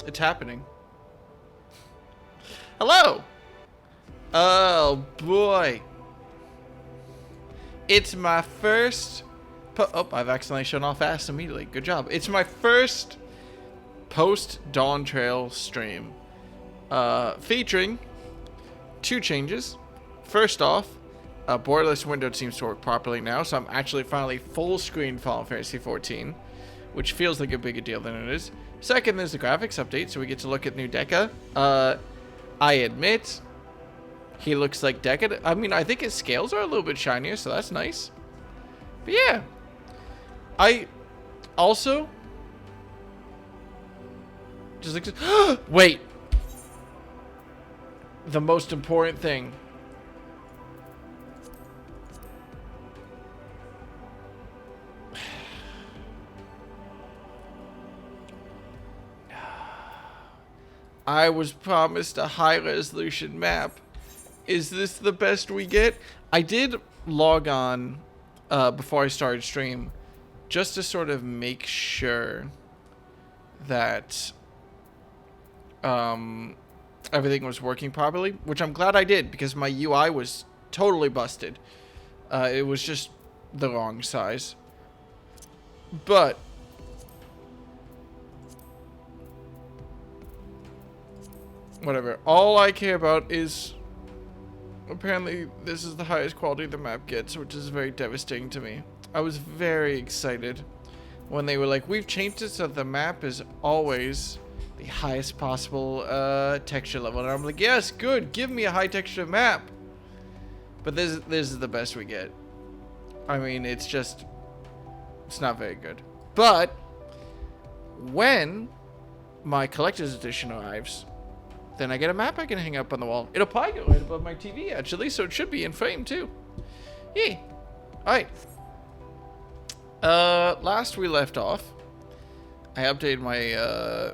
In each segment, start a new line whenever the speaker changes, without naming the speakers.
It's happening. Hello! Oh, boy. It's my first... Oh, I've accidentally shown off fast immediately. Good job. It's my first post-Dawn Trail stream. Featuring 2 changes. First off, borderless window seems to work properly now, so I'm actually finally full screen Final Fantasy 14, which feels like a bigger deal than it is. Second, there's the graphics update, so we get to look at new Deca. I admit, he looks like Deca. I mean, I think his scales are a little bit shinier, so that's nice. But yeah, I also just like wait. The most important thing. I was promised a high resolution map. Is this the best we get? I did log on before I started stream just to sort of make sure that everything was working properly, which I'm glad I did because my UI was totally busted. It was just the wrong size. But whatever. All I care about is apparently this is the highest quality the map gets, which is very devastating to me. I was very excited when they were like, we've changed it so the map is always the highest possible texture level. And I'm like, yes, good. Give me a high texture map. But this is the best we get. I mean, it's not very good. But when my collector's edition arrives, then I get a map I can hang up on the wall. It'll probably go right above my TV, actually, so it should be in frame, too. Yay. Alright. Last we left off, I updated my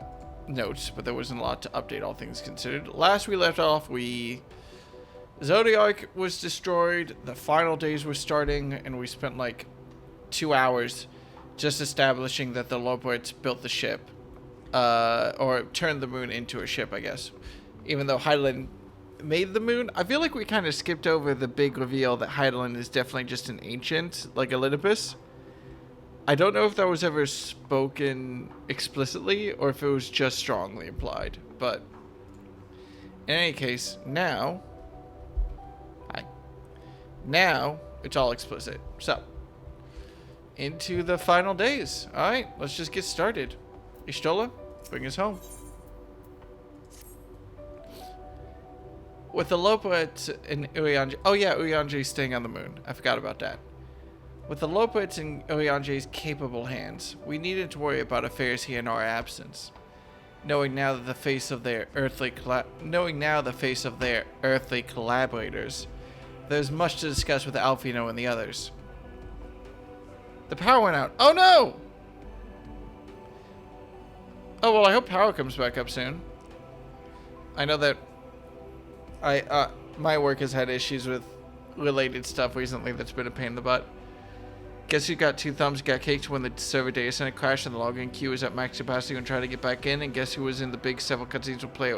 notes, but there wasn't a lot to update, all things considered. Last we left off, Zodiac was destroyed, the final days were starting, and we spent like 2 hours just establishing that the Loports built the ship. Or turned the moon into a ship, I guess. Even though Heidelin made the moon, I feel like we kind of skipped over the big reveal that Heidelin is definitely just an ancient, like Olympus. I don't know if that was ever spoken explicitly or if it was just strongly implied, but in any case, now it's all explicit. So, into the final days. Alright, let's just get started. Ishtola, bring us home. With the Loporits and Urianger... Oh yeah, Urianger's staying on the moon. I forgot about that. With the Loporits in Urianger's capable hands, we needed to worry about affairs here in our absence. Knowing now the face of their earthly collaborators, there's much to discuss with Alfino and the others. The power went out. Oh no! Oh, well, I hope power comes back up soon. I know that my work has had issues with related stuff recently that's been a pain in the butt. Guess who got 2 thumbs, got caked when the server data center crashed and the login queue was at max capacity and tried to get back in, and guess who was in the big several cutscenes will play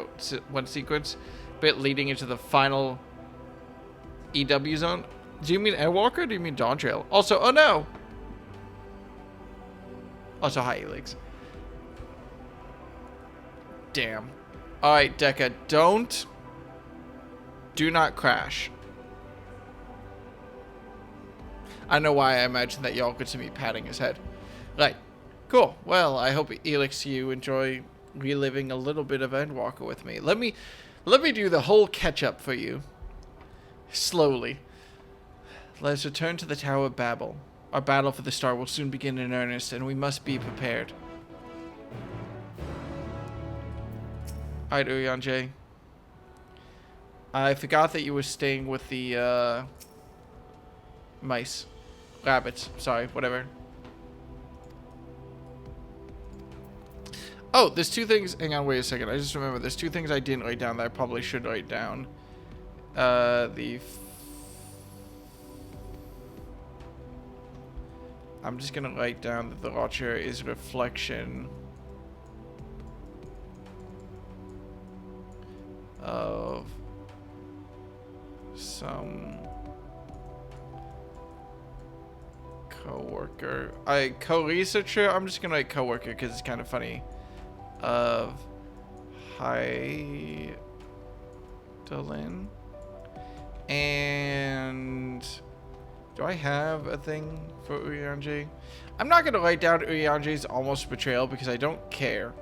one sequence bit leading into the final EW zone? Do you mean Endwalker or do you mean Dawn Trail? Also, oh no! Also, hi, Elix. Damn. Alright, Deca, do not crash. I don't know why I imagine that y'all could see me patting his head. Right. Cool. Well, I hope, Elix, you enjoy reliving a little bit of Endwalker with me. Let me do the whole catch-up for you. Slowly. Let us return to the Tower of Babel. Our battle for the star will soon begin in earnest, and we must be prepared. Alright, Urianger. I forgot that you were staying with the, mice. Rabbits. Sorry, whatever. Oh, there's 2 things. Hang on, wait a second. I just remember there's 2 things I didn't write down that I probably should write down. I'm just gonna write down that the Watcher is reflection of some co-researcher. I'm just gonna write co-worker because it's kind of funny. Of Heidelin. And do I have a thing for Urianger? I'm not gonna write down Urianger's almost betrayal because I don't care.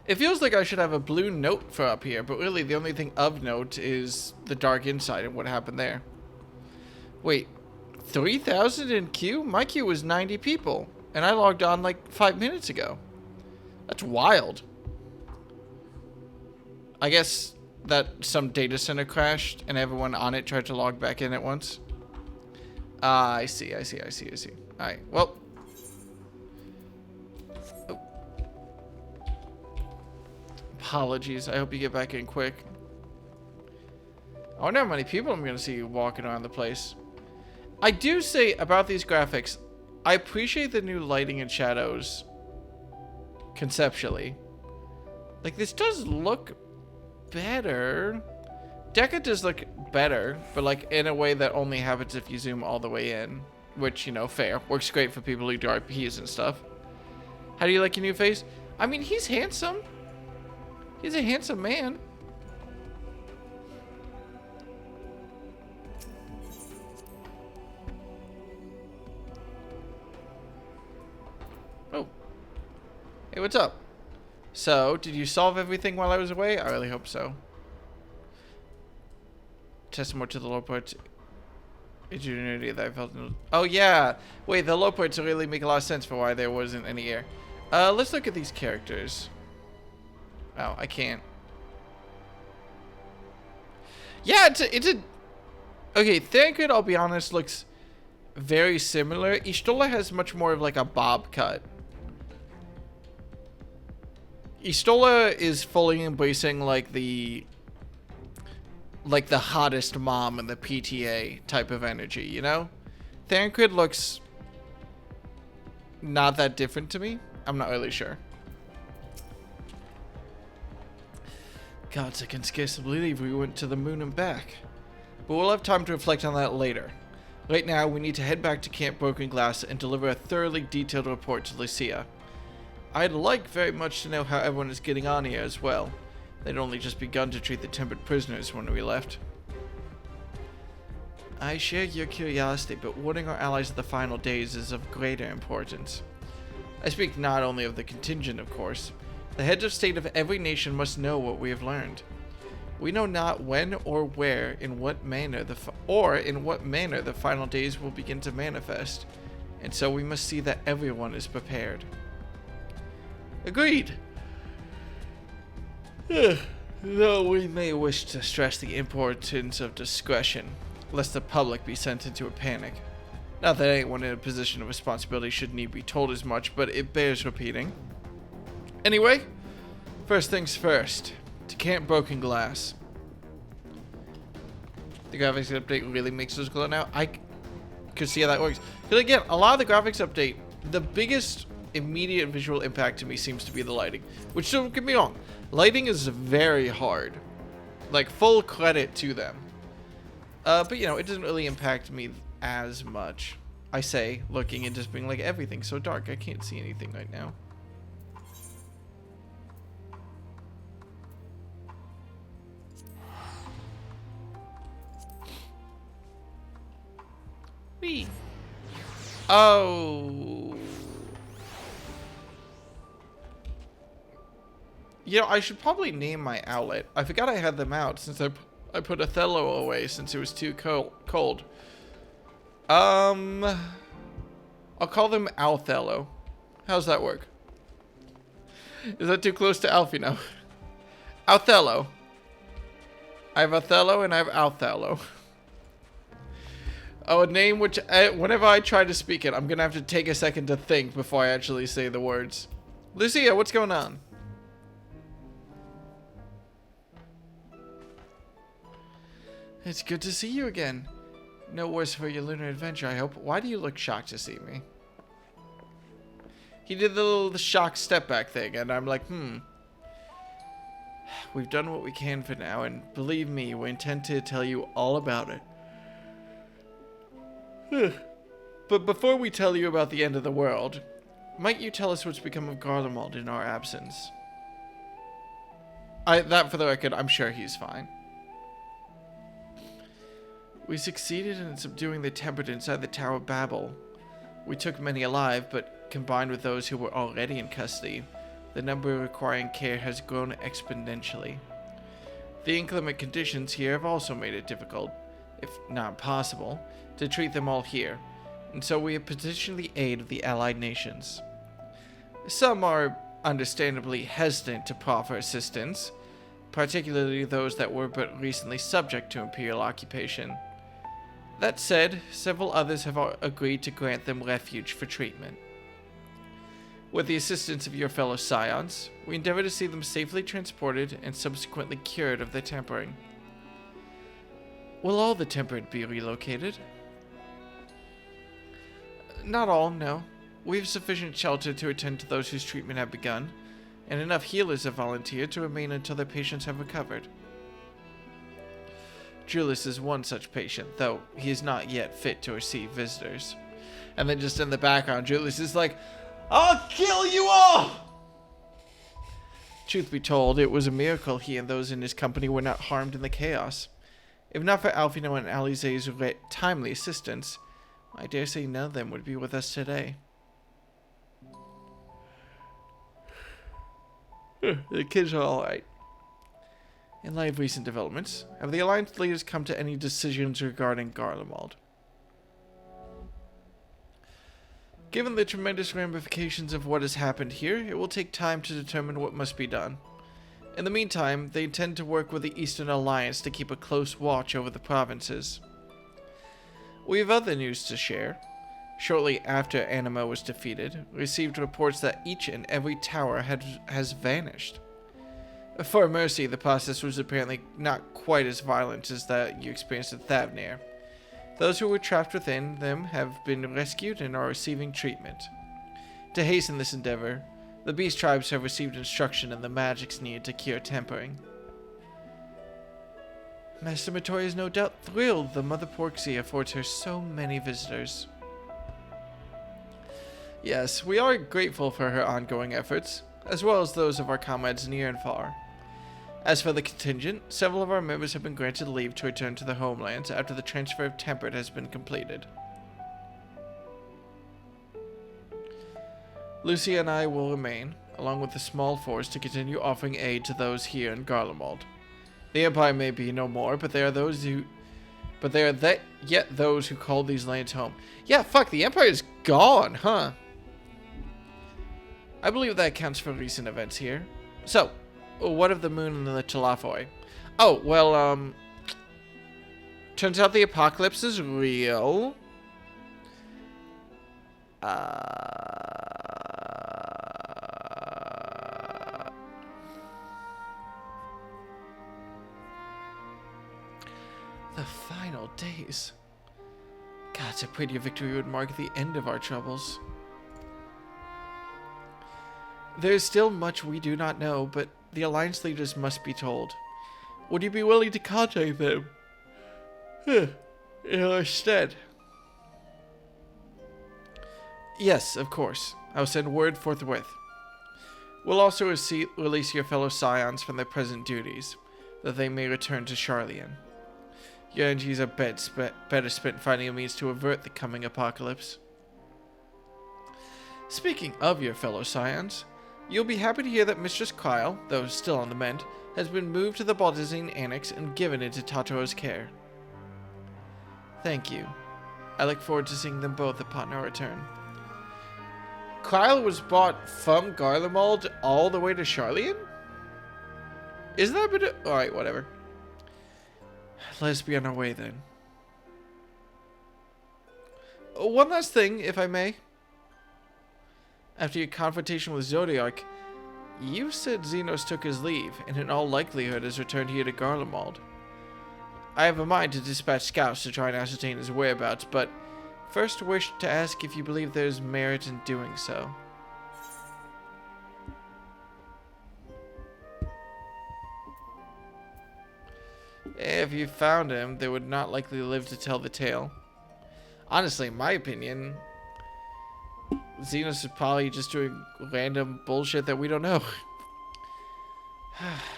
It feels like I should have a blue note for up here, but really the only thing of note is the dark inside and what happened there. Wait, 3,000 in queue? My queue was 90 people, and I logged on like 5 minutes ago. That's wild. I guess that some data center crashed and everyone on it tried to log back in at once. I see. Alright, well. Oh. Apologies, I hope you get back in quick. I wonder how many people I'm going to see walking around the place. I do say about these graphics, I appreciate the new lighting and shadows conceptually. Like, this does look better. Deca does look better, but like in a way that only happens if you zoom all the way in, which, you know, fair. Works great for people who do RPs and stuff. How do you like your new face? I mean, he's handsome. He's a handsome man. Oh. Hey, what's up? So, did you solve everything while I was away? I really hope so. Test more to the low points. Ingenuity that I felt. Oh, yeah. Wait, the low points really make a lot of sense for why there wasn't any air. Let's look at these characters. Oh, I can't. Yeah, it's a... Okay, Thancred, I'll be honest, looks very similar. Istola has much more of like a bob cut. Istola is fully embracing like the hottest mom in the PTA type of energy, you know? Thancred looks not that different to me. I'm not really sure. Gods, I can scarcely believe we went to the moon and back. But we'll have time to reflect on that later. Right now, we need to head back to Camp Broken Glass and deliver a thoroughly detailed report to Lucia. I'd like very much to know how everyone is getting on here as well. They'd only just begun to treat the tempered prisoners when we left. I share your curiosity, but warning our allies of the final days is of greater importance. I speak not only of the contingent, of course. The heads of state of every nation must know what we have learned. We know not when or where, in what manner the final days will begin to manifest, and so we must see that everyone is prepared. Agreed. Though we may wish to stress the importance of discretion, lest the public be sent into a panic. Not that anyone in a position of responsibility should need be told as much, but it bears repeating. Anyway, first things first, to Camp Broken Glass. The graphics update really makes those glow now. I could see how that works. Because again, a lot of the graphics update, the biggest immediate visual impact to me seems to be the lighting. Which, don't get me wrong, lighting is very hard. Like, full credit to them. But, you know, it doesn't really impact me as much. I say, looking and just being like, everything's so dark, I can't see anything right now. Whee! Oh. You know, I should probably name my outlet. I forgot I had them out since I put Othello away since it was too cold. I'll call them Althello. How's that work? Is that too close to Alfino? Othello. I have Othello and I have Althello. Oh, a name which, whenever I try to speak it, I'm going to have to take a second to think before I actually say the words. Lucia, what's going on? It's good to see you again. No worse for your lunar adventure, I hope. Why do you look shocked to see me? He did the little shock step back thing, and I'm like, we've done what we can for now, and believe me, we intend to tell you all about it. But before we tell you about the end of the world, might you tell us what's become of Garlemald in our absence? That, for the record, I'm sure he's fine. We succeeded in subduing the tempered inside the Tower of Babel. We took many alive, but combined with those who were already in custody, the number requiring care has grown exponentially. The inclement conditions here have also made it difficult, if not impossible, to treat them all here, and so we have petitioned the aid of the allied nations. Some are understandably hesitant to proffer assistance, particularly those that were but recently subject to imperial occupation. That said, several others have agreed to grant them refuge for treatment. With the assistance of your fellow scions, we endeavor to see them safely transported and subsequently cured of their tempering. Will all the tempered be relocated? Not all, no. We have sufficient shelter to attend to those whose treatment have begun, and enough healers have volunteered to remain until their patients have recovered. Julius is one such patient, though he is not yet fit to receive visitors. And then just in the background, Julius is like, I'll kill you all! Truth be told, it was a miracle he and those in his company were not harmed in the chaos. If not for Alfino and Alize's timely assistance, I dare say none of them would be with us today. The kids are alright. In light of recent developments, have the Alliance leaders come to any decisions regarding Garlemald? Given the tremendous ramifications of what has happened here, it will take time to determine what must be done. In the meantime, they intend to work with the Eastern Alliance to keep a close watch over the provinces. We have other news to share. Shortly after Anima was defeated, we received reports that each and every tower has vanished. For Mercy, the process was apparently not quite as violent as that you experienced at Thavnir. Those who were trapped within them have been rescued and are receiving treatment. To hasten this endeavor, the beast tribes have received instruction in the magics needed to cure tempering. Master Matoya is no doubt thrilled the Mother Porxia affords her so many visitors. Yes, we are grateful for her ongoing efforts, as well as those of our comrades near and far. As for the contingent, several of our members have been granted leave to return to their homelands after the transfer of Tempered has been completed. Lucia and I will remain, along with a small force, to continue offering aid to those here in Garlemald. The Empire may be no more, but there are yet those who call these lands home. Yeah, fuck, the Empire is gone, huh? I believe that accounts for recent events here. So, what of the moon and the Telafoi? Oh, well, turns out the apocalypse is real. The final days. God, I prayed your victory would mark the end of our troubles. There is still much we do not know, but the Alliance leaders must be told. Would you be willing to contact them? In our stead? Yes, of course. I'll send word forthwith. We'll also release your fellow scions from their present duties, that they may return to Charlian. Your energies are better spent finding a means to avert the coming apocalypse. Speaking of your fellow scions, you'll be happy to hear that Mistress Kyle, though still on the mend, has been moved to the Baldizine Annex and given into Tataro's care. Thank you. I look forward to seeing them both upon our return. Kyle was brought from Garlemald all the way to Charlian? Isn't that a bit... Alright, whatever. Let's be on our way then. One last thing, if I may. After your confrontation with Zodiark, you said Xenos took his leave, and in all likelihood has returned here to Garlemald. I have a mind to dispatch scouts to try and ascertain his whereabouts, but first wish to ask if you believe there is merit in doing so. If you found him, they would not likely live to tell the tale. Honestly, in my opinion, Xenos is probably just doing random bullshit that we don't know.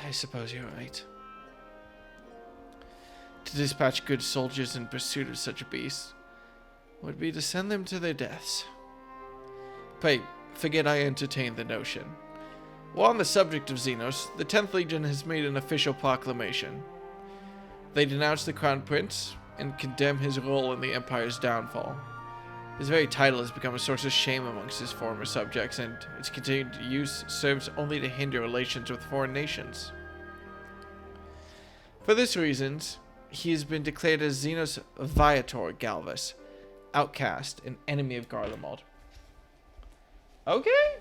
I suppose you're right. To dispatch good soldiers in pursuit of such a beast would be to send them to their deaths. Pray, forget I entertained the notion. While on the subject of Xenos, the 10th Legion has made an official proclamation. They denounce the Crown Prince and condemn his role in the Empire's downfall. His very title has become a source of shame amongst his former subjects, and its continued use serves only to hinder relations with foreign nations. For this reason, he has been declared as Xenos Viator Galvus, outcast and enemy of Garlemald. Okay.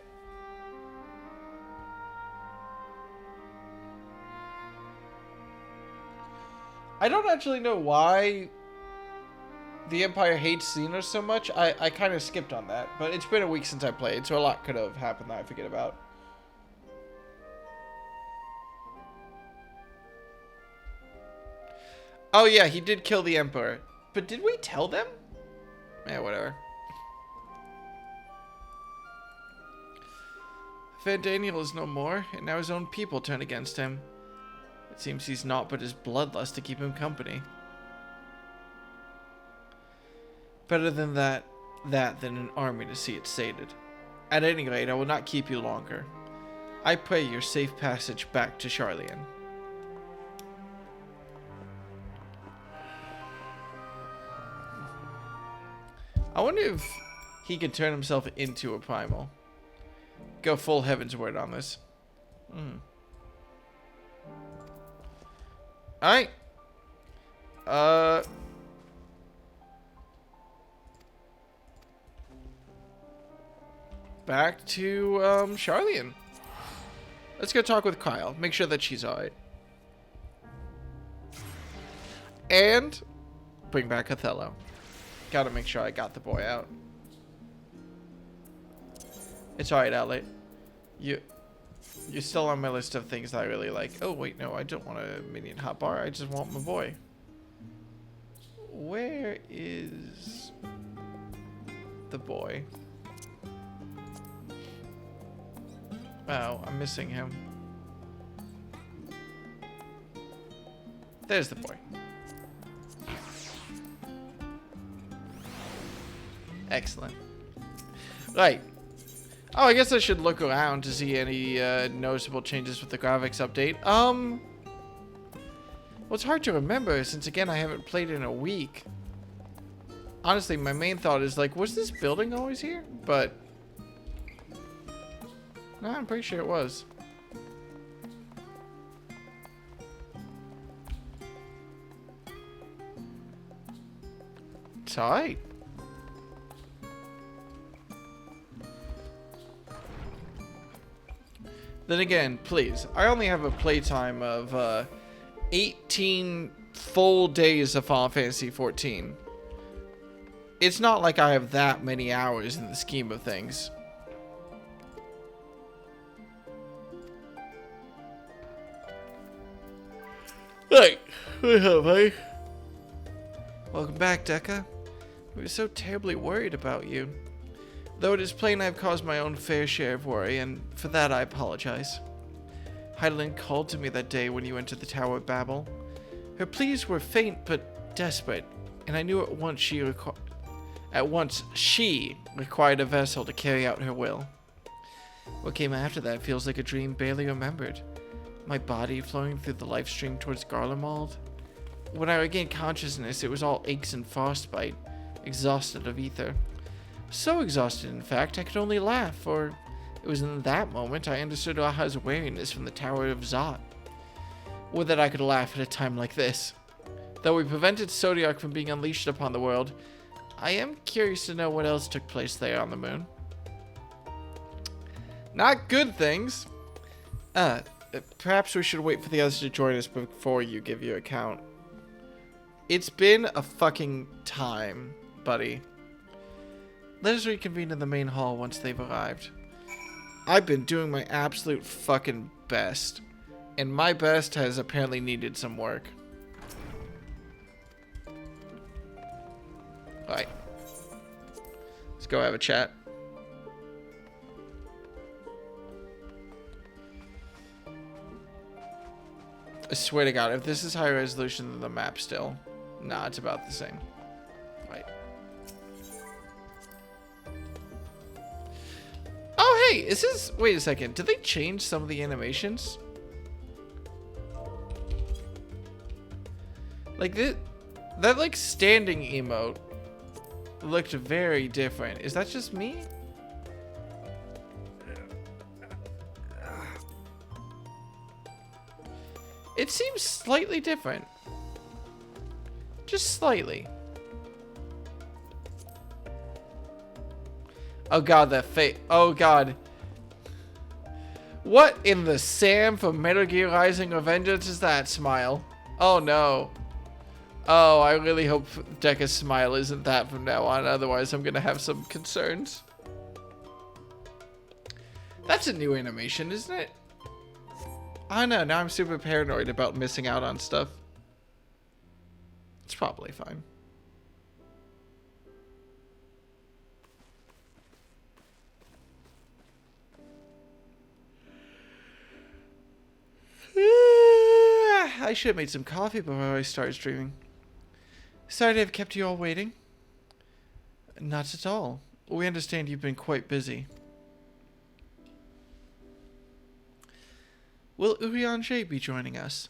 I don't actually know why the Empire hates Xenos so much. I kind of skipped on that, but it's been a week since I played, so a lot could have happened that I forget about. Oh yeah, he did kill the Emperor. But did we tell them? Yeah, whatever. Fair Daniel is no more, and now his own people turn against him. It seems he's naught but his bloodlust to keep him company. Better than that than an army to see it sated. At any rate, I will not keep you longer. I pray your safe passage back to Charlian. I wonder if he could turn himself into a primal. Go full heaven's word on this. Alright. Back to Charlian. Let's go talk with Kyle. Make sure that she's alright. And bring back Othello. Gotta make sure I got the boy out. It's alright, Outlet. You're still on my list of things that I really like. Oh, wait, no, I don't want a minion hotbar. I just want my boy. Where is the boy? Oh, I'm missing him. There's the boy. Excellent. Right. Oh, I guess I should look around to see any noticeable changes with the graphics update. Well, it's hard to remember since, again, I haven't played in a week. Honestly, my main thought is, like, was this building always here? But no, I'm pretty sure it was. It's alright. Then again, please, I only have a playtime of 18 full days of Final Fantasy XIV. It's not like I have that many hours in the scheme of things. Hey, we have, eh? Welcome back, Dekka. We were so terribly worried about you. Though it is plain I have caused my own fair share of worry, and for that I apologize. Heidelin called to me that day when you entered the Tower of Babel. Her pleas were faint but desperate, and I knew at once she required a vessel to carry out her will. What came after that feels like a dream barely remembered. My body flowing through the life stream towards Garlemald. When I regained consciousness, it was all aches and frostbite, exhausted of ether. So exhausted, in fact, I could only laugh, for it was in that moment I understood Aha's wariness from the Tower of Zot. Would that I could laugh at a time like this. Though we prevented Zodiac from being unleashed upon the world, I am curious to know what else took place there on the moon. Not good things. Perhaps we should wait for the others to join us before you give your account. It's been a fucking time, buddy. Let us reconvene in the main hall once they've arrived. I've been doing my absolute fucking best. And my best has apparently needed some work. Alright. Let's go have a chat. I swear to God, if this is higher resolution than the map still. Nah, it's about the same. Right. Oh, hey, is this... Wait a second. Did they change some of the animations? Like, that like, standing emote looked very different. Is that just me? It seems slightly different. Just slightly. Oh God, that face. Oh God. What in the Sam from Metal Gear Rising Revengeance is that smile? Oh no. Oh, I really hope Deca's smile isn't that from now on. Otherwise, I'm gonna have some concerns. That's a new animation, isn't it? I don't know. Now I'm super paranoid about missing out on stuff. It's probably fine. I should have made some coffee before I started streaming. Sorry to have kept you all waiting. Not at all. We understand you've been quite busy. Will Urianger be joining us?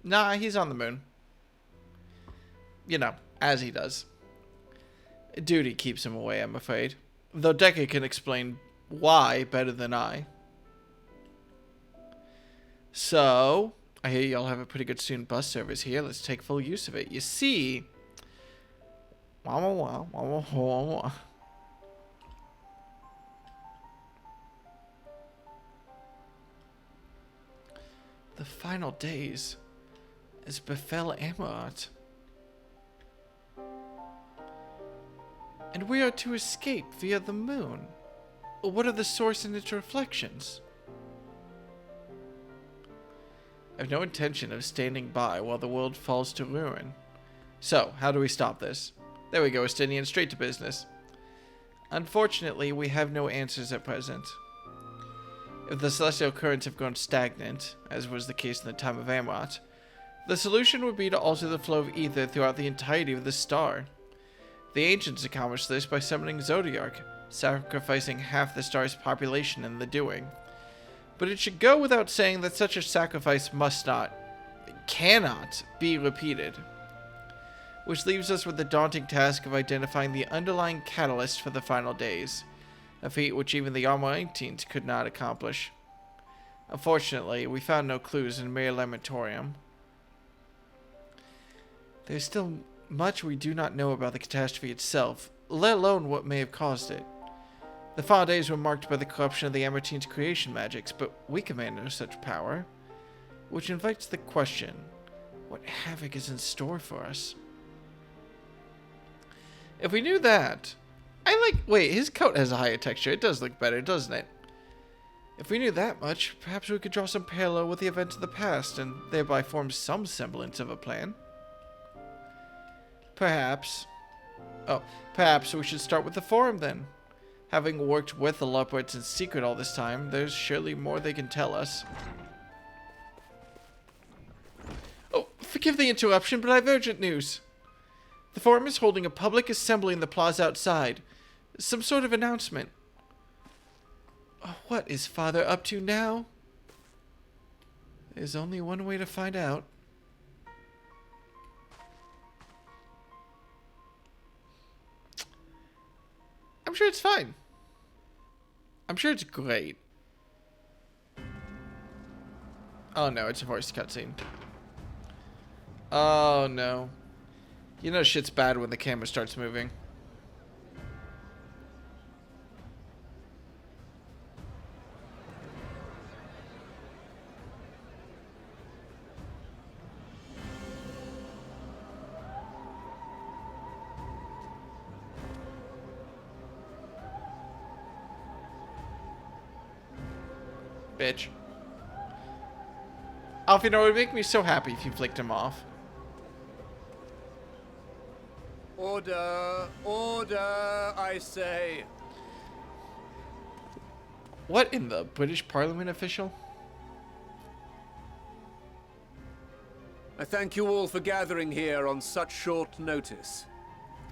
Nah, he's on the moon. You know, as he does. Duty keeps him away, I'm afraid. Though Deca can explain why better than I. So, I hear y'all have a pretty good student bus service here. Let's take full use of it. You see... The final days as befell Amarat. And we are to escape via the moon. What are the source and its reflections? I have no intention of standing by while the world falls to ruin. So, how do we stop this? There we go, Estinian, straight to business. Unfortunately, we have no answers at present. If the celestial currents have gone stagnant, as was the case in the time of Amarat, the solution would be to alter the flow of ether throughout the entirety of the star. The ancients accomplished this by summoning Zodiark, sacrificing half the star's population in the doing. But it should go without saying that such a sacrifice must not, cannot, be repeated. Which leaves us with the daunting task of identifying the underlying catalyst for the final days, a feat which even the Almarantines could not accomplish. Unfortunately, we found no clues in Mere Lamentorium. There is still much we do not know about the catastrophe itself, let alone what may have caused it. The final days were marked by the corruption of the Amarantines' creation magics, but we command no such power. Which invites the question, what havoc is in store for us? If we knew that... wait, his coat has a higher texture. It does look better, doesn't it? If we knew that much, perhaps we could draw some parallel with the events of the past, and thereby form some semblance of a plan. Perhaps. Oh, perhaps we should start with the Forum then. Having worked with the Leopards in secret all this time, there's surely more they can tell us. Oh, forgive the interruption, but I have urgent news. The Forum is holding a public assembly in the plaza outside. Some sort of announcement. Oh, what is Father up to now? There's only one way to find out. I'm sure it's fine. I'm sure it's great. Oh no, it's a voice cutscene. Oh no. You know shit's bad when the camera starts moving. Bitch. Alfie, it would make me so happy if you flicked him off.
Order! Order, I say!
What in the British Parliament, official?
I thank you all for gathering here on such short notice.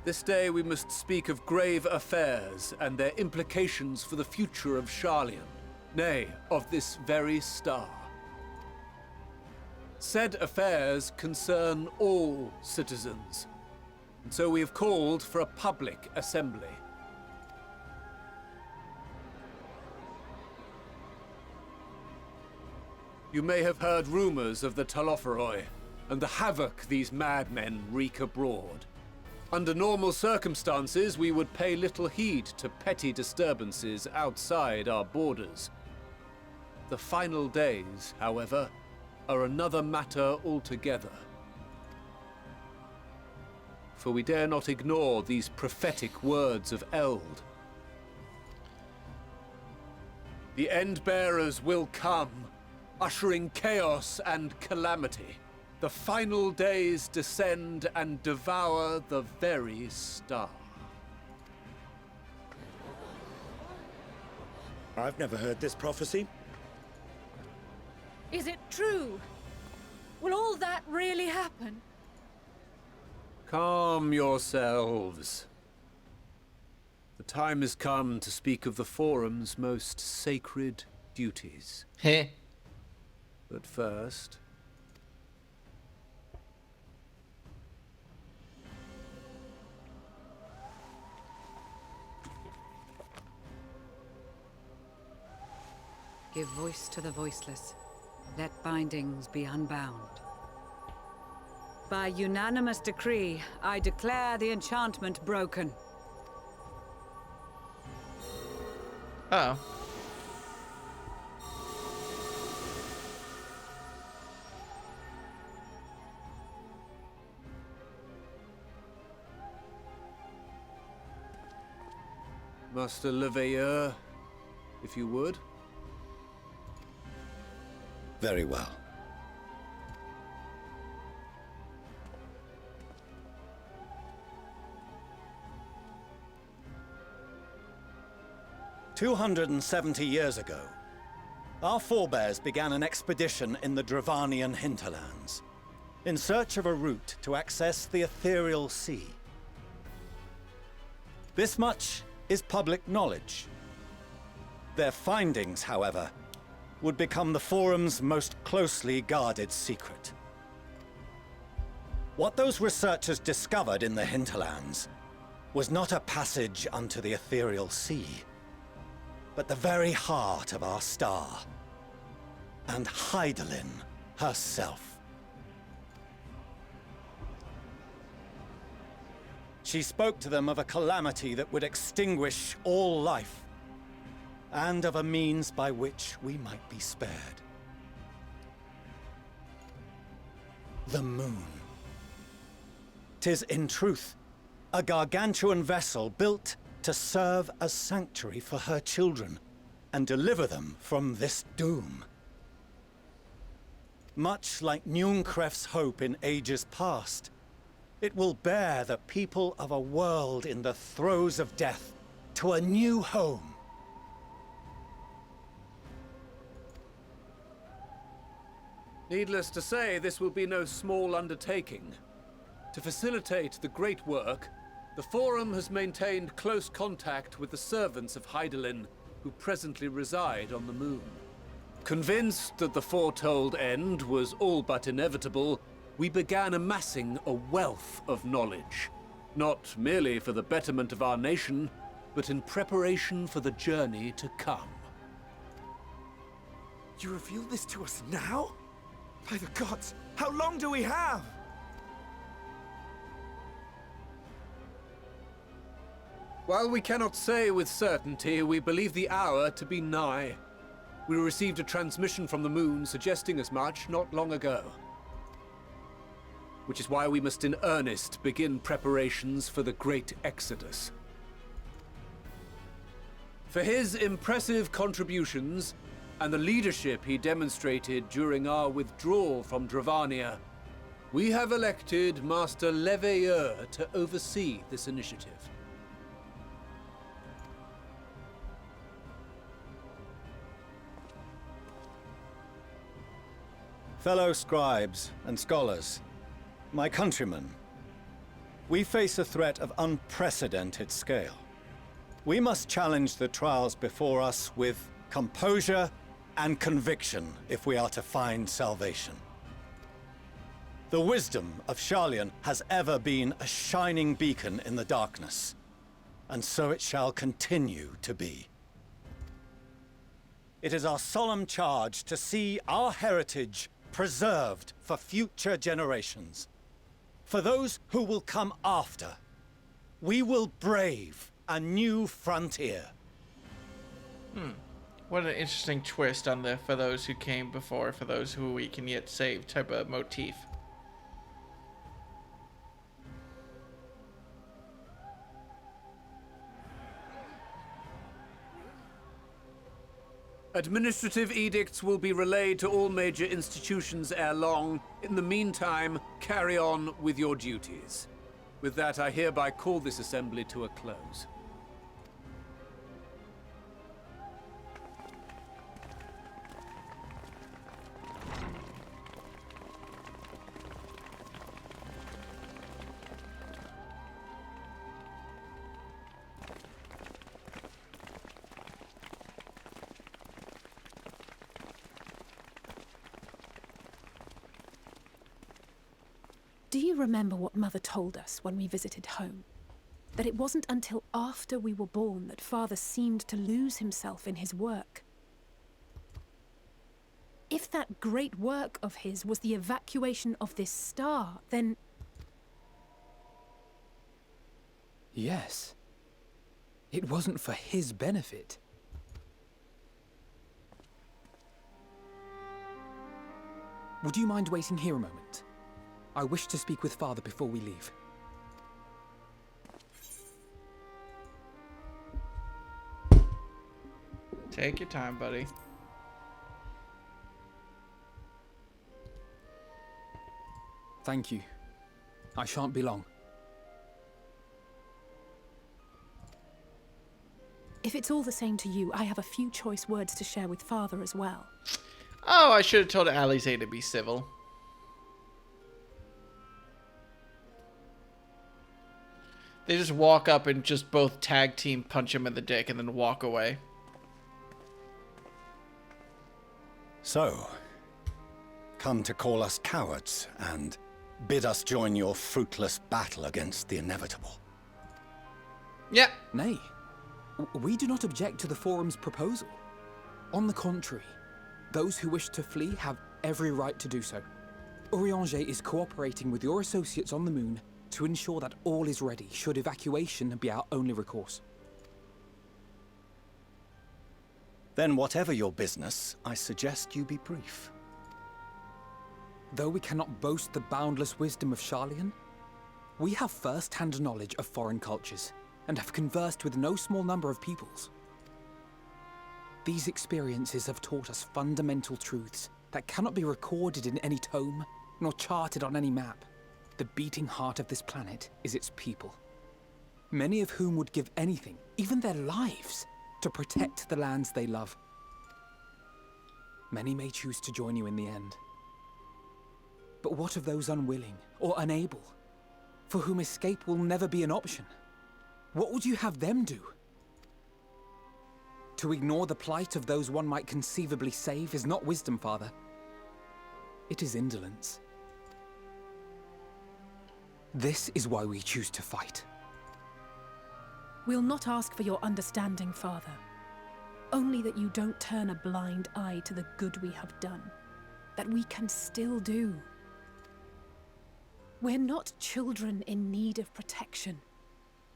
This day we must speak of grave affairs and their implications for the future of Sharlayan, nay, of this very star. Said affairs concern all citizens, and so we have called for a public assembly. You may have heard rumors of the Talopheroi and the havoc these madmen wreak abroad. Under normal circumstances, we would pay little heed to petty disturbances outside our borders. The final days, however, are another matter altogether. For we dare not ignore these prophetic words of Eld. The Endbearers will come, ushering chaos and calamity. The final days descend and devour the very star.
I've never heard this prophecy.
Is it true? Will all that really happen?
Calm yourselves. The time has come to speak of the Forum's most sacred duties.
Heh.
But first...
Give voice to the voiceless. Let bindings be unbound. By unanimous decree, I declare the enchantment broken.
Uh-oh.
Master Leveilleur, if you would.
Very well. "270 years ago, our forebears began an expedition in the Dravanian hinterlands, in search of a route to access the ethereal sea. This much is public knowledge. Their findings, however, would become the Forum's most closely guarded secret. What those researchers discovered in the hinterlands was not a passage unto the ethereal sea, but the very heart of our star, and Hydaelyn herself. She spoke to them of a calamity that would extinguish all life, and of a means by which we might be spared. The moon. 'Tis in truth a gargantuan vessel built to serve as sanctuary for her children and deliver them from this doom. Much like Nunkref's hope in ages past, it will bear the people of a world in the throes of death to a new home.
Needless to say, this will be no small undertaking. To facilitate the great work, the Forum has maintained close contact with the servants of Hydaelyn, who presently reside on the moon. Convinced that the foretold end was all but inevitable, we began amassing a wealth of knowledge, not merely for the betterment of our nation, but in preparation for the journey to come.
You reveal this to us now? By the gods, how long do we have?
While we cannot say with certainty, we believe the hour to be nigh. We received a transmission from the moon suggesting as much not long ago. Which is why we must in earnest begin preparations for the great exodus. For his impressive contributions, and the leadership he demonstrated during our withdrawal from Dravania, We have elected Master Leveilleur to oversee this initiative.
Fellow scribes and scholars, my countrymen, we face a threat of unprecedented scale. We must challenge the trials before us with composure and conviction if we are to find salvation. The wisdom of Sharlayan has ever been a shining beacon in the darkness, and so it shall continue to be. It is our solemn charge to see our heritage preserved for future generations. For those who will come after, we will brave a new frontier.
What an interesting twist on the "for those who came before, for those who we can yet save" type of motif.
Administrative edicts will be relayed to all major institutions ere long. In the meantime, carry on with your duties. With that, I hereby call this assembly to a close.
Do you remember what Mother told us when we visited home? That it wasn't until after we were born that Father seemed to lose himself in his work. If that great work of his was the evacuation of this star, then...
Yes. It wasn't for his benefit. Would you mind waiting here a moment? I wish to speak with Father before we leave.
Take your time, buddy.
Thank you. I shan't be long.
If it's all the same to you, I have a few choice words to share with Father as well.
Oh, I should have told Alize to be civil. They just walk up and just both tag team punch him in the dick and then walk away.
So, come to call us cowards and bid us join your fruitless battle against the inevitable.
Yeah.
Nay. We do not object to the Forum's proposal. On the contrary, those who wish to flee have every right to do so. Urianger is cooperating with your associates on the moon to ensure that all is ready should evacuation be our only recourse.
Then whatever your business, I suggest you be brief.
Though we cannot boast the boundless wisdom of Sharlayan, we have first-hand knowledge of foreign cultures and have conversed with no small number of peoples. These experiences have taught us fundamental truths that cannot be recorded in any tome, nor charted on any map. The beating heart of this planet is its people, many of whom would give anything, even their lives, to protect the lands they love. Many may choose to join you in the end. But what of those unwilling or unable, for whom escape will never be an option? What would you have them do? To ignore the plight of those one might conceivably save is not wisdom, Father. It is indolence. This is why we choose to fight.
We'll not ask for your understanding, Father. Only that you don't turn a blind eye to the good we have done. That we can still do. We're not children in need of protection.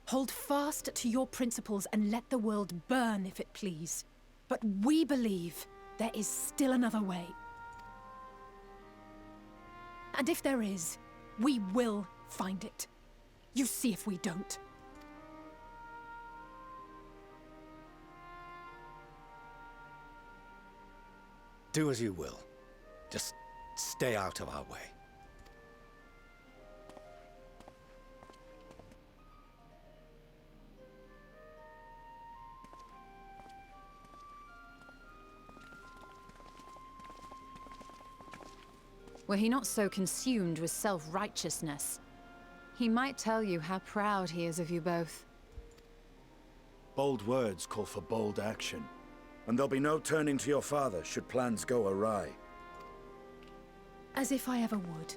Hold fast to your principles and let the world burn if it please. But we believe there is still another way. And if there is, we will find it. You see if we don't.
Do as you will. Just stay out of our way.
Were he not so consumed with self-righteousness, he might tell you how proud he is of you both.
Bold words call for bold action. And there'll be no turning to your father should plans go awry.
As if I ever would.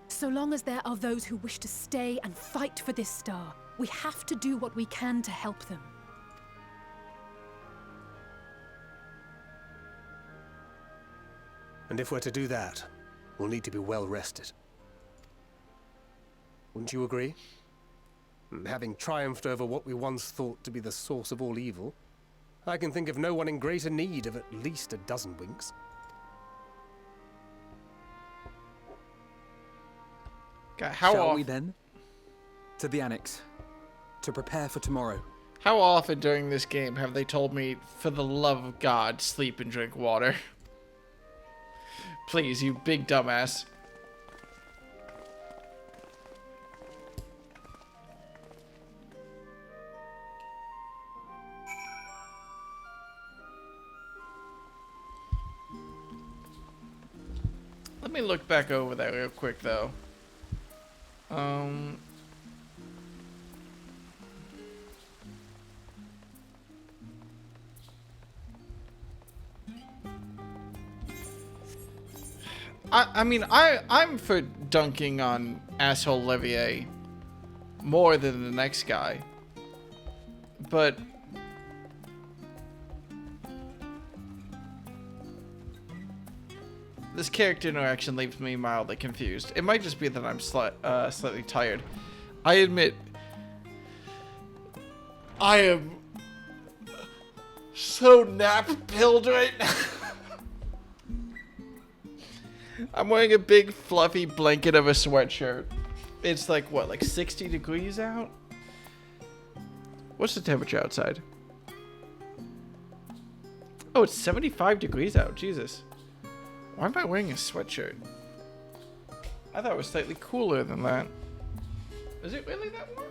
So long as there are those who wish to stay and fight for this star, we have to do what we can to help them.
And if we're to do that, we'll need to be well rested. Wouldn't you agree? And having triumphed over what we once thought to be the source of all evil, I can think of no one in greater need of at least a dozen winks.
God,
Shall we then? To the Annex. To prepare for tomorrow.
How often during this game have they told me, for the love of God, sleep and drink water? Please, you big dumbass. Let me look back over that real quick, though. I mean, I'm for dunking on asshole Levier more than the next guy. But this character interaction leaves me mildly confused. It might just be that I'm slightly tired. I admit, I am so nap-pilled right now. I'm wearing a big fluffy blanket of a sweatshirt. It's like, what, like 60 degrees out? What's the temperature outside? Oh, it's 75 degrees out. Jesus. Why am I wearing a sweatshirt? I thought it was slightly cooler than that. Is it really that warm?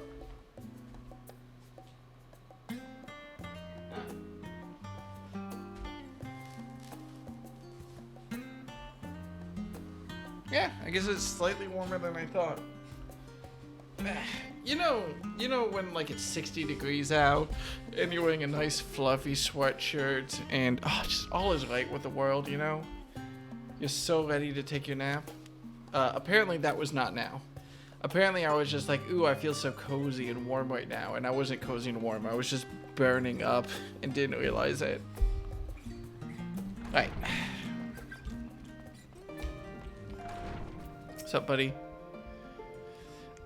Yeah, I guess it's slightly warmer than I thought. You know when like it's 60 degrees out and you're wearing a nice fluffy sweatshirt and just all is right with the world, you know? You're so ready to take your nap. Apparently that was not now. Apparently I was just like, ooh, I feel so cozy and warm right now, and I wasn't cozy and warm. I was just burning up and didn't realize it. Right. What's up, buddy?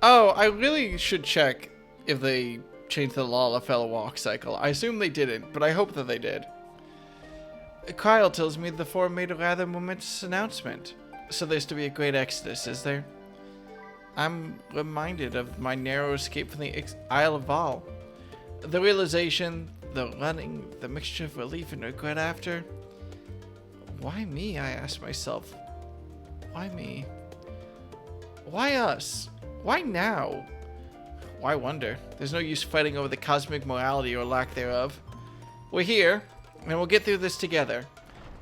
Oh, I really should check if they changed the Lalafell walk cycle. I assume they didn't, but I hope that they did. Kyle tells me the Forum made a rather momentous announcement. So there's to be a great exodus, is there? I'm reminded of my narrow escape from the Isle of Val. The realization, the running, the mixture of relief and regret after. Why me, I ask myself. Why me? Why us? Why now? Why wonder? There's no use fighting over the cosmic morality or lack thereof. We're here, and we'll get through this together.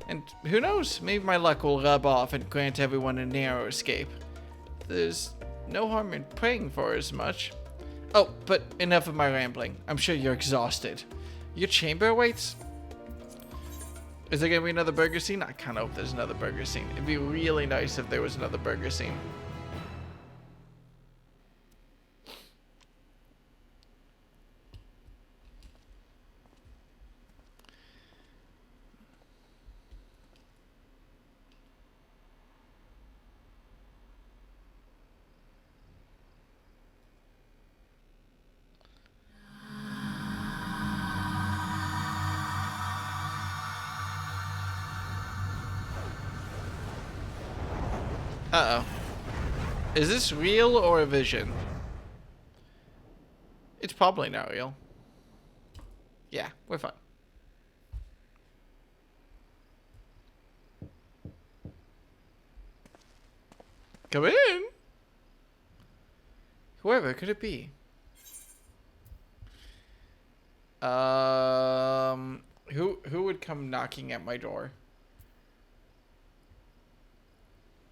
And who knows, maybe my luck will rub off and grant everyone a narrow escape. There's no harm in praying for as much. Oh, but enough of my rambling. I'm sure you're exhausted. Your chamber awaits? Is there gonna be another burger scene? I kinda hope there's another burger scene. It'd be really nice if there was another burger scene. Uh-oh. Is this real or a vision? It's probably not real. Yeah, we're fine. Come in. Whoever could it be? Who would come knocking at my door?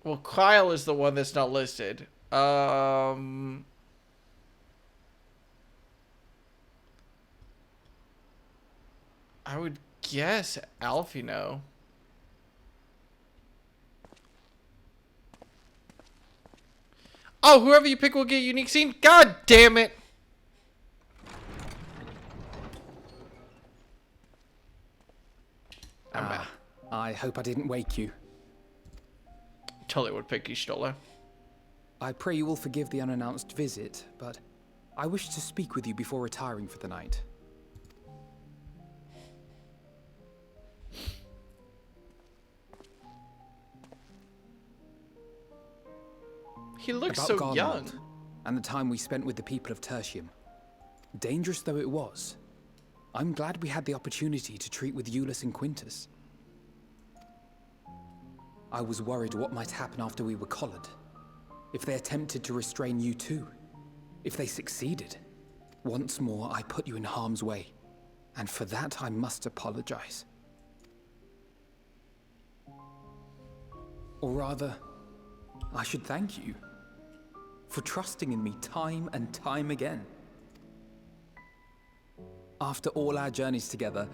Well, Kyle is the one that's not listed. I would guess Alfino. Oh, whoever you pick will get a unique scene? God damn it! I'm mad.
I hope I didn't wake you.
Totally would pick Ishtola.
I pray you will forgive the unannounced visit, but I wish to speak with you before retiring for the night.
He looks
About
so
Garlemald
young.
and the time we spent with the people of Tertium. Dangerous though it was, I'm glad we had the opportunity to treat with Euless and Quintus. I was worried what might happen after we were collared. If they attempted to restrain you too. If they succeeded. Once more, I put you in harm's way. And for that, I must apologize. Or rather, I should thank you for trusting in me time and time again. After all our journeys together,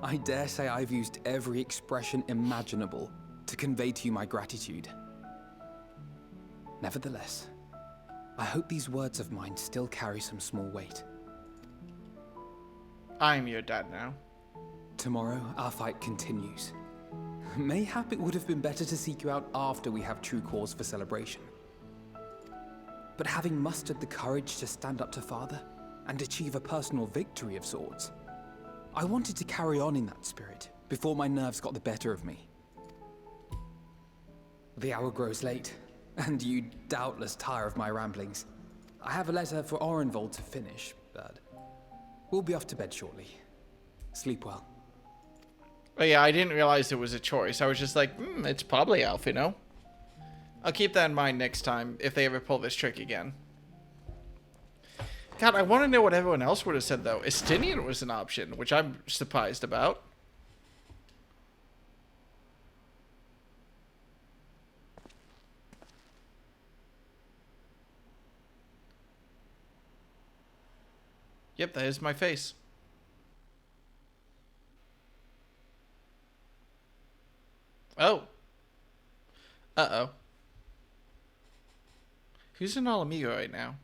I dare say I've used every expression imaginable to convey to you my gratitude. Nevertheless, I hope these words of mine still carry some small weight.
I'm your dad now.
Tomorrow, our fight continues. Mayhap it would have been better to seek you out after we have true cause for celebration. But having mustered the courage to stand up to Father and achieve a personal victory of sorts, I wanted to carry on in that spirit before my nerves got the better of me. The hour grows late, and you doubtless tire of my ramblings. I have a letter for Orenvold to finish, but we'll be off to bed shortly. Sleep well.
Oh yeah, I didn't realize it was a choice. I was just like, it's probably Alfino. I'll keep that in mind next time if they ever pull this trick again. God, I want to know what everyone else would have said though. Estinian was an option, which I'm surprised about. Yep, that is my face. Oh. Uh-oh. Who's an Alamigo right now?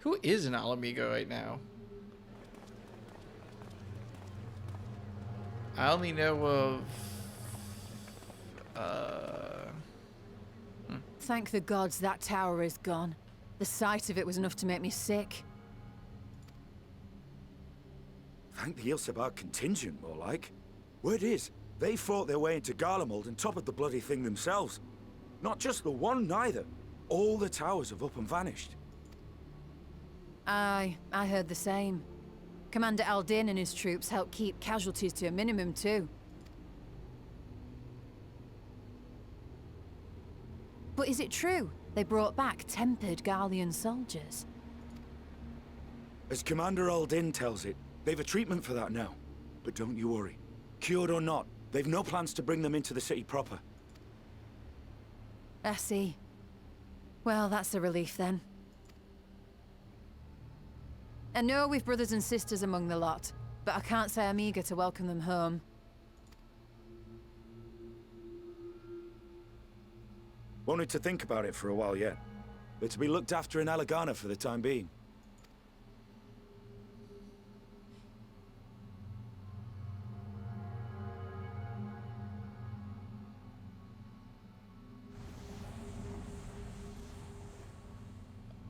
Who is an Alamigo right now? I only know of...
Thank the gods that tower is gone. The sight of it was enough to make me sick.
Thank the Ilsabar contingent, more like. Word is, they fought their way into Garlemald and toppled the bloody thing themselves. Not just the one, neither. All the towers have up and vanished.
Aye, I heard the same. Commander Aldin and his troops helped keep casualties to a minimum too. But is it true they brought back tempered Garlean soldiers?
As Commander Aldin tells it, they've a treatment for that now. But don't you worry. Cured or not, they've no plans to bring them into the city proper.
I see. Well, that's a relief then. I know we've brothers and sisters among the lot, but I can't say I'm eager to welcome them home.
Wanted to think about it for a while yet. They're to be looked after in Alagana for the time being.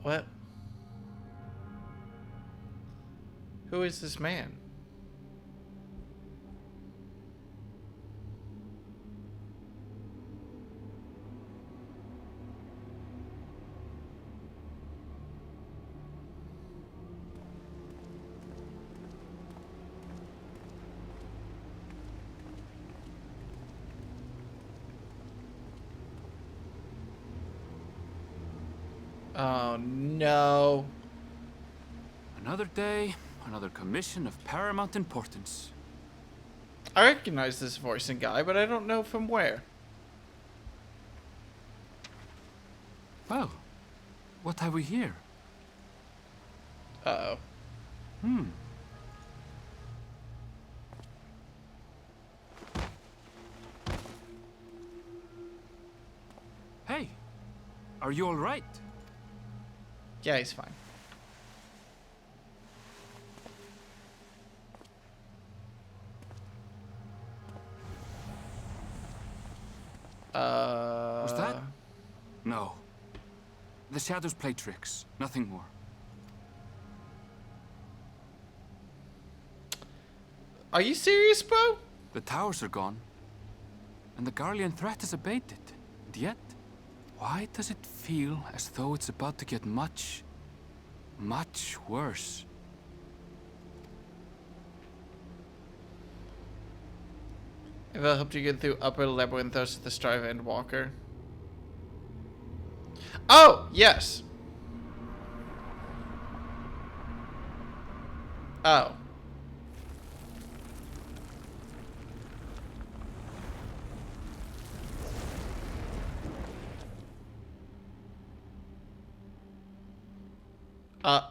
What? Who is this man? Oh no.
Another day, another commission of paramount importance.
I recognize this voice and guy, but I don't know from where.
What have we here?
Uh-oh.
Hey, are you all right?
Yeah, he's fine.
Was that? No. The shadows play tricks, nothing more.
Are you serious, bro?
The towers are gone, and the Garlean threat has abated. And yet, why does it feel as though it's about to get much, much worse?
If I helped you get through Upper Labyrinthos at the start of Endwalker. Oh, yes. Oh. Uh.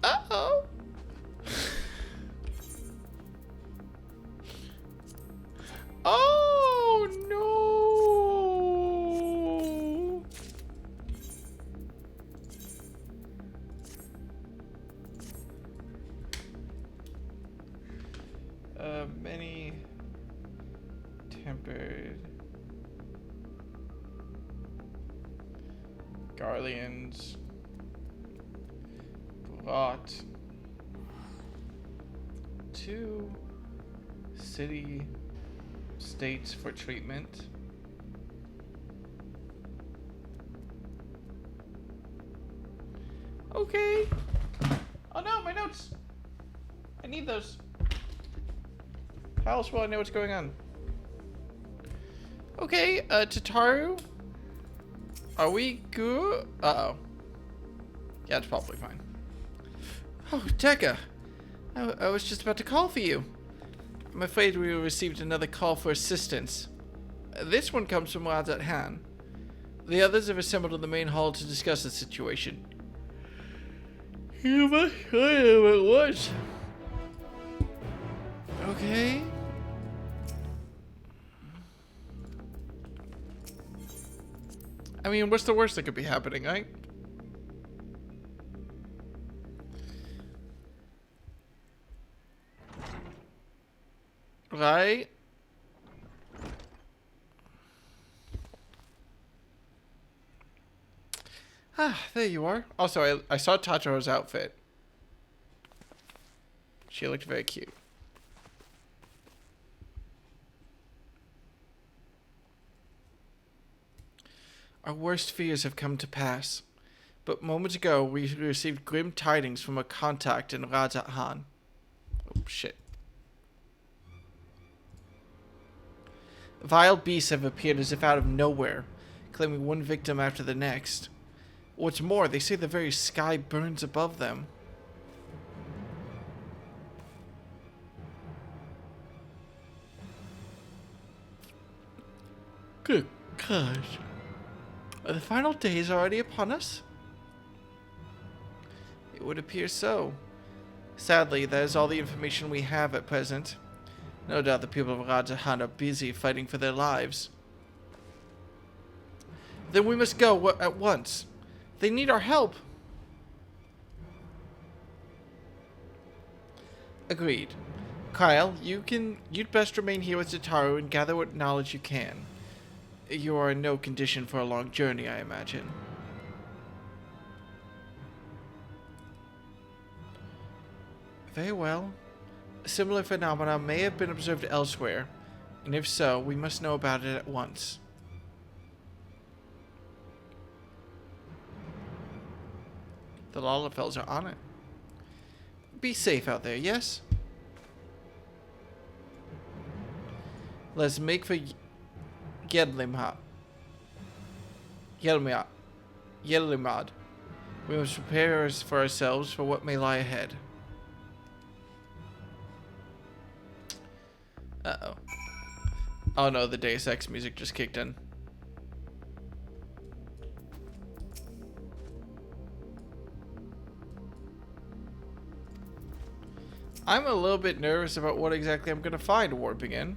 Uh-oh. Oh, no. Many tempered Garleans brought to city states for treatment. Okay. Oh no, my notes. I need those. How else will I know what's going on? Okay, Tataru. Are we good? Uh-oh. Yeah, it's probably fine. Oh, Tekka. I was just about to call for you. I'm afraid we received another call for assistance. This one comes from Razat Han. The others have assembled in the main hall to discuss the situation. You must tell them at once. Okay. I mean, what's the worst that could be happening, right? Right? Ah, there you are. Also, I saw Tataro's outfit. She looked very cute. Our worst fears have come to pass. But moments ago, we received grim tidings from a contact in Razat Han. Oh, shit. Vile beasts have appeared as if out of nowhere, claiming one victim after the next. What's more, they say the very sky burns above them. Good gosh. Are the final days already upon us? It would appear so. Sadly, that is all the information we have at present. No doubt the people of Rajahan are busy fighting for their lives. Then we must go at once. They need our help. Agreed. Kyle, you'd best remain here with Zataru and gather what knowledge you can. You are in no condition for a long journey, I imagine. Very well. A similar phenomena may have been observed elsewhere, and if so, we must know about it at once. The Lalafels are on it. Be safe out there, yes? Let's make for Yedlimad. We must prepare us for ourselves for what may lie ahead. Uh-oh. Oh no, the Deus Ex music just kicked in. I'm a little bit nervous about what exactly I'm going to find warping in.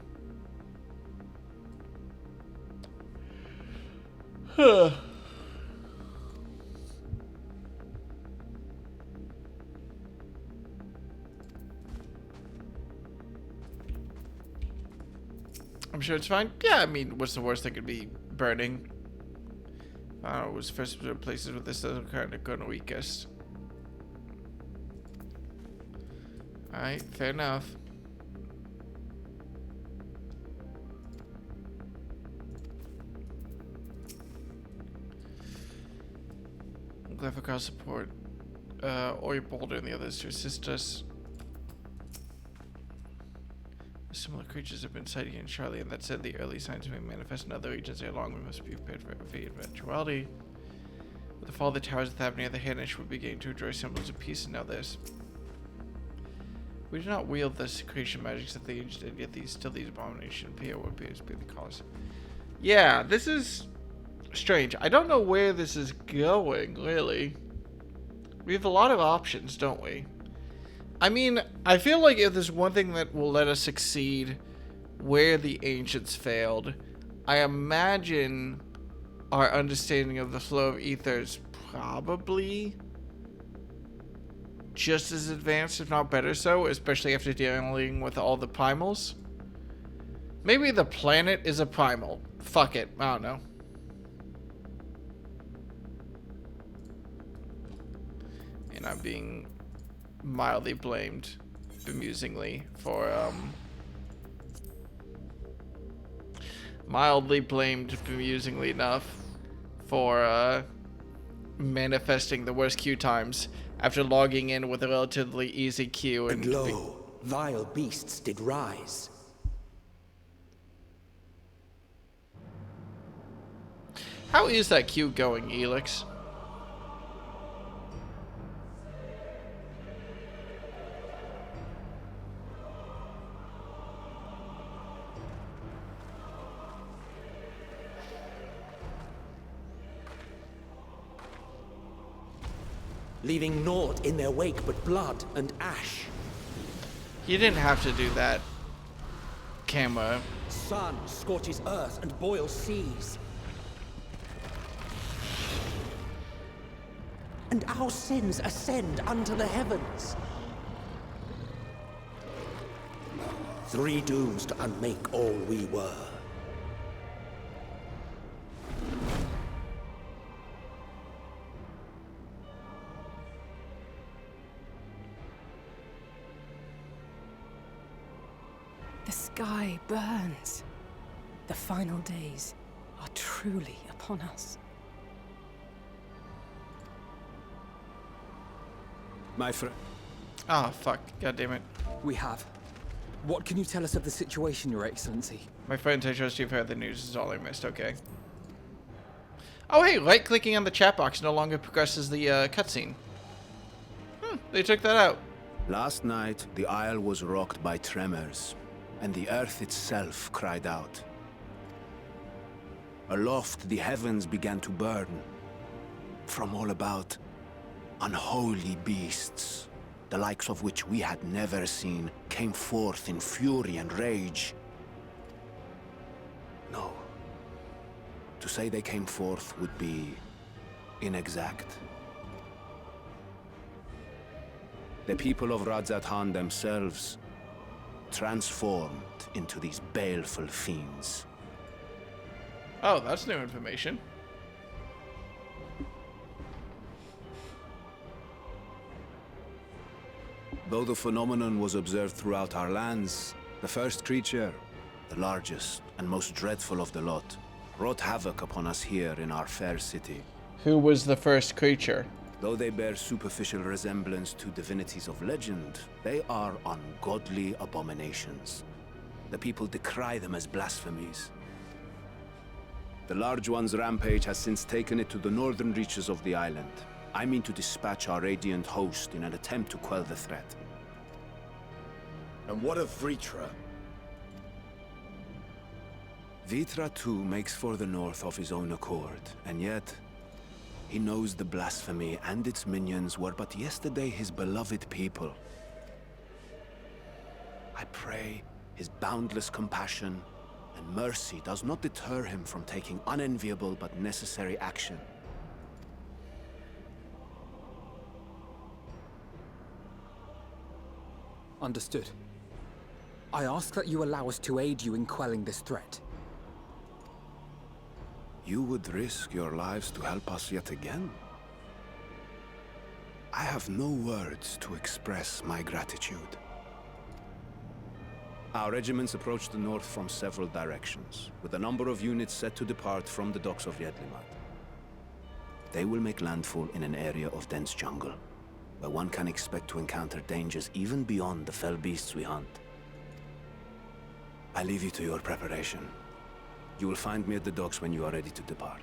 Huh. I'm sure it's fine. Yeah, I mean, what's the worst that could be? Burning. I don't know, it was first places with this that are kind of going weakest. Alright, fair enough. I'm glad for our support. Or your Boulder and the others to assist us. Similar creatures have been sighted in Charlie, and that said, the early signs may manifest in other regions ere long. We must be prepared for every eventuality. With the fall of the towers of Thavnir, the Hanish would begin to enjoy symbols of peace, and now this. We do not wield this creation magics that the ancient did, yet these abominations appear what appears to be the cause. Yeah, this is strange. I don't know where this is going, really. We have a lot of options, don't we? I mean, I feel like if there's one thing that will let us succeed where the ancients failed, I imagine our understanding of the flow of ether is probably just as advanced, if not better so, especially after dealing with all the primals. Maybe the planet is a primal. Fuck it. I don't know. And I'm being mildly blamed, bemusingly, for, mildly blamed, bemusingly enough, for, manifesting the worst queue times after logging in with a relatively easy queue.
And lo, vile beasts did rise.
How is that queue going, Elix?
Leaving naught in their wake but blood and ash.
You didn't have to do that, camera.
Sun scorches earth and boils seas. And our sins ascend unto the heavens. Three dooms to unmake all we were.
The sky burns. The final days are truly upon us.
My friend.
Ah, fuck. God damn it.
We have. What can you tell us of the situation, Your Excellency?
My friends, I trust you've heard the news. This is all I missed. Okay. Oh, hey, right-clicking on the chat box no longer progresses the cutscene. They took that out.
Last night, the isle was rocked by tremors, and the earth itself cried out. Aloft, the heavens began to burn. From all about, unholy beasts, the likes of which we had never seen, came forth in fury and rage. No. To say they came forth would be inexact. The people of Radzat-Han themselves transformed into these baleful fiends.
Oh, that's new information.
Though the phenomenon was observed throughout our lands, the first creature, the largest and most dreadful of the lot, wrought havoc upon us here in our fair city.
Who was the first creature?
Though they bear superficial resemblance to divinities of legend, they are ungodly abominations. The people decry them as blasphemies. The large one's rampage has since taken it to the northern reaches of the island, I mean to dispatch our radiant host in an attempt to quell the threat.
And what of Vritra?
Vitra too makes for the north of his own accord, and yet he knows the blasphemy and its minions were but yesterday his beloved people. I pray his boundless compassion and mercy does not deter him from taking unenviable but necessary action.
Understood. I ask that you allow us to aid you in quelling this threat.
You would risk your lives to help us yet again? I have no words to express my gratitude. Our regiments approach the north from several directions, with a number of units set to depart from the docks of Jedlimat. They will make landfall in an area of dense jungle, where one can expect to encounter dangers even beyond the fell beasts we hunt. I leave you to your preparation. You will find me at the docks when you are ready to depart.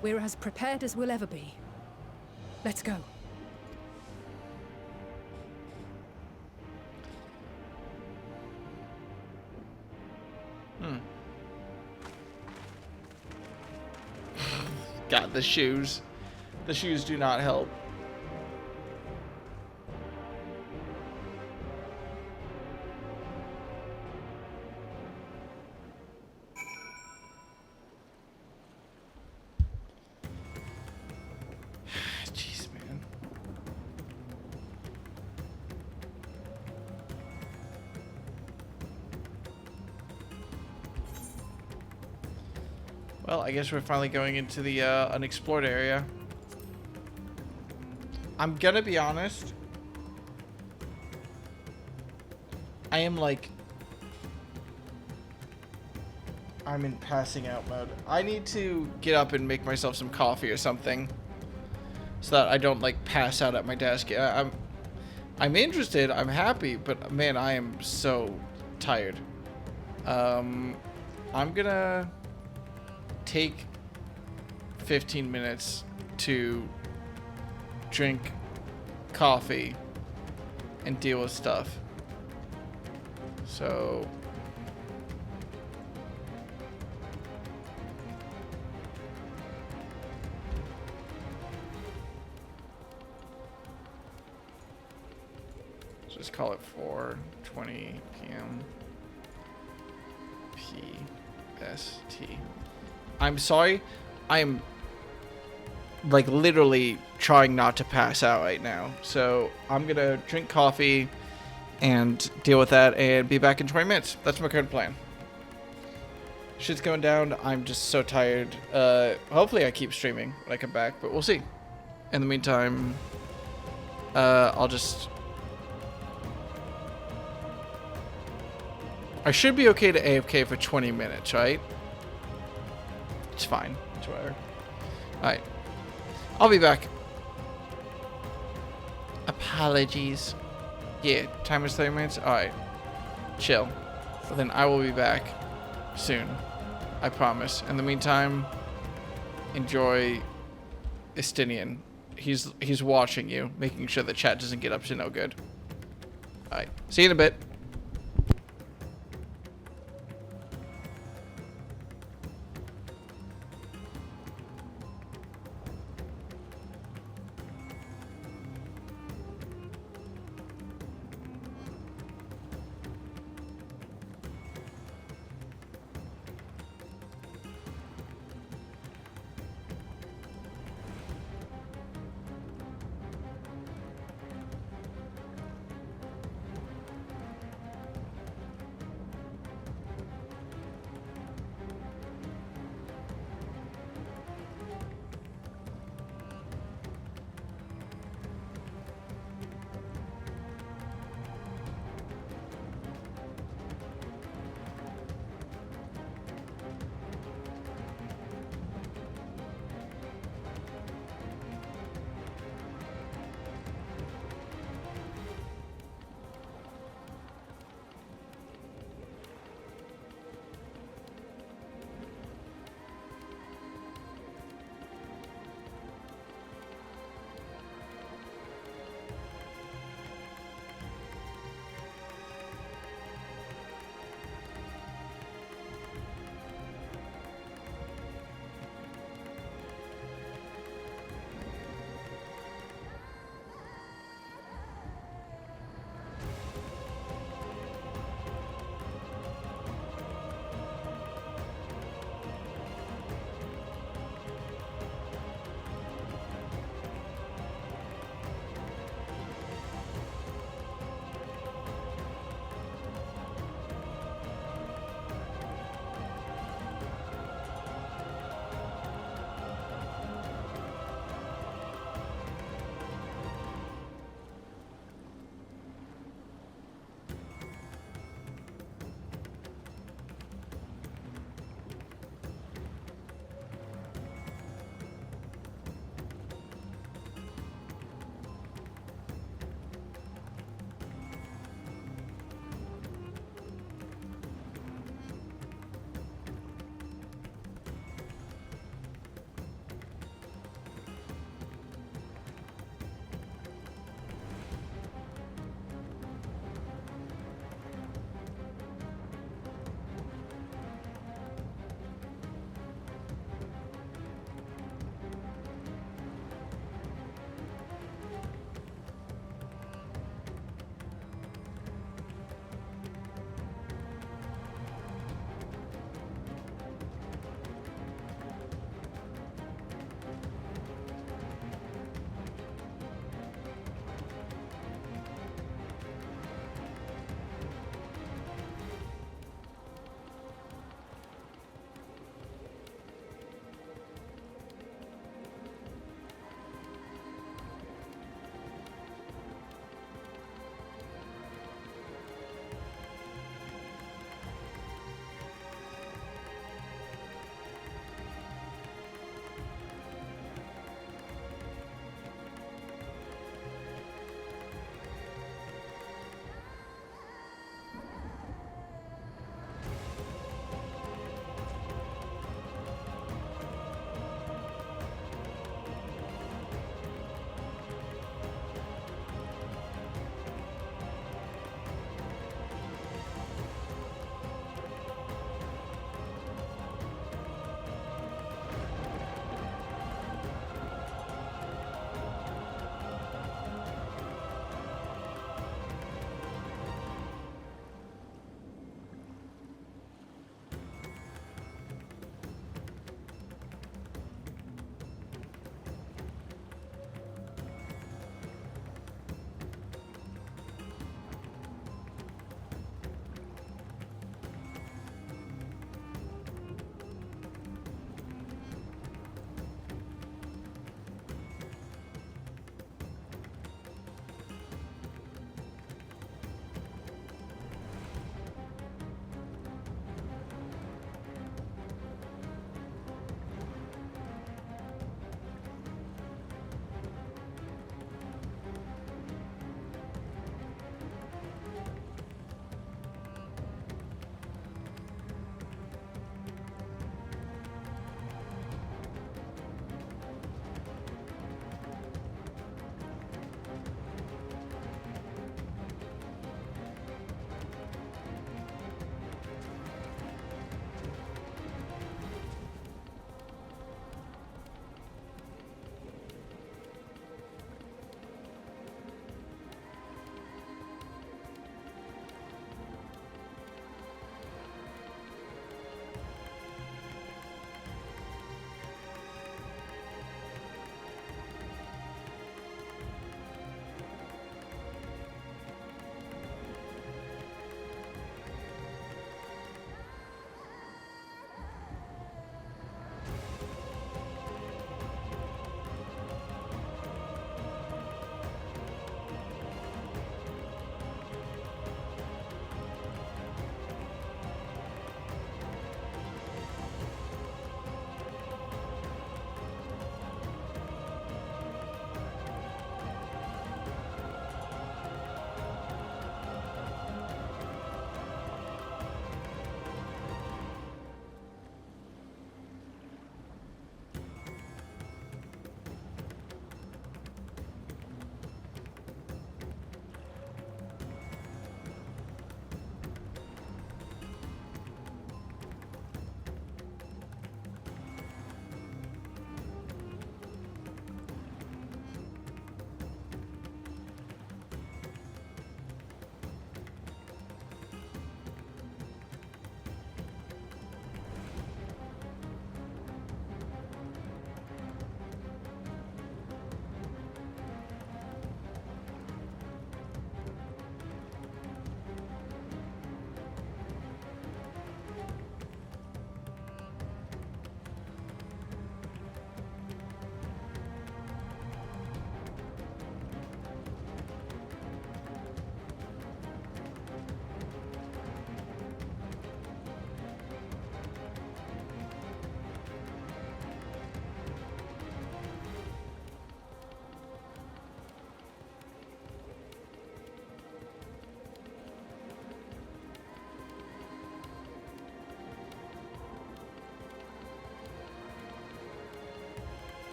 We're as prepared as we'll ever be. Let's go.
God, the shoes. The shoes do not help. Jeez, man. Well, I guess we're finally going into the unexplored area. I'm gonna be honest. I am like... I'm in passing out mode. I need to get up and make myself some coffee or something, so that I don't like pass out at my desk. I'm interested, I'm happy, but man, I am so tired. I'm gonna take 15 minutes to drink coffee and deal with stuff. So just call it 4:20 p.m. PST. I'm sorry. I am like literally trying not to pass out right now. So I'm gonna drink coffee and deal with that and be back in 20 minutes. That's my current plan. Shit's going down. I'm just so tired. Hopefully I keep streaming when I come back, but we'll see. In the meantime, I'll just... I should be okay to AFK for 20 minutes, right? It's fine. It's whatever. Alright. I'll be back. Apologies. Yeah, time is 30 minutes. Alright. Chill. Well, then I will be back soon. I promise. In the meantime, enjoy Estinian. He's watching you, making sure the chat doesn't get up to no good. Alright. See you in a bit.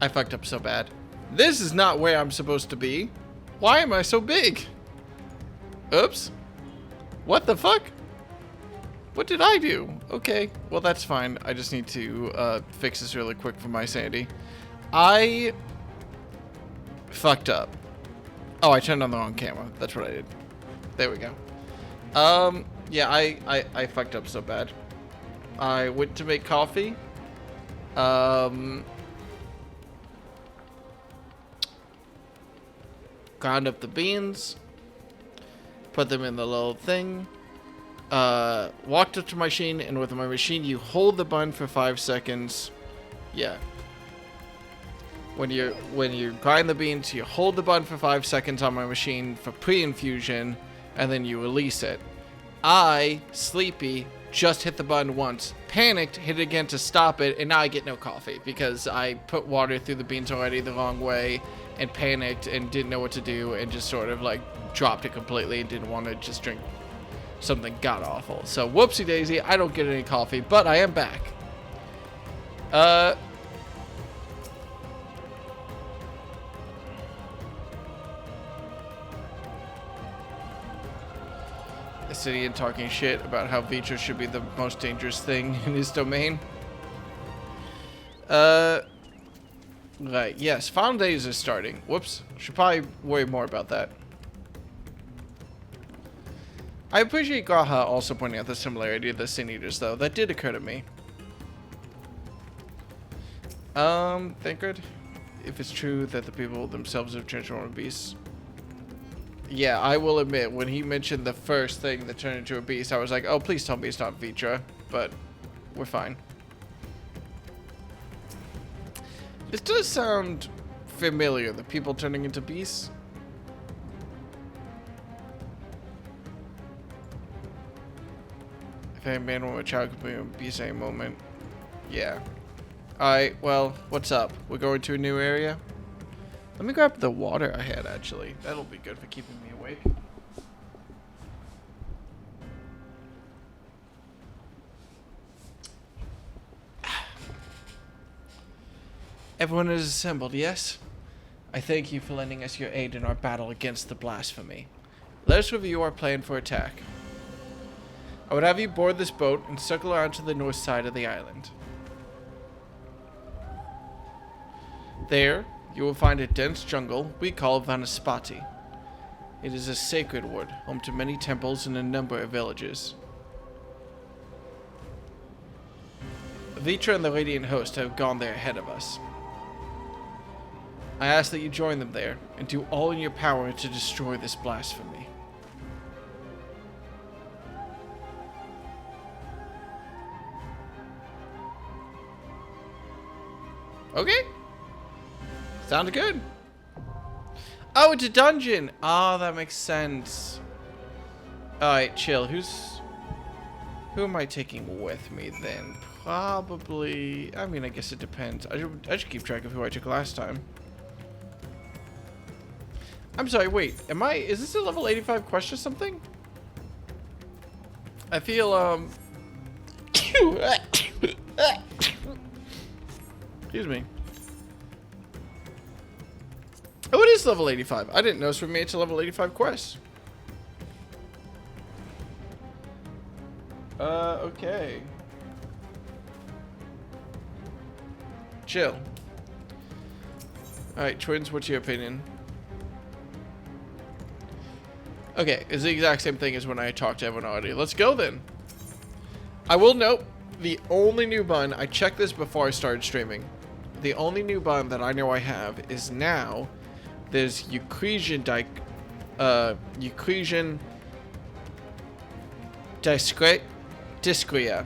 I fucked up so bad. This is not where I'm supposed to be. Why am I so big? Oops. What the fuck? What did I do? Okay, well that's fine. I just need to fix this really quick for my sanity. I fucked up. Oh, I turned on the wrong camera. That's what I did. There we go. Yeah, I fucked up so bad. I went to make coffee. Ground up the beans. Put them in the little thing. Walked up to my machine, and with my machine, you hold the button for 5 seconds. Yeah. When you grind the beans, you hold the button for 5 seconds on my machine for pre-infusion, and then you release it. I, sleepy, just hit the button once, panicked, hit it again to stop it, and now I get no coffee because I put water through the beans already the wrong way and panicked and didn't know what to do and just sort of like dropped it completely and didn't want to just drink something god awful. So whoopsie daisy, I don't get any coffee, but I am back. Ian talking shit about how Vitra should be the most dangerous thing in his domain. Right, yes, final days are starting. Whoops, should probably worry more about that. I appreciate Graha also pointing out the similarity of the Sin Eaters, though. That did occur to me. Thancred, if it's true that the people themselves have transformed beasts. Yeah, I will admit, when he mentioned the first thing that turned into a beast, I was like, oh, please tell me it's not Vitra, but we're fine. This does sound familiar, the people turning into beasts. If a man or a child could be a beast at any moment. Yeah. Alright, well, what's up? We're going to a new area? Let me grab the water I had, actually. That'll be good for keeping me awake. Everyone is assembled, yes? I thank you for lending us your aid in our battle against the blasphemy. Let us review our plan for attack. I would have you board this boat and circle around to the north side of the island. There, you will find a dense jungle we call Vanaspati. It is a sacred wood, home to many temples and a number of villages. Vitra and the Radiant Host have gone there ahead of us. I ask that you join them there, and do all in your power to destroy this blasphemy. Okay. Sounds good. Oh, it's a dungeon. Oh, that makes sense. Alright, chill. Who am I taking with me then? Probably... I mean, I guess it depends. I should keep track of who I took last time. I'm sorry, wait. Is this a level 85 quest or something? I feel, excuse me. Oh, it is level 85. I didn't notice we made it to level 85 quest. Okay. Chill. Alright, twins, what's your opinion? Okay, it's the exact same thing as when I talked to everyone already. Let's go then. I will note, the only new button, I checked this before I started streaming. The only new button that I know I have is now there's Eucrasian Discria.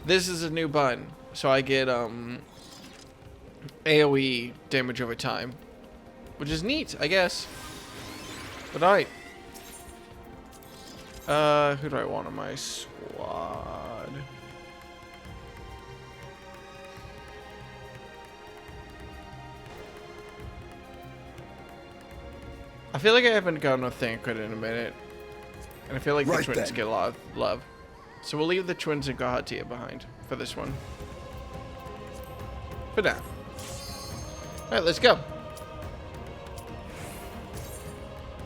This is a new button, so I get AoE damage over time, which is neat, I guess. But alright. Who do I want on my squad? I feel like I haven't gotten a Thancred in a minute. And I feel like the twins get a lot of love. So we'll leave the twins and Gahatia behind for this one. For now. Alright, let's go.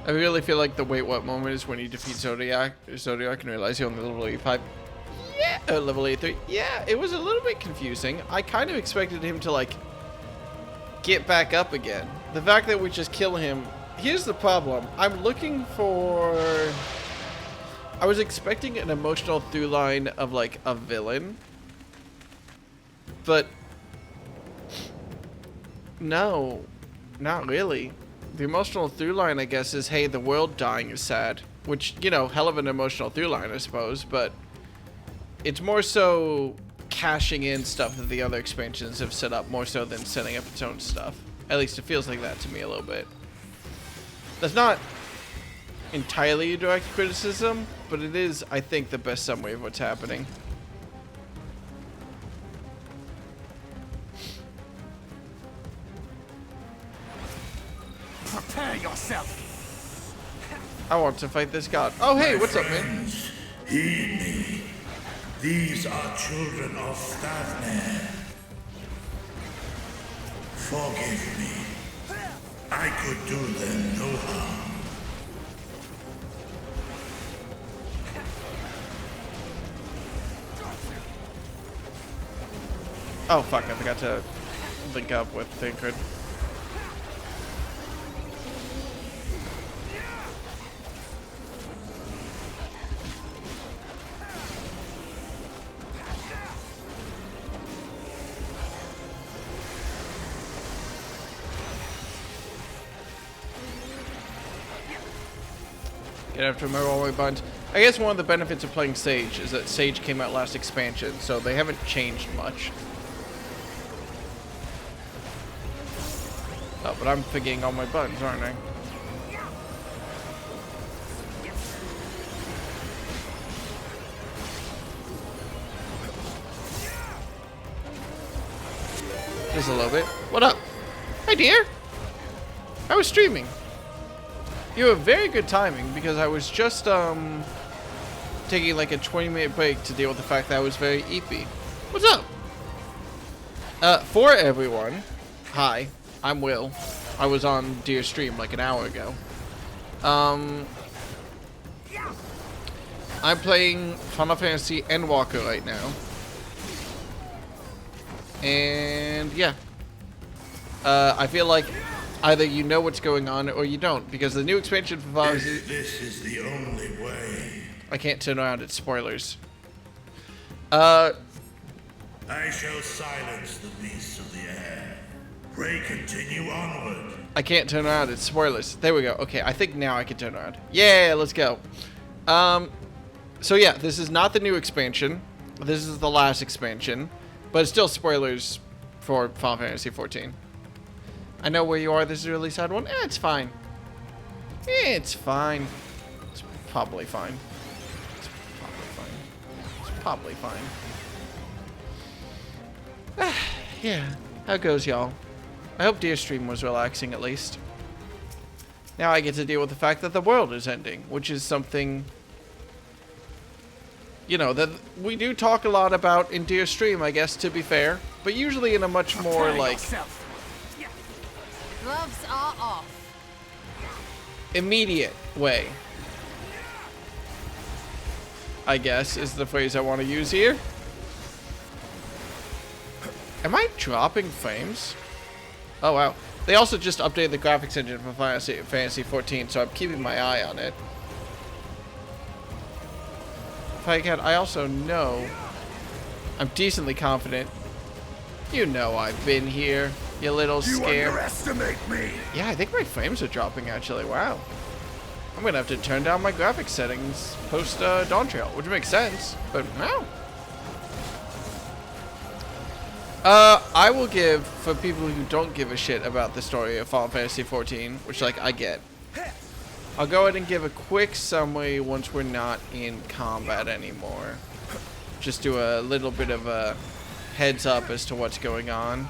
I really feel like the wait what moment is when you defeat Zodiac and realize you only level 85. Yeah, level 83. Yeah, it was a little bit confusing. I kind of expected him to like get back up again. The fact that we just kill him. Here's the problem. I'm looking for. I was expecting an emotional through line of like a villain, but no, not really. The emotional through line, I guess, is, hey, the world dying is sad. Which, you know, hell of an emotional through line, I suppose. But it's more so cashing in stuff that the other expansions have set up, more so than setting up its own stuff. At least it feels like that to me a little bit. That's not entirely a direct criticism, but it is, I think, the best summary of what's happening.
Prepare yourself.
I want to fight this god. Oh, hey, what's up, man?
Heed me. These are children of Stavner. Forgive me. I could do them no harm.
Oh, fuck, I forgot to link up with Thinkred. Get after my rolling buttons. I guess one of the benefits of playing Sage is that Sage came out last expansion, so they haven't changed much. Oh, but I'm forgetting all my buttons, aren't I? Just a little bit. What up? Hi, dear. I was streaming. You have very good timing because I was just taking like a 20-minute break to deal with the fact that I was very eepy. What's up? For everyone, hi, I'm Will. I was on Deer's stream like an hour ago. I'm playing Final Fantasy Endwalker right now. And yeah. I feel like either you know what's going on or you don't, because the new expansion for Final Fantasy...
This is the only way.
I can't turn around, it's spoilers.
I shall silence the beasts of the air. Pray continue onward.
I can't turn around, it's spoilers. There we go. Okay, I think now I can turn around. Yeah, let's go. So yeah, this is not the new expansion. This is the last expansion. But it's still spoilers for Final Fantasy 14. I know where you are. This is a really sad one. It's fine. It's fine. It's probably fine. It's probably fine. It's probably fine. Yeah. How goes, y'all? I hope Deer Stream was relaxing at least. Now I get to deal with the fact that the world is ending, which is something, you know, that we do talk a lot about in Deer Stream, I guess, to be fair. But usually in a much more, like...
Gloves are off.
Immediate way, I guess, is the phrase I want to use here. Am I dropping frames? Oh, wow. They also just updated the graphics engine for Final Fantasy 14, so I'm keeping my eye on it. I also know, I'm decently confident, you know I've been here, you little scare.
You underestimate me.
Yeah, I think my frames are dropping actually, wow. I'm gonna have to turn down my graphics settings post Dawn Trail, which makes sense, but wow. I will give, for people who don't give a shit about the story of Final Fantasy 14, which like I get, I'll go ahead and give a quick summary once we're not in combat anymore. Just do a little bit of a heads up as to what's going on.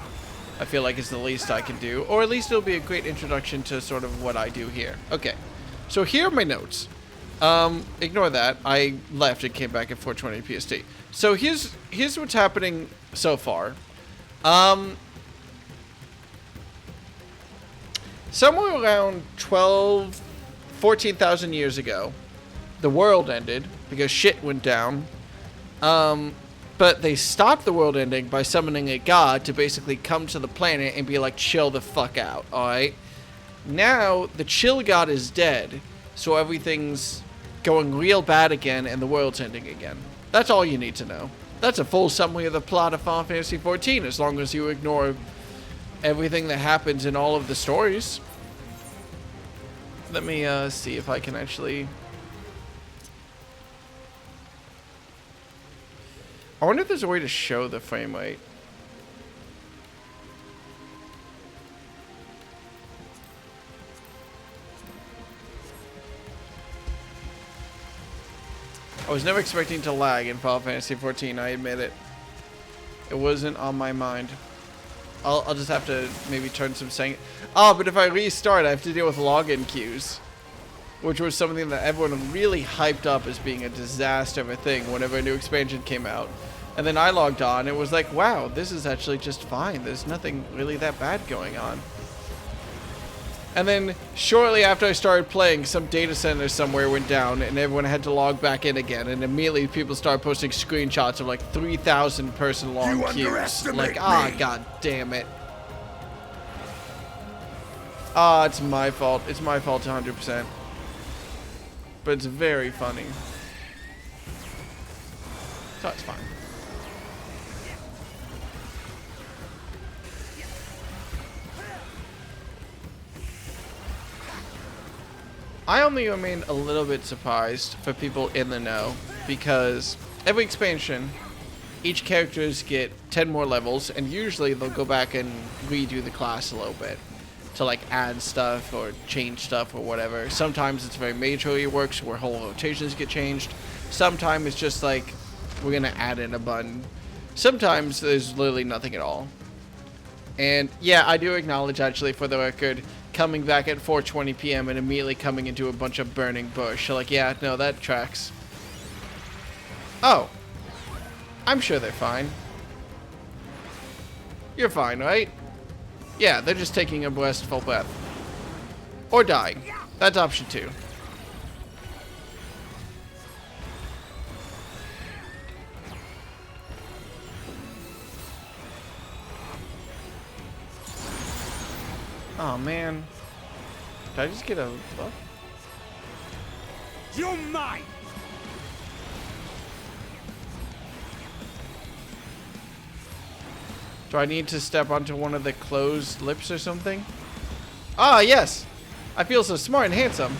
I feel like it's the least I can do, or at least it'll be a great introduction to sort of what I do here. Okay, so here are my notes. Ignore that. I left and came back at 420 PST. So here's what's happening so far. somewhere around 14,000 years ago, the world ended because shit went down. But they stopped the world ending by summoning a god to basically come to the planet and be like, chill the fuck out, alright? Now, the chill god is dead, so everything's going real bad again and the world's ending again. That's all you need to know. That's a full summary of the plot of Final Fantasy XIV, as long as you ignore everything that happens in all of the stories. Let me see if I can actually... I wonder if there's a way to show the frame rate. I was never expecting to lag in Final Fantasy XIV, I admit it. It wasn't on my mind. I'll just have to maybe turn some settings. Oh, but if I restart, I have to deal with login queues. Which was something that everyone really hyped up as being a disaster of a thing whenever a new expansion came out. And then I logged on and it was like, wow, this is actually just fine. There's nothing really that bad going on. And then shortly after I started playing, some data center somewhere went down and everyone had to log back in again. And immediately people started posting screenshots of like 3,000 person long queues. Like, ah, god damn it. Ah, it's my fault. It's my fault 100%. But it's very funny. So it's fine. I only remain a little bit surprised for people in the know, because every expansion, each characters get 10 more levels, and usually they'll go back and redo the class a little bit to like add stuff or change stuff or whatever. Sometimes it's very majorly works where whole rotations get changed. Sometimes it's just like we're gonna add in a button. Sometimes there's literally nothing at all. And yeah, I do acknowledge, actually, for the record, coming back at 4:20 p.m. and immediately coming into a bunch of burning bush. Like, yeah, no, that tracks. Oh. I'm sure they're fine. You're fine, right? Yeah, they're just taking a restful breath. Or dying. That's option 2. Oh man. Did I just get a buff?
You're mine!
Do I need to step onto one of the closed lips or something? Ah, yes! I feel so smart and handsome.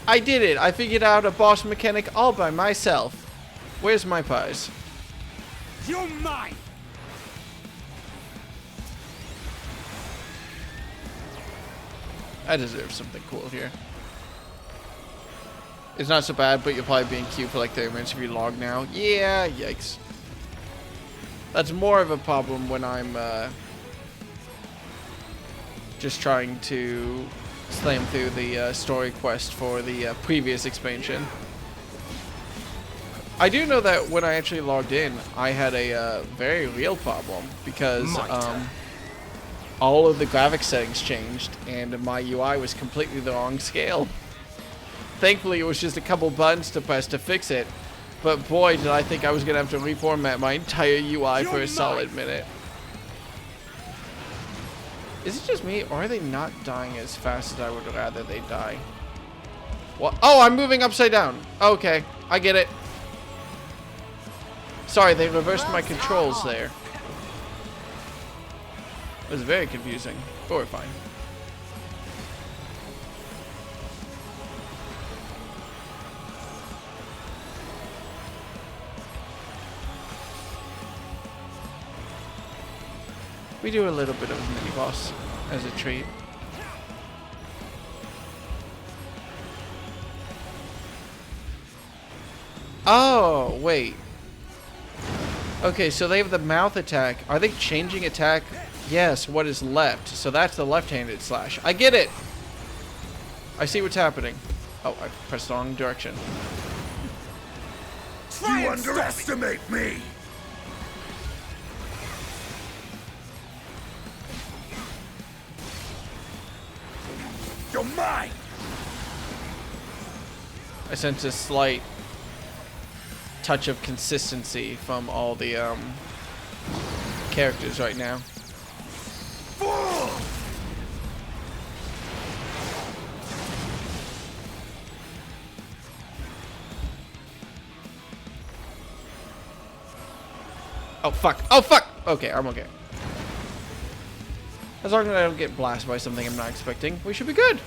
I did it! I figured out a boss mechanic all by myself. Where's my pies?
You're mine!
I deserve something cool here. It's not so bad, but you'll probably be in queue for like 30 minutes if you log now. Yeah, yikes. That's more of a problem when I'm just trying to slam through the story quest for the previous expansion. I do know that when I actually logged in, I had a very real problem because all of the graphics settings changed and my UI was completely the wrong scale. Thankfully, it was just a couple buttons to press to fix it, but boy, did I think I was gonna have to reformat my entire UI for a solid minute. Is it just me, or are they not dying as fast as I would rather they die? What? Oh, I'm moving upside down. Okay, I get it. Sorry, they reversed my controls there. It was very confusing, but we're fine. We do a little bit of a mini boss as a treat. Oh, wait. Okay, so they have the mouth attack. Are they changing attack? Yes, what is left? So that's the left-handed slash. I get it! I see what's happening. Oh, I pressed the wrong direction.
You underestimate me!
You're mine!
I sense a slight touch of consistency from all the characters right now. Oh fuck! Oh fuck! Okay, I'm okay. As long as I don't get blasted by something I'm not expecting, we should be good.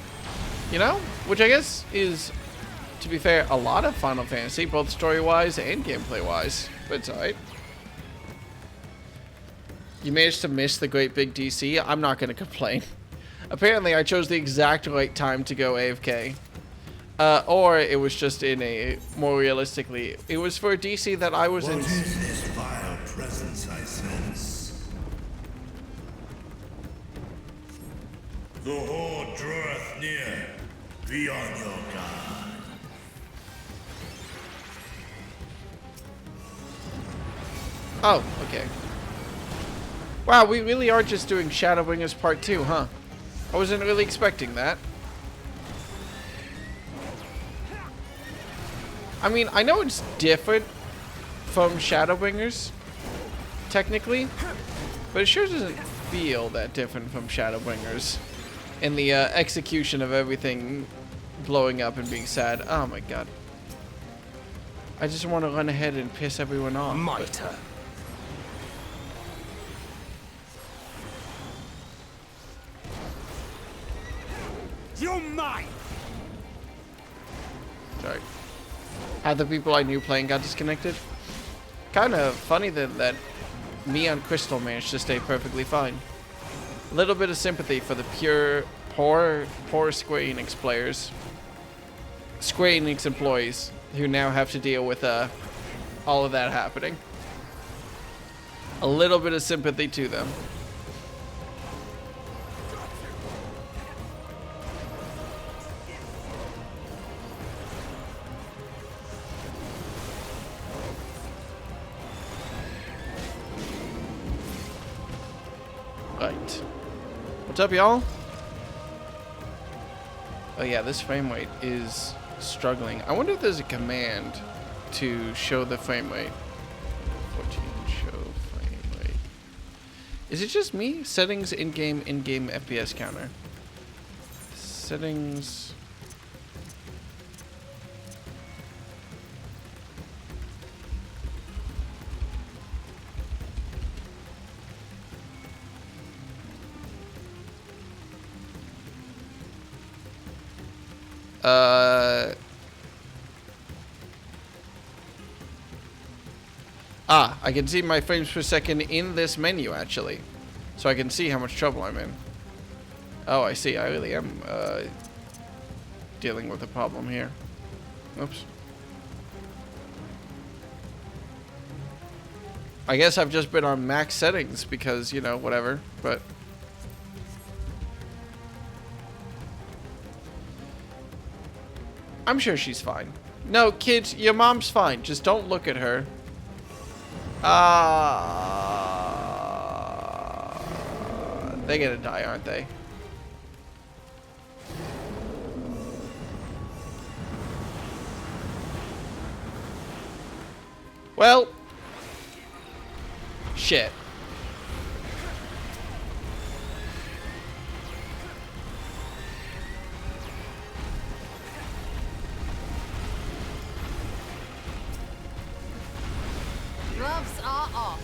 You know? Which I guess is, to be fair, a lot of Final Fantasy, both story-wise and gameplay-wise. But it's alright. You managed to miss the great big DC. I'm not going to complain. Apparently, I chose the exact right time to go AFK. Or it was just in a, more realistically, it was for a DC that I was in.
What is this vile presence I sense? The horde draweth near. Be on your guard.
Oh, okay. Wow, we really are just doing Shadowbringers Part 2, huh? I wasn't really expecting that. I mean, I know it's different from Shadowbringers, technically, but it sure doesn't feel that different from Shadowbringers in the execution of everything blowing up and being sad. Oh my god. I just want to run ahead and piss everyone off.
Mitre.
You're mine!
Sorry. Half the people I knew playing got disconnected. Kind of funny that me on Crystal managed to stay perfectly fine. A little bit of sympathy for the poor Square Enix players. Square Enix employees who now have to deal with all of that happening. A little bit of sympathy to them. Right. What's up, y'all? Oh yeah, this frame rate is struggling. I wonder if there's a command to show the frame rate. 14, show frame rate. Is it just me? Settings, in-game FPS counter. Settings. I can see my frames per second in this menu, actually. So I can see how much trouble I'm in. Oh, I see. I really am, dealing with a problem here. Oops. I guess I've just been on max settings because, you know, whatever, but... I'm sure she's fine. No, kids, your mom's fine. Just don't look at her. They're gonna die, aren't they? Well, shit.
Gloves are off.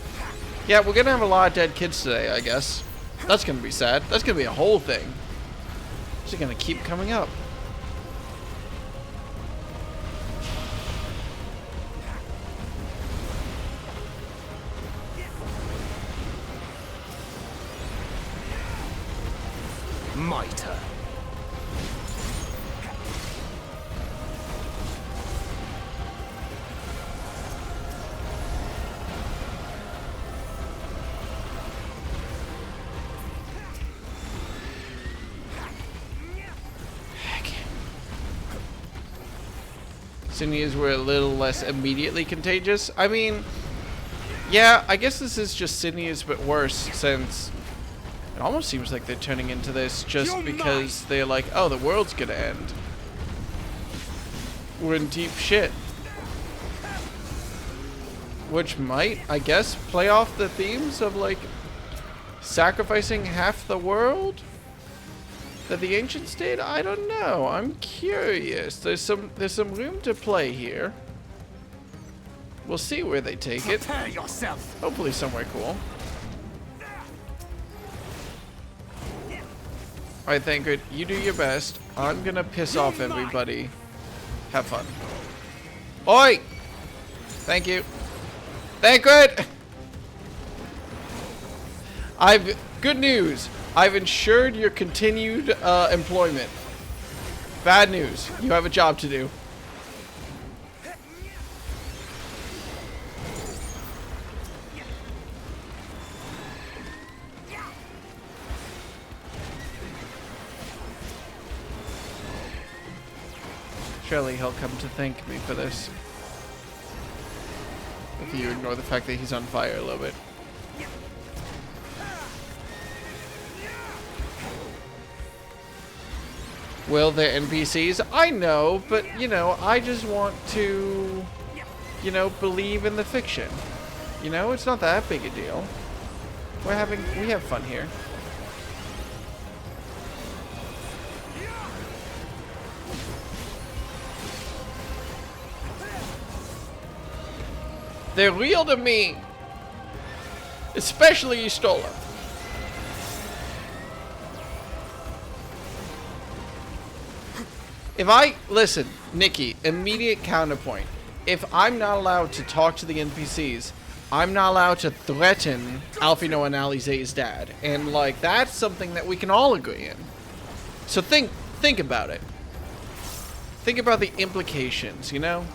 Yeah, we're gonna have a lot of dead kids today, I guess. That's gonna be sad. That's gonna be a whole thing. It's gonna keep coming up.
Mitre.
Sinias were a little less immediately contagious. I mean, yeah, I guess this is just Sinias but worse, since It almost seems like they're turning into this just because they're like, oh, the world's gonna end. We're in deep shit. Which might, I guess, play off the themes of like sacrificing half the world that the ancients did. I don't know. I'm curious. There's some room to play here. We'll see where they take it.
Prepare yourself.
Hopefully somewhere cool. Alright, Thancred, you do your best. I'm gonna piss off everybody. Have fun. Oi! Thank you. Thancred! Good news. I've ensured your continued employment. Bad news. You have a job to do. Surely he'll come to thank me for this. If you ignore the fact that he's on fire a little bit. Well, they're NPCs. I know, but, you know, I just want to, you know, believe in the fiction. You know, it's not that big a deal. We have fun here. They're real to me. Especially Estola. Listen, Nikki, immediate counterpoint. If I'm not allowed to talk to the NPCs, I'm not allowed to threaten Alfino and Alize's dad. And, like, that's something that we can all agree in. So think about it. Think about the implications, you know?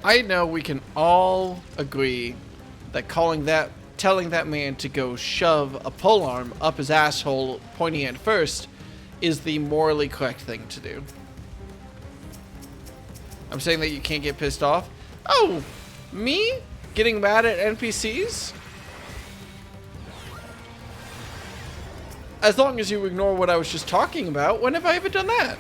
I know we can all agree that telling that man to go shove a polearm up his asshole pointing at first is the morally correct thing to do. I'm saying that you can't get pissed off. Oh, me? Getting mad at NPCs? As long as you ignore what I was just talking about, when have I ever done that?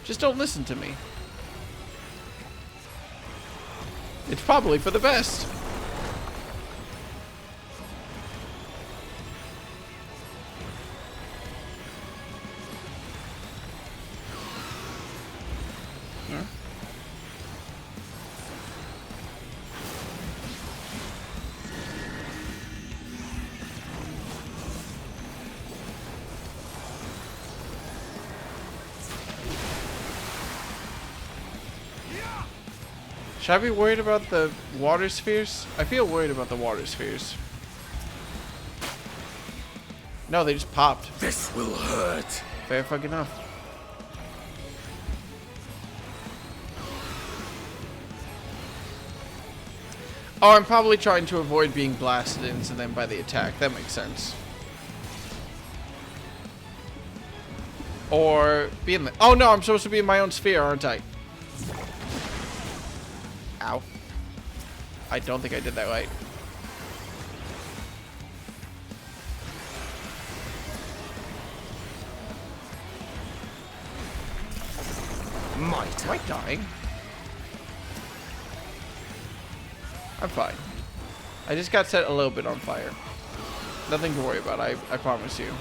Just don't listen to me. It's probably for the best. Huh? Should I be worried about the water spheres? I feel worried about the water spheres. No, they just popped.
This will hurt.
Fair fucking enough. Oh, I'm probably trying to avoid being blasted into them by the attack. That makes sense. Or be in the... Oh no, I'm supposed to be in my own sphere, aren't I? Ow. I don't think I did that right. Am I dying? I'm fine. I just got set a little bit on fire. Nothing to worry about, I promise you.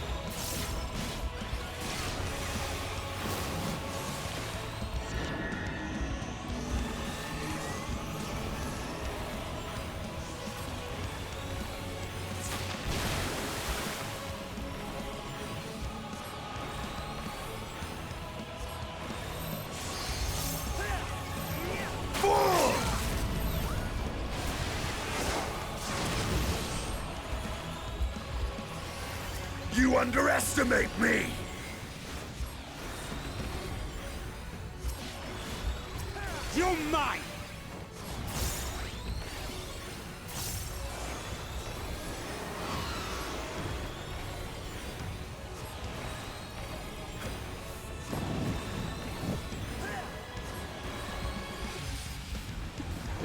You underestimate me!
You're mine!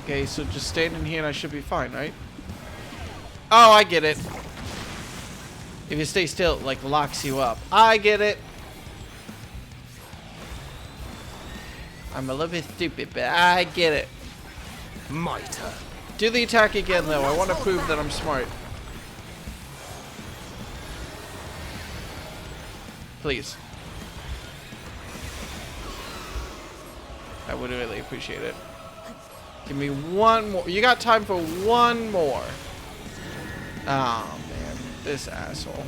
Okay, so just stand in here and I should be fine, right? Oh, I get it. If you stay still, it, like, locks you up. I get it. I'm a little bit stupid, but I get it.
Mitre.
Do the attack again, though. I want to prove that I'm smart. Please. I would really appreciate it. Give me one more. You got time for one more. Oh, man. This asshole.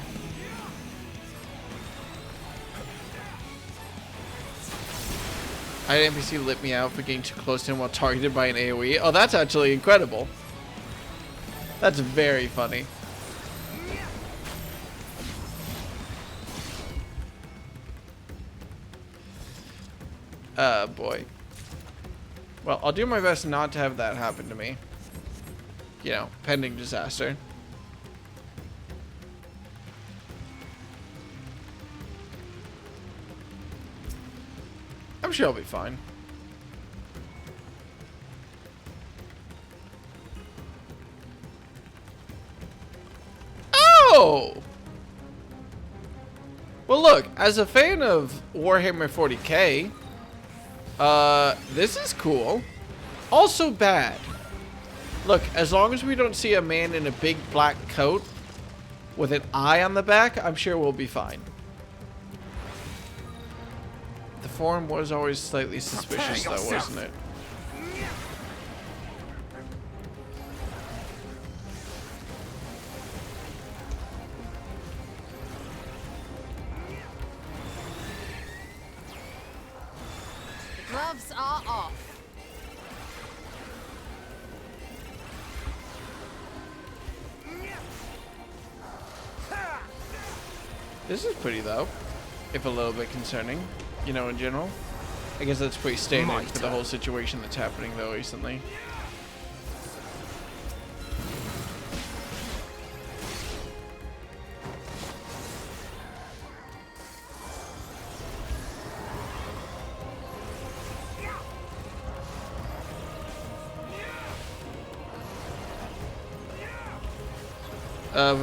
An NPC lit me out for getting too close to him while targeted by an AoE. Oh, that's actually incredible. That's very funny. Boy. Well, I'll do my best not to have that happen to me. You know, pending disaster. I'm sure I'll be fine. Oh! Well, look, as a fan of Warhammer 40k, this is cool. Also bad. Look, as long as we don't see a man in a big black coat with an eye on the back, I'm sure we'll be fine. The Forum was always slightly suspicious, though, wasn't it?
The gloves are off.
This is pretty, though, if a little bit concerning, you know, in general. I guess that's pretty standard for the whole situation that's happening, though, recently.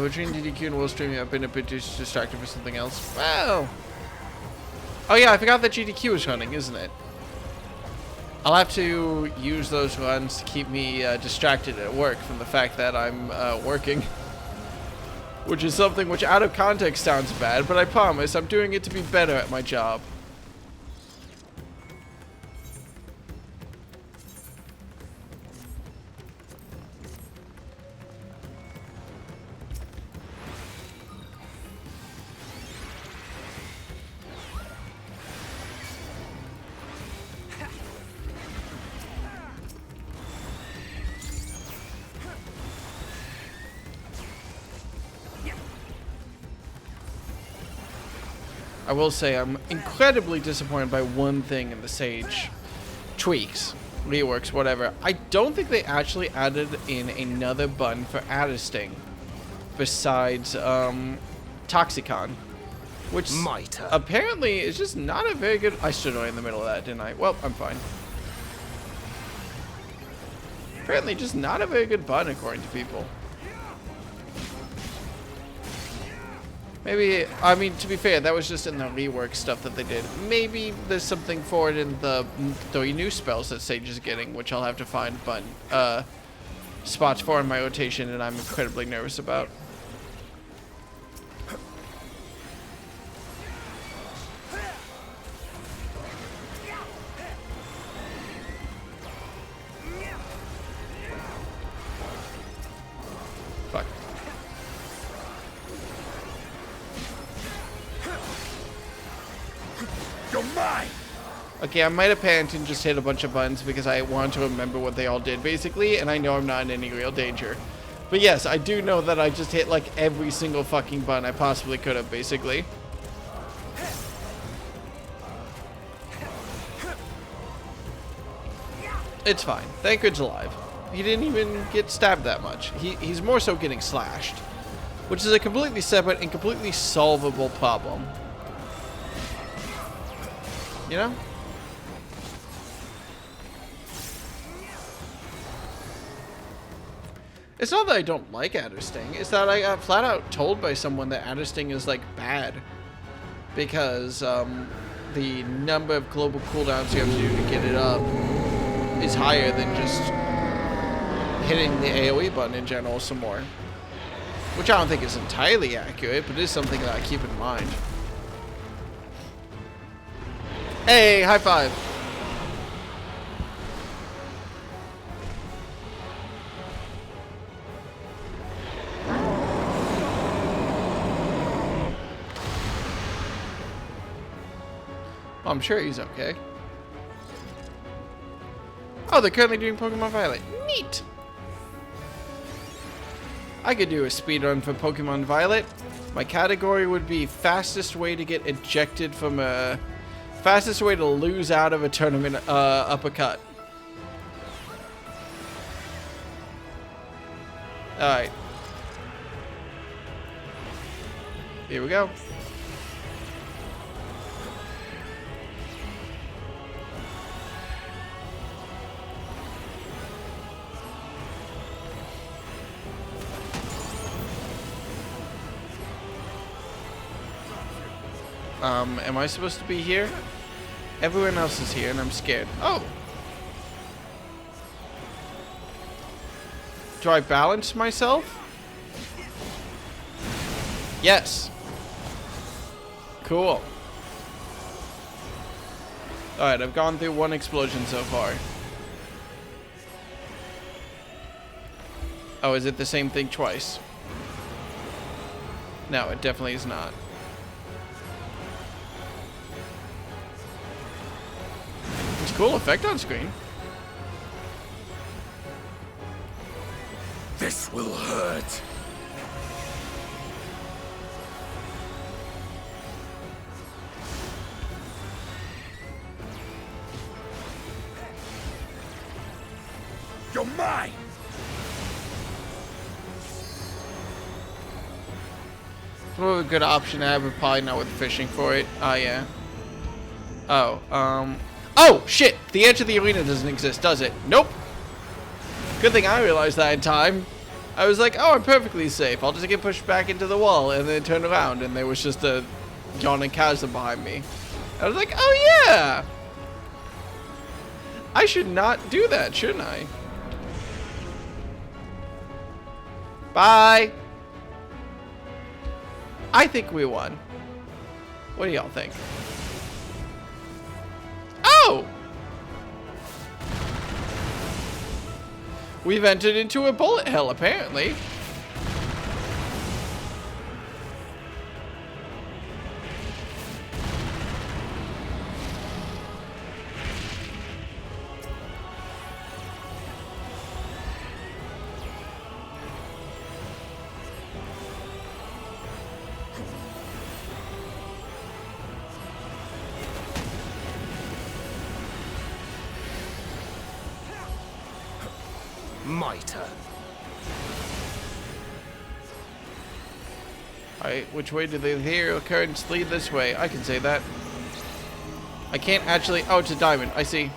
Between DDQ and Will streaming, I've been a bit distracted for something else. Well, oh yeah, I forgot that GDQ is running, isn't it? I'll have to use those runs to keep me distracted at work from the fact that I'm working. Which is something which out of context sounds bad, but I promise I'm doing it to be better at my job. I will say I'm incredibly disappointed by one thing in the Sage tweaks, reworks, whatever. I don't think they actually added in another button for Addisting besides Toxicon, which apparently is just not a very good... I stood right in the middle of that, didn't I? Well, I'm fine. Apparently just not a very good button according to people. Maybe, I mean, to be fair, that was just in the rework stuff that they did. Maybe there's something for it in the new spells that Sage is getting, which I'll have to find spots for in my rotation, and I'm incredibly nervous about. Fuck. Okay, I might have panicked and just hit a bunch of buttons because I wanted to remember what they all did, basically, and I know I'm not in any real danger. But yes, I do know that I just hit, like, every single fucking button I possibly could have, basically. It's fine. Thancred's alive. He didn't even get stabbed that much. He's more so getting slashed, which is a completely separate and completely solvable problem. You know? It's not that I don't like Addersting. It's that I got flat out told by someone that Addersting is, like, bad. Because, the number of global cooldowns you have to do to get it up is higher than just hitting the AoE button in general some more. Which I don't think is entirely accurate, but it is something that I keep in mind. Hey, high five! I'm sure he's okay. Oh, they're currently doing Pokemon Violet. Neat! I could do a speedrun for Pokemon Violet. My category would be fastest way to get ejected from a... Fastest way to lose out of a tournament uppercut. Alright. Here we go. Am I supposed to be here? Everyone else is here and I'm scared. Oh! Do I balance myself? Yes. Cool. Alright, I've gone through one explosion so far. Oh, is it the same thing twice? No, it definitely is not. It's a cool effect on screen.
This will hurt. You're mine!
What a good option to have, but probably not with fishing for it. Oh, yeah. Oh, Oh, shit! The edge of the arena doesn't exist, does it? Nope. Good thing I realized that in time. I was like, oh, I'm perfectly safe. I'll just get pushed back into the wall, and then turn around, and there was just a yawning chasm behind me. I was like, oh, yeah! I should not do that, shouldn't I? Bye! I think we won. What do y'all think? Oh! We've entered into a bullet hell, apparently.
Mitre.
Alright, which way do the ethereal currents lead? This way. I can say that. I can't actually... Oh, it's a diamond. I see.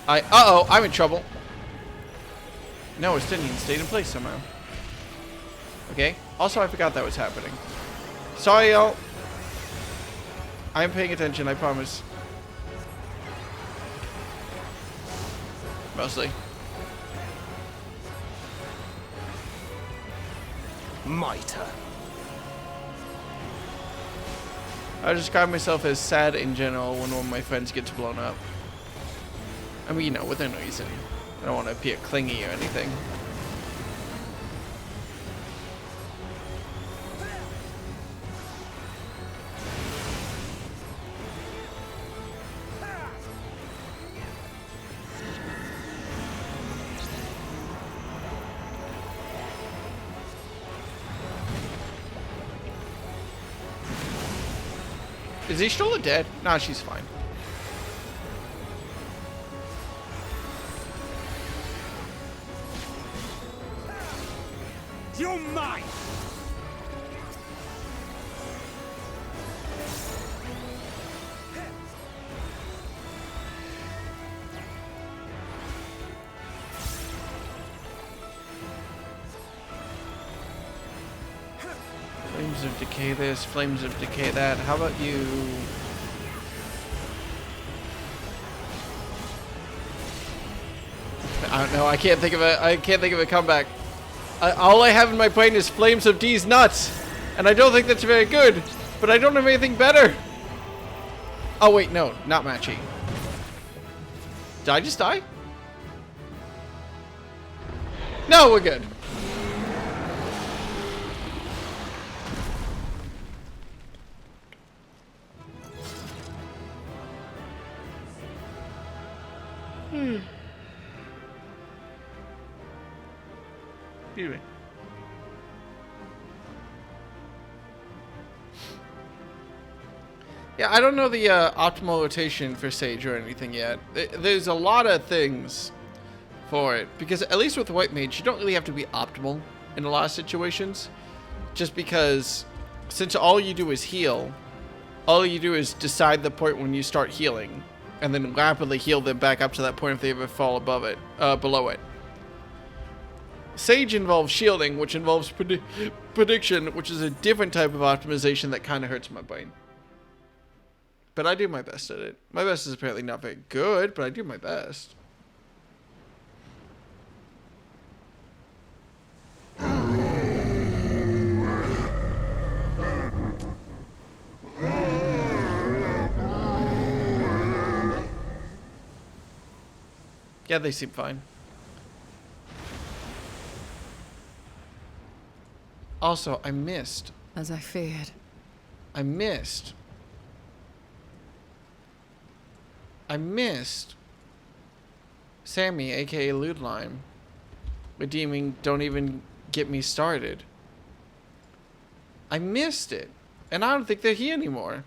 Uh-oh, I'm in trouble. No, it didn't even stay in place somehow. Okay. Also, I forgot that was happening. Sorry, y'all. I'm paying attention, I promise. Mostly.
Mitre.
I describe myself as sad in general when one of my friends gets blown up. I mean, you know, within reason. I don't want to appear clingy or anything. Is Ishtola dead? Nah, she's fine.
You're mine!
Flames of Decay this, Flames of Decay that. How about you? I don't know. I can't think of a comeback. All I have in my brain is Flames of D's nuts, and I don't think that's very good. But I don't have anything better. Oh wait, no, not matchy. Did I just die? No, we're good. Excuse me. Yeah, I don't know the optimal rotation for Sage or anything yet. There's a lot of things for it, because at least with White Mage, you don't really have to be optimal in a lot of situations, just because since all you do is heal, all you do is decide the point when you start healing, and then rapidly heal them back up to that point if they ever fall above it, below it. Sage involves shielding, which involves prediction, which is a different type of optimization that kind of hurts my brain. But I do my best at it. My best is apparently not very good, but I do my best. Yeah, they seem fine. Also, I missed.
As I feared.
I missed Sammy, aka Ludlime, redeeming Don't Even Get Me Started. I missed it. And I don't think they're here anymore.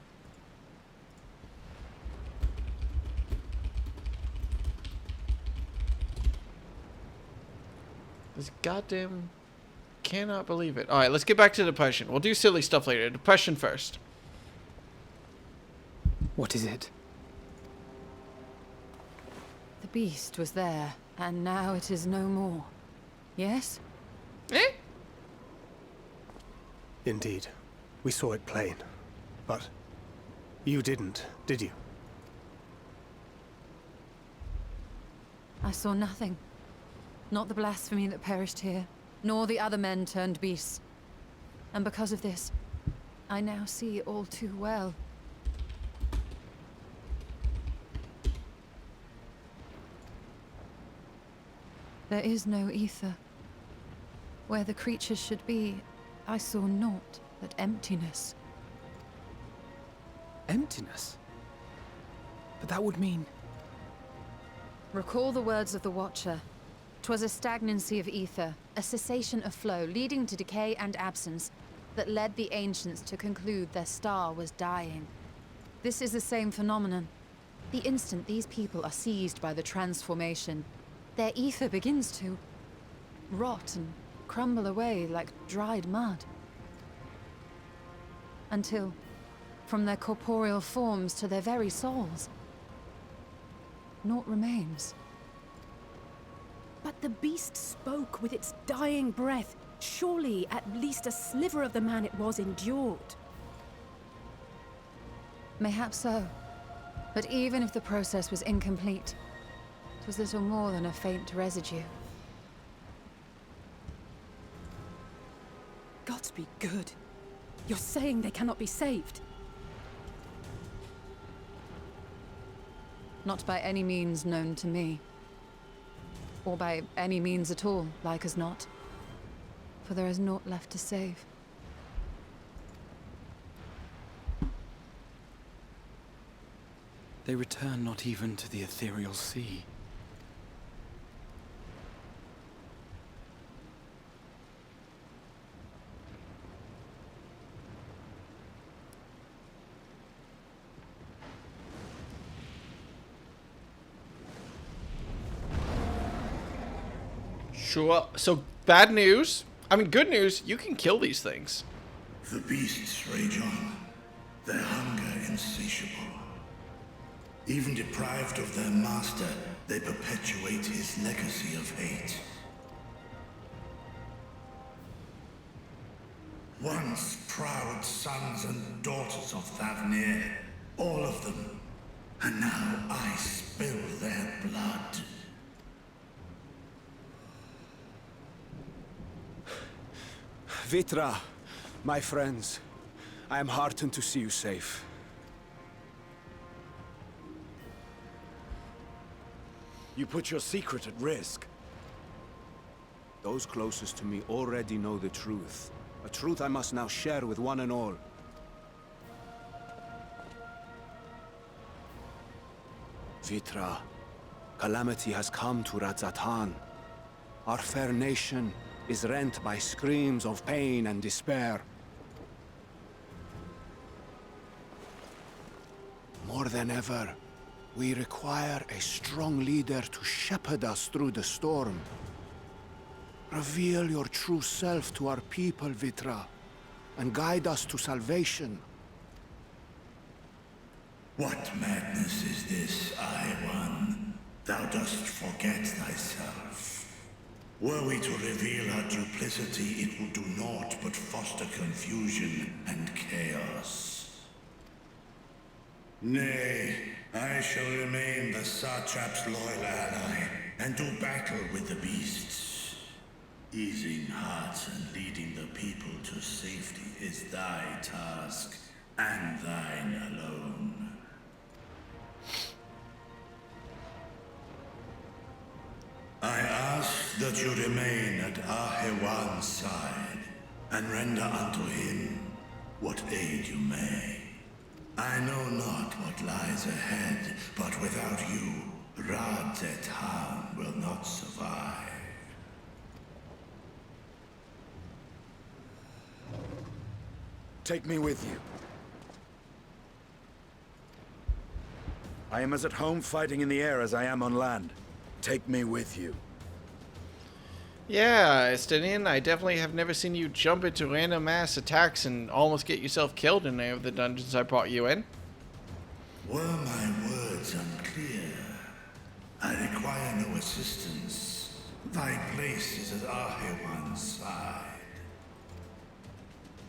This goddamn... Cannot believe it. Alright, let's get back to depression. We'll do silly stuff later. Depression first.
What is it?
The beast was there, and now it is no more. Yes?
Eh?
Indeed. We saw it plain. But you didn't, did you?
I saw nothing. Not the blasphemy that perished here, nor the other men turned beasts. And because of this, I now see all too well. There is no ether. Where the creatures should be, I saw naught but emptiness.
Emptiness? But that would mean...
Recall the words of the Watcher. 'Twas a stagnancy of ether, a cessation of flow, leading to decay and absence, that led the ancients to conclude their star was dying. This is the same phenomenon. The instant these people are seized by the transformation, their ether begins to rot and crumble away like dried mud. Until, from their corporeal forms to their very souls, naught remains.
But the beast spoke with its dying breath. Surely at least a sliver of the man it was endured.
Mayhap so. But even if the process was incomplete, it was little more than a faint residue.
Gods be good. You're saying they cannot be saved?
Not by any means known to me. Or by any means at all, like as not. For there is naught left to save.
They return not even to the ethereal sea.
Sure. So, bad news. I mean, good news. You can kill these things.
The beasts rage on, their hunger insatiable. Even deprived of their master, they perpetuate his legacy of hate. Once proud sons and daughters of Thavnir, all of them. And now I spill their blood.
Vitra, my friends, I am heartened to see you safe.
You put your secret at risk.
Those closest to me already know the truth. A truth I must now share with one and all. Vitra, calamity has come to Radzatan. Our fair nation is rent by screams of pain and despair. More than ever, we require a strong leader to shepherd us through the storm. Reveal your true self to our people, Vitra, and guide us to salvation.
What madness is this, One? Thou dost forget thyself. Were we to reveal our duplicity, it would do naught but foster confusion and chaos. Nay, I shall remain the Satrap's loyal ally, and do battle with the beasts. Easing hearts and leading the people to safety is thy task, and thine alone. I ask that you remain at Ahewan's side, and render unto him what aid you may. I know not what lies ahead, but without you, Radzatan will not survive.
Take me with you. I am as at home fighting in the air as I am on land. Take me with you.
Yeah, Estinian, I definitely have never seen you jump into random mass attacks and almost get yourself killed in any of the dungeons I brought you in.
Were my words unclear? I require no assistance. Thy place is at Ahewan's side.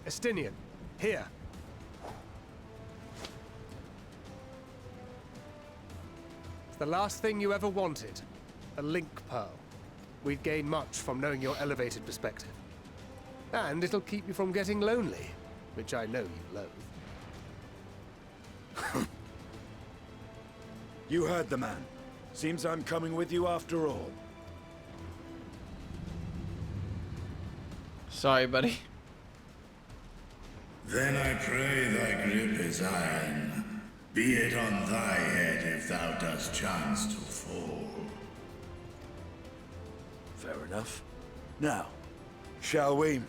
Estinian, here. It's the last thing you ever wanted. A link pearl. We'd gain much from knowing your elevated perspective. And it'll keep you from getting lonely, which I know you loathe.
You heard the man. Seems I'm coming with you after all.
Sorry, buddy.
Then I pray thy grip is iron. Be it on thy head if thou dost chance to fall.
Fair enough. Now, shall we?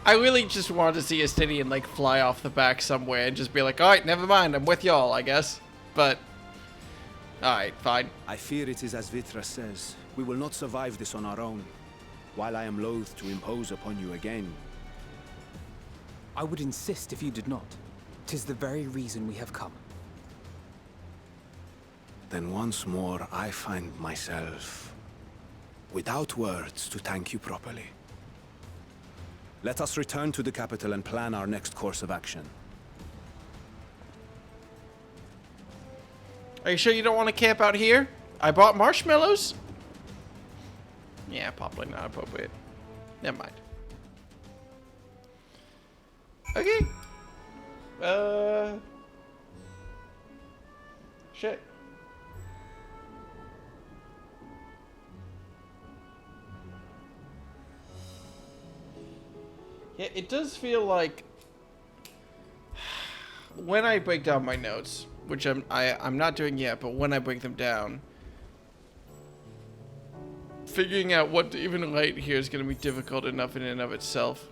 I really just wanted to see Estinian like fly off the back somewhere and just be like, alright, never mind, I'm with y'all, I guess. But, alright, fine.
I fear it is as Vitra says. We will not survive this on our own. While I am loath to impose upon you again.
I would insist if you did not. 'Tis the very reason we have come.
Then once more I find myself without words to thank you properly. Let us return to the capital and plan our next course of action.
Are you sure you don't want to camp out here? I bought marshmallows? Yeah, probably not appropriate. Never mind. Okay. Shit. Yeah, it does feel like when I break down my notes, which I'm not doing yet, but when I break them down, figuring out what to even write here is going to be difficult enough in and of itself.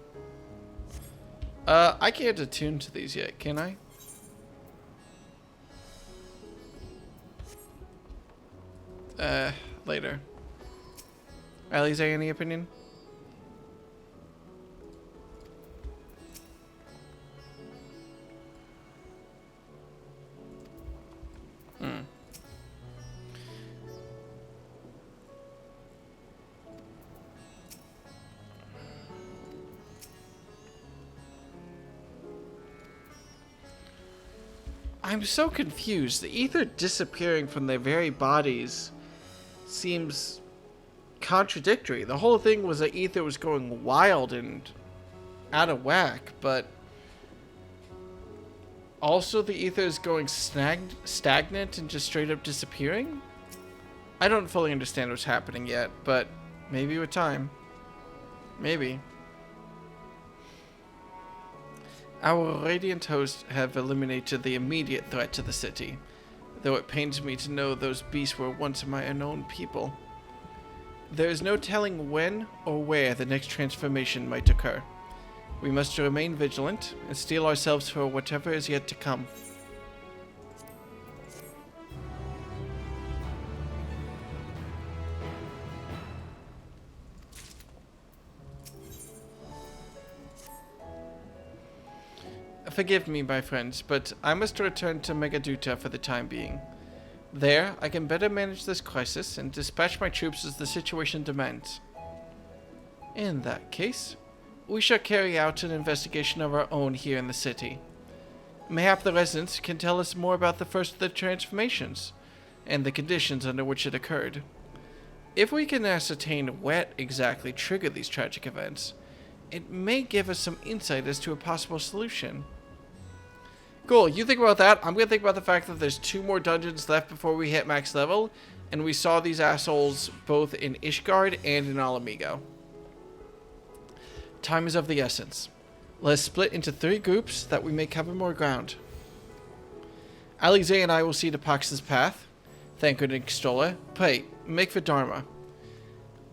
I can't attune to these yet, can I? Later. Ali's any opinion? I'm so confused. The ether disappearing from their very bodies seems contradictory. The whole thing was that ether was going wild and out of whack, but also the ether is going stagnant and just straight up disappearing? I don't fully understand what's happening yet, but maybe with time. Maybe. Our radiant hosts have eliminated the immediate threat to the city, though it pains me to know those beasts were once my unknown people. There is no telling when or where the next transformation might occur. We must remain vigilant and steel ourselves for whatever is yet to come. Forgive me, my friends, but I must return to Megaduta for the time being. There, I can better manage this crisis and dispatch my troops as the situation demands. In that case, we shall carry out an investigation of our own here in the city. Mayhap the residents can tell us more about the first of the transformations, and the conditions under which it occurred. If we can ascertain what exactly triggered these tragic events, it may give us some insight as to a possible solution. Cool, you think about that. I'm going to think about the fact that there's 2 more dungeons left before we hit max level, and we saw these assholes both in Ishgard and in Alamigo. Time is of the essence. Let us split into 3 groups that we may cover more ground. Alize and I will see to Pax's path. Thank and extol her. Pray, make for Dharma.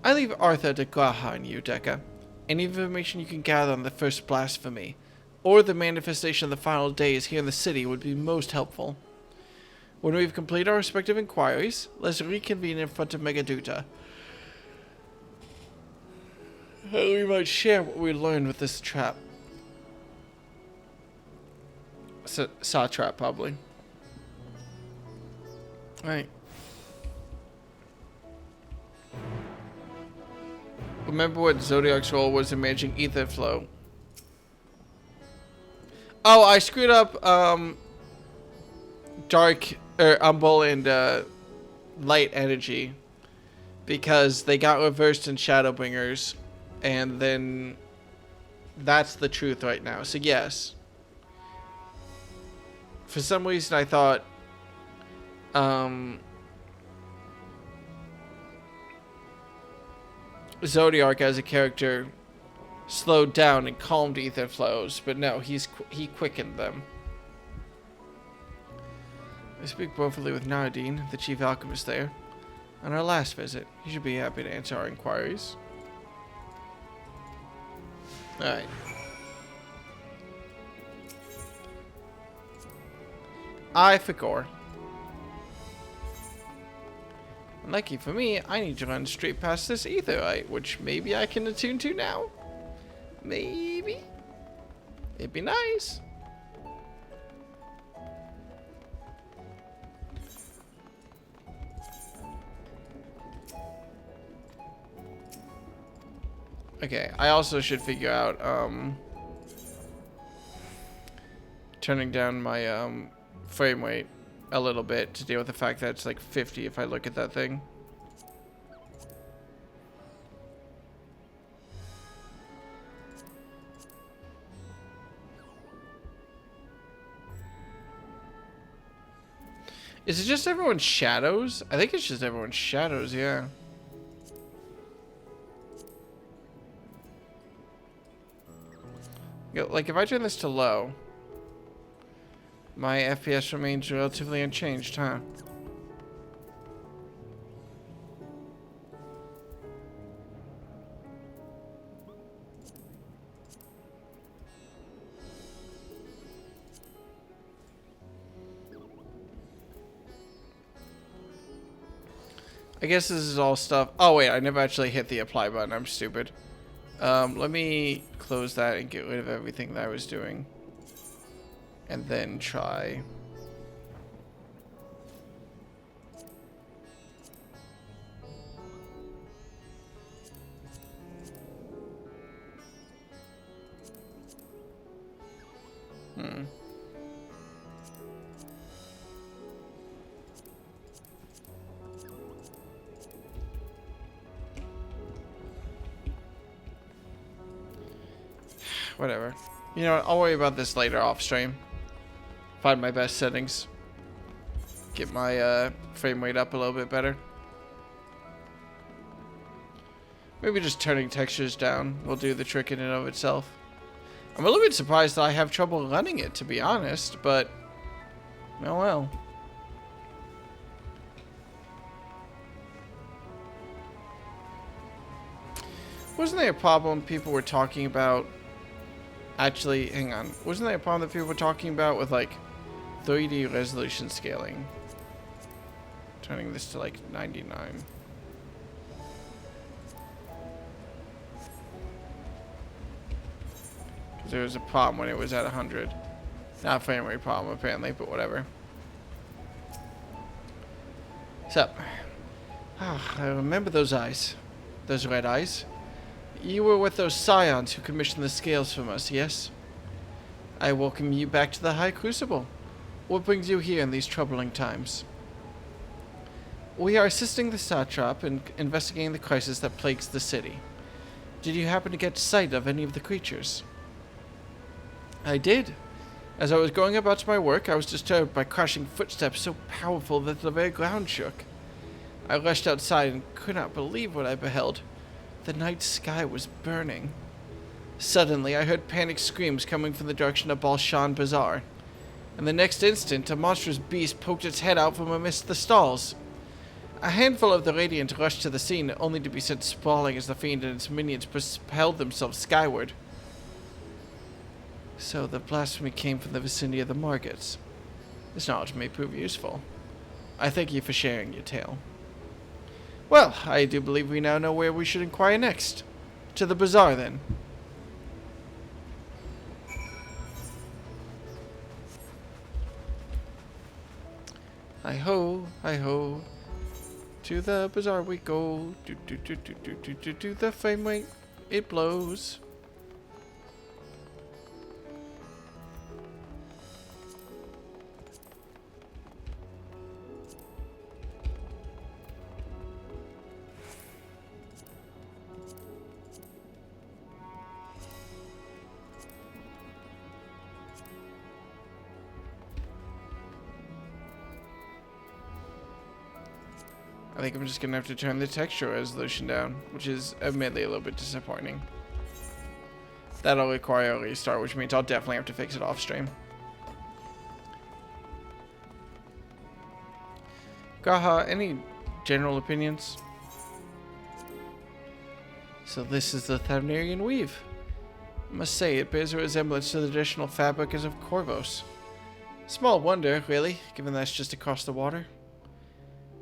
I leave Arthur de Graha and you, Dekka. Any information you can gather on the first blasphemy, or the manifestation of the final days here in the city would be most helpful. When we've completed our respective inquiries, let's reconvene in front of Megaduta. We might share what we learned with this trap. Satrap, probably. Alright. Remember what Zodiac's role was in managing ether flow. Oh, I screwed up dark Umbral and light energy because they got reversed in Shadowbringers, and then that's the truth right now. So yes, for some reason I thought Zodiac as a character slowed down and calmed ether flows, but no, he quickened them. I speak briefly with Naradine, the chief alchemist there, on our last visit. He should be happy to answer our inquiries. Alright. I forgot. Lucky for me, I need to run straight past this etherite, which maybe I can attune to now. Maybe. It'd be nice. Okay, I also should figure out turning down my frame rate a little bit to deal with the fact that it's like 50 if I look at that thing. Is it just everyone's shadows? I think it's just everyone's shadows, yeah. Like if I turn this to low, my FPS remains relatively unchanged, huh? I guess this is all stuff. Oh wait, I never actually hit the apply button. I'm stupid. Let me close that and get rid of everything that I was doing. And then try. Whatever. You know what? I'll worry about this later off stream. Find my best settings. Get my frame rate up a little bit better. Maybe just turning textures down will do the trick in and of itself. I'm a little bit surprised that I have trouble running it, to be honest, but oh well. Wasn't there a problem people were talking about? Actually, hang on. Wasn't there a problem that people were talking about with like 3D resolution scaling? Turning this to like 99. Because there was a problem when it was at 100. Not a frame rate problem apparently, but whatever. So, I remember those eyes. Those red eyes. You were with those scions who commissioned the scales from us, yes? I welcome you back to the High Crucible. What brings you here in these troubling times? We are assisting the satrap in investigating the crisis that plagues the city. Did you happen to get sight of any of the creatures? I did. As I was going about my work, I was disturbed by crashing footsteps so powerful that the very ground shook. I rushed outside and could not believe what I beheld. The night sky was burning. Suddenly, I heard panicked screams coming from the direction of Balshan Bazaar. And the next instant, a monstrous beast poked its head out from amidst the stalls. A handful of the Radiant rushed to the scene, only to be sent sprawling as the fiend and its minions propelled themselves skyward. So the blasphemy came from the vicinity of the Margits. This knowledge may prove useful. I thank you for sharing your tale. Well, I do believe we now know where we should inquire next. To the bazaar, then. Hi-ho, hi-ho. To the bazaar we go. Do the frame rate. It blows. I think I'm just going to have to turn the texture resolution down, which is admittedly a little bit disappointing. That'll require a restart, which means I'll definitely have to fix it off stream. Gaha, any general opinions? So this is the Thavnarian weave. I must say, it bears a resemblance to the traditional fabric as of Corvos. Small wonder, really, given that's just across the water.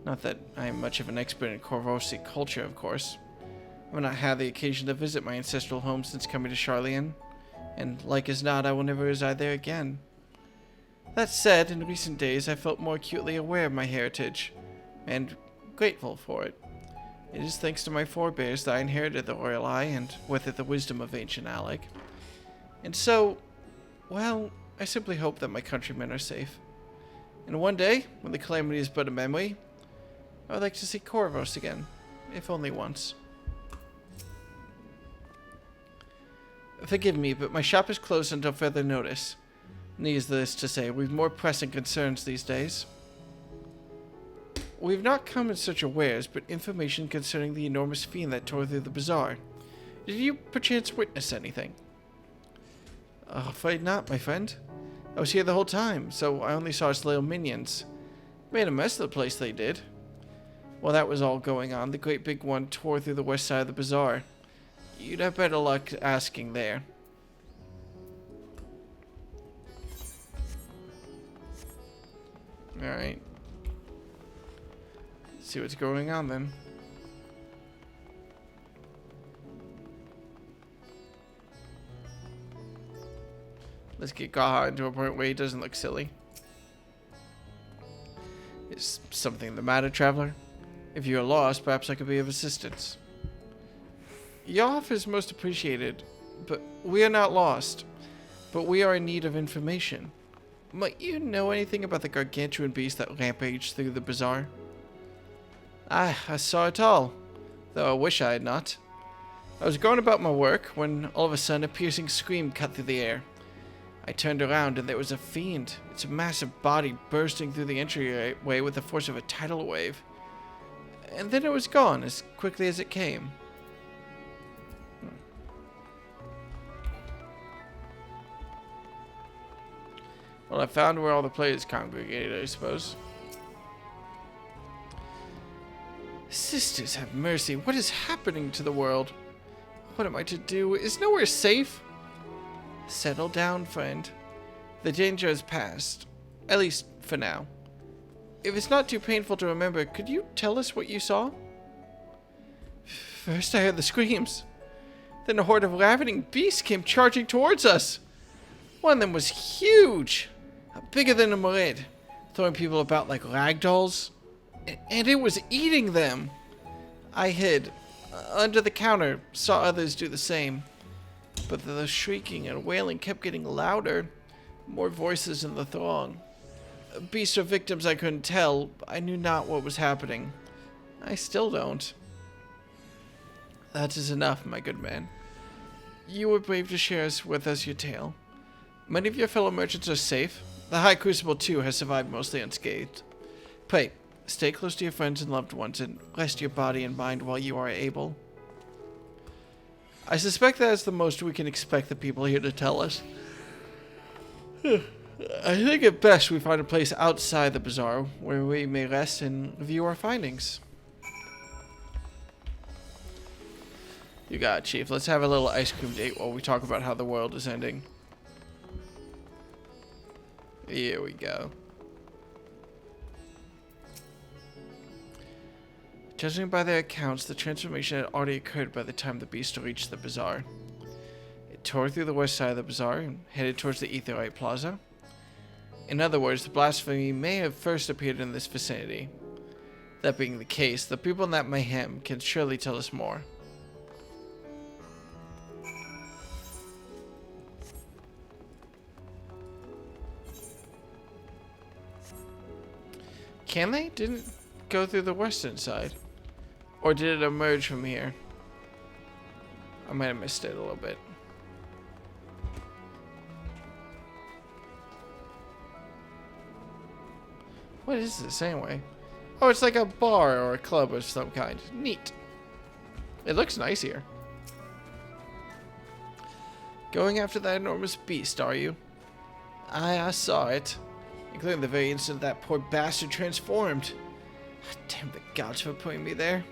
Not that I am much of an expert in Corvosi culture, of course. I have not had the occasion to visit my ancestral home since coming to Charlian, and like as not, I will never reside there again. That said, in recent days I felt more acutely aware of my heritage, and grateful for it. It is thanks to my forebears that I inherited the Royal Eye, and with it the wisdom of ancient Alec. And so, well, I simply hope that my countrymen are safe. And one day, when the calamity is but a memory, I would like to see Corvos again, if only once. Forgive me, but my shop is closed until further notice. Needless to say, we've more pressing concerns these days. We've not come in search of wares, but information concerning the enormous fiend that tore through the bazaar. Did you perchance witness anything? Afraid not, my friend. I was here the whole time, so I only saw its little minions. Made a mess of the place, they did. While that was all going on, the great big one tore through the west side of the bazaar. You'd have better luck asking there. Alright. Let's see what's going on then. Let's get Gaha into a point where he doesn't look silly. Is something the matter, traveler? If you are lost, perhaps I could be of assistance. Your offer is most appreciated, but we are not lost. But we are in need of information. Might you know anything about the gargantuan beast that rampaged through the bazaar? I saw it all, though I wish I had not. I was going about my work when all of a sudden a piercing scream cut through the air. I turned around and there was a fiend, its massive body bursting through the entryway with the force of a tidal wave. And then it was gone as quickly as it came. Well, I found where all the players congregated, I suppose. Sisters have mercy. What is happening to the world? What am I to do? Is nowhere safe? Settle down, friend. The danger has passed. At least, for now. If it's not too painful to remember, could you tell us what you saw? First I heard the screams. Then a horde of ravening beasts came charging towards us. One of them was huge. Bigger than a morid. Throwing people about like rag dolls. And it was eating them. I hid. Under the counter. Saw others do the same. But the shrieking and wailing kept getting louder. More voices in the throng. Beasts or victims I couldn't tell. I knew not what was happening. I still don't. That is enough, my good man. You were brave to share with us your tale. Many of your fellow merchants are safe. The High Crucible, too, has survived mostly unscathed. Pray, stay close to your friends and loved ones, and rest your body and mind while you are able. I suspect that is the most we can expect the people here to tell us. I think at best we find a place outside the bazaar where we may rest and review our findings. You got it, Chief. Let's have a little ice cream date while we talk about how the world is ending. Here we go. Judging by their accounts, the transformation had already occurred by the time the beast reached the bazaar. It tore through the west side of the bazaar and headed towards the Aetheryte Plaza. In other words, the blasphemy may have first appeared in this vicinity. That being the case, the people in that mayhem can surely tell us more. Can they? Didn't go through the western side. Or did it emerge from here? I might have missed it a little bit. What is this anyway? Oh, it's like a bar or a club of some kind. Neat. It looks nice here. Going after that enormous beast, are you? I saw it. Including the very instant that poor bastard transformed. Damn the gods for putting me there.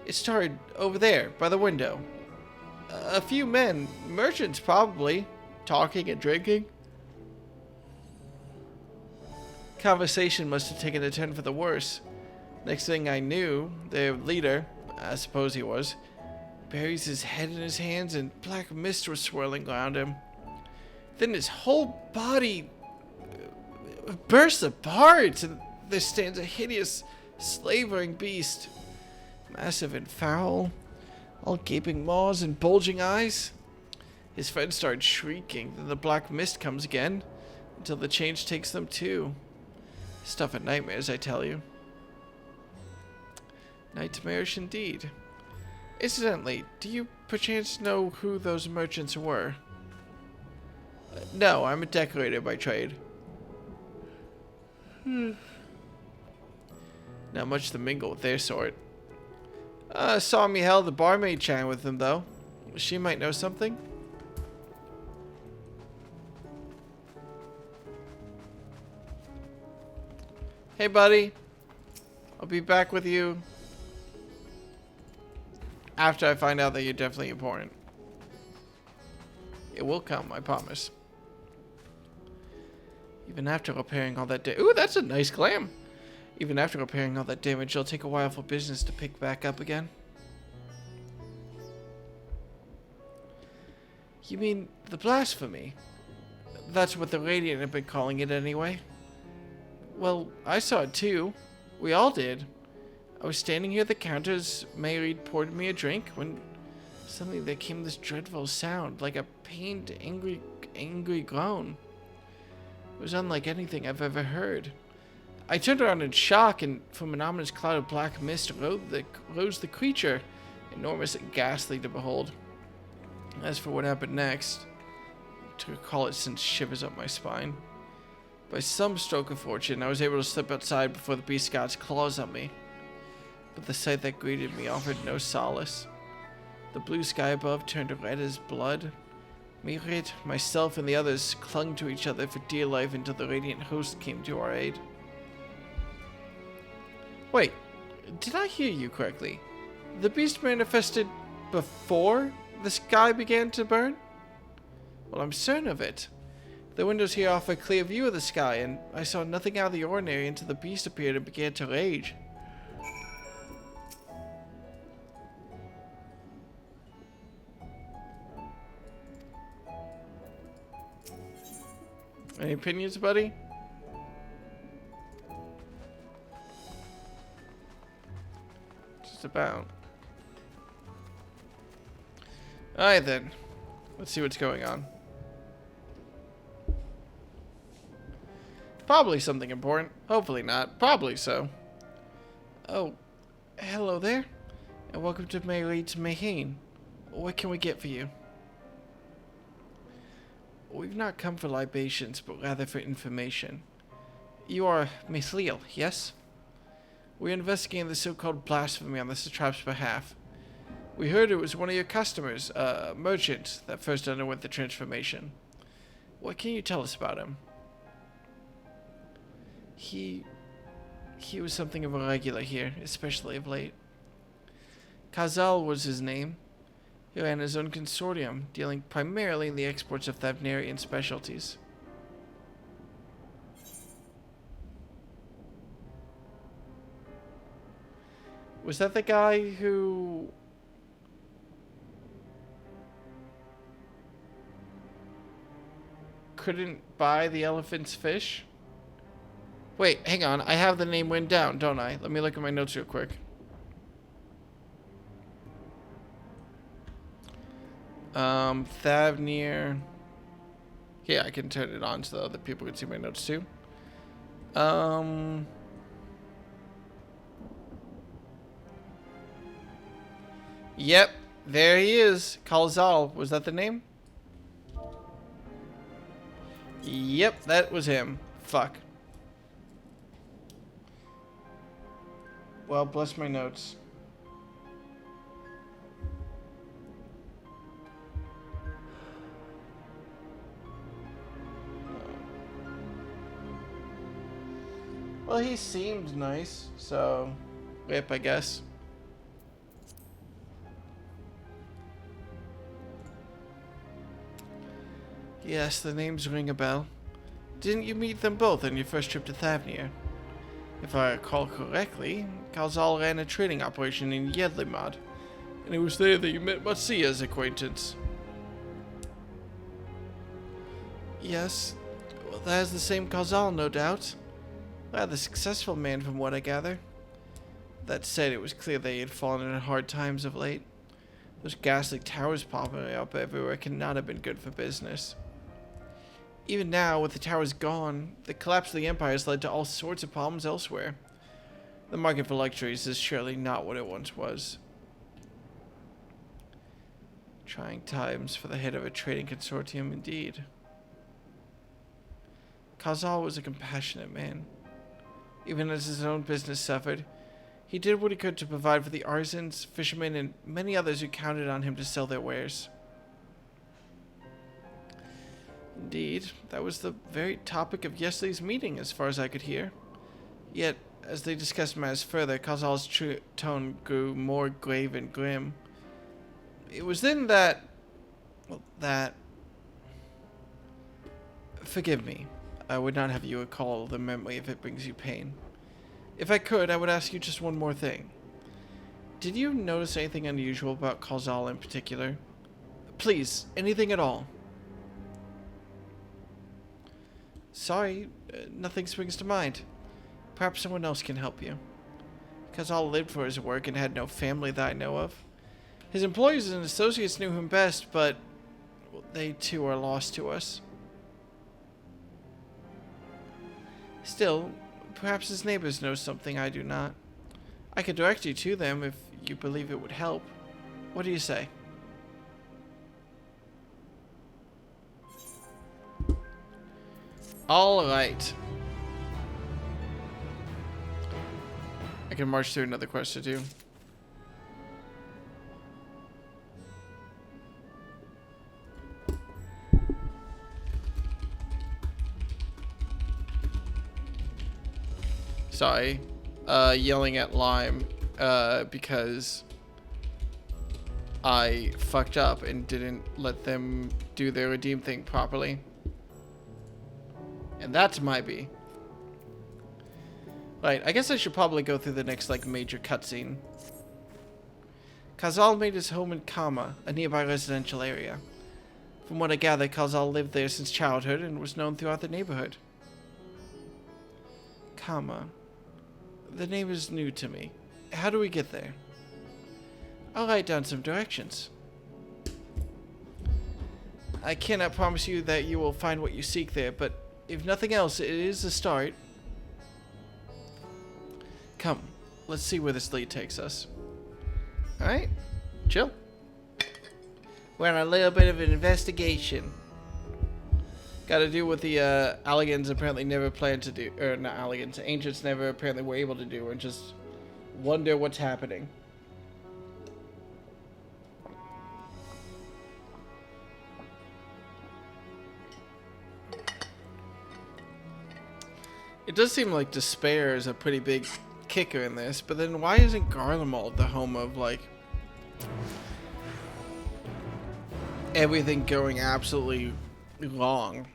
It started over there, by the window. A few men, merchants probably, talking and drinking. Conversation must have taken a turn for the worse. Next thing I knew, their leader, I suppose he was, buries his head in his hands and black mist was swirling around him. Then his whole body bursts apart and there stands a hideous, slavering beast. Massive and foul, all gaping maws and bulging eyes. His friends start shrieking, then the black mist comes again, until the change takes them too. Stuff of nightmares, I tell you. Nightmarish indeed. Incidentally, do you perchance know who those merchants were? No, I'm a decorator by trade. Not much to mingle with their sort. Saw Mihail the barmaid chatting with them, though. She might know something. Hey, buddy. I'll be back with you after I find out that you're definitely important. It will come, I promise. Even after repairing all that ooh, that's a nice glam. Even after repairing all that damage, it'll take a while for business to pick back up again. You mean the blasphemy? That's what the Radiant have been calling it anyway. Well, I saw it too. We all did. I was standing here at the counter as Mayreed poured me a drink when suddenly there came this dreadful sound, like a pained, angry groan. It was unlike anything I've ever heard. I turned around in shock, and from an ominous cloud of black mist rose the creature, enormous and ghastly to behold. As for what happened next, to recall it sends shivers up my spine. By some stroke of fortune, I was able to slip outside before the beast got its claws on me. But the sight that greeted me offered no solace. The blue sky above turned red as blood. Mirit, myself, and the others clung to each other for dear life until the radiant host came to our aid. Wait, did I hear you correctly? The beast manifested before the sky began to burn? Well, I'm certain of it. The windows here offer a clear view of the sky, and I saw nothing out of the ordinary until the beast appeared and began to rage. Any opinions, buddy? Just about. Alright then. Let's see what's going on. Probably something important. Hopefully not. Probably so. Oh, hello there. And welcome to Mayreed's Mayhane. What can we get for you? We've not come for libations, but rather for information. You are Mithlil, yes? We're investigating the so-called blasphemy on the satrap's behalf. We heard it was one of your customers, a merchant, that first underwent the transformation. What can you tell us about him? He was something of a regular here, especially of late. Kazal was his name. He ran his own consortium, dealing primarily in the exports of Thavnarian specialties. Was that the guy who... couldn't buy the elephant's fish? Wait, hang on. I have the name written down, don't I? Let me look at my notes real quick. Thavnir. Yeah, I can turn it on so that other people can see my notes too. Yep, there he is. Kalzal. Was that the name? Yep, that was him. Fuck. Well, bless my notes. Well, he seemed nice, so rip, I guess. Yes, the names ring a bell. Didn't you meet them both on your first trip to Thavnir? If I recall correctly, Kalzal ran a trading operation in Yedlimad, and it was there that you met Matsia's acquaintance. Yes, well, that is the same Kalzal, no doubt. Rather successful man from what I gather. That said, it was clear that he had fallen into hard times of late. Those ghastly towers popping up everywhere cannot have been good for business. Even now, with the towers gone, the collapse of the empire has led to all sorts of problems elsewhere. The market for luxuries is surely not what it once was. Trying times for the head of a trading consortium indeed. Kazal was a compassionate man. Even as his own business suffered, he did what he could to provide for the artisans, fishermen, and many others who counted on him to sell their wares. Indeed, that was the very topic of yesterday's meeting, as far as I could hear. Yet, as they discussed matters further, Kazal's tone grew more grave and grim. It was then that... well, that... Forgive me. I would not have you recall the memory if it brings you pain. If I could, I would ask you just one more thing. Did you notice anything unusual about Kazal in particular? Please, anything at all. Sorry, nothing springs to mind. Perhaps someone else can help you. Kazal lived for his work and had no family that I know of. His employees and associates knew him best, but well, they too are lost to us. Still, perhaps his neighbors know something I do not. I could direct you to them if you believe it would help. What do you say? All right. I can march through another quest or two. Sorry. Yelling at Lime because I fucked up and didn't let them do their redeem thing properly. And that's my B. Right, I guess I should probably go through the next, like, major cutscene. Kazal made his home in Kama, a nearby residential area. From what I gather, Kazal lived there since childhood and was known throughout the neighborhood. Kama. The name is new to me. How do we get there? I'll write down some directions. I cannot promise you that you will find what you seek there, but if nothing else, it is a start. Come, let's see where this lead takes us. Alright, chill. We're on a little bit of an investigation. Gotta do what the Alligans apparently never planned to do. Or not Alligans, Ancients never apparently were able to do, and just wonder what's happening. It does seem like despair is a pretty big kicker in this, but then why isn't Garlemald the home of, like, everything going absolutely wrong?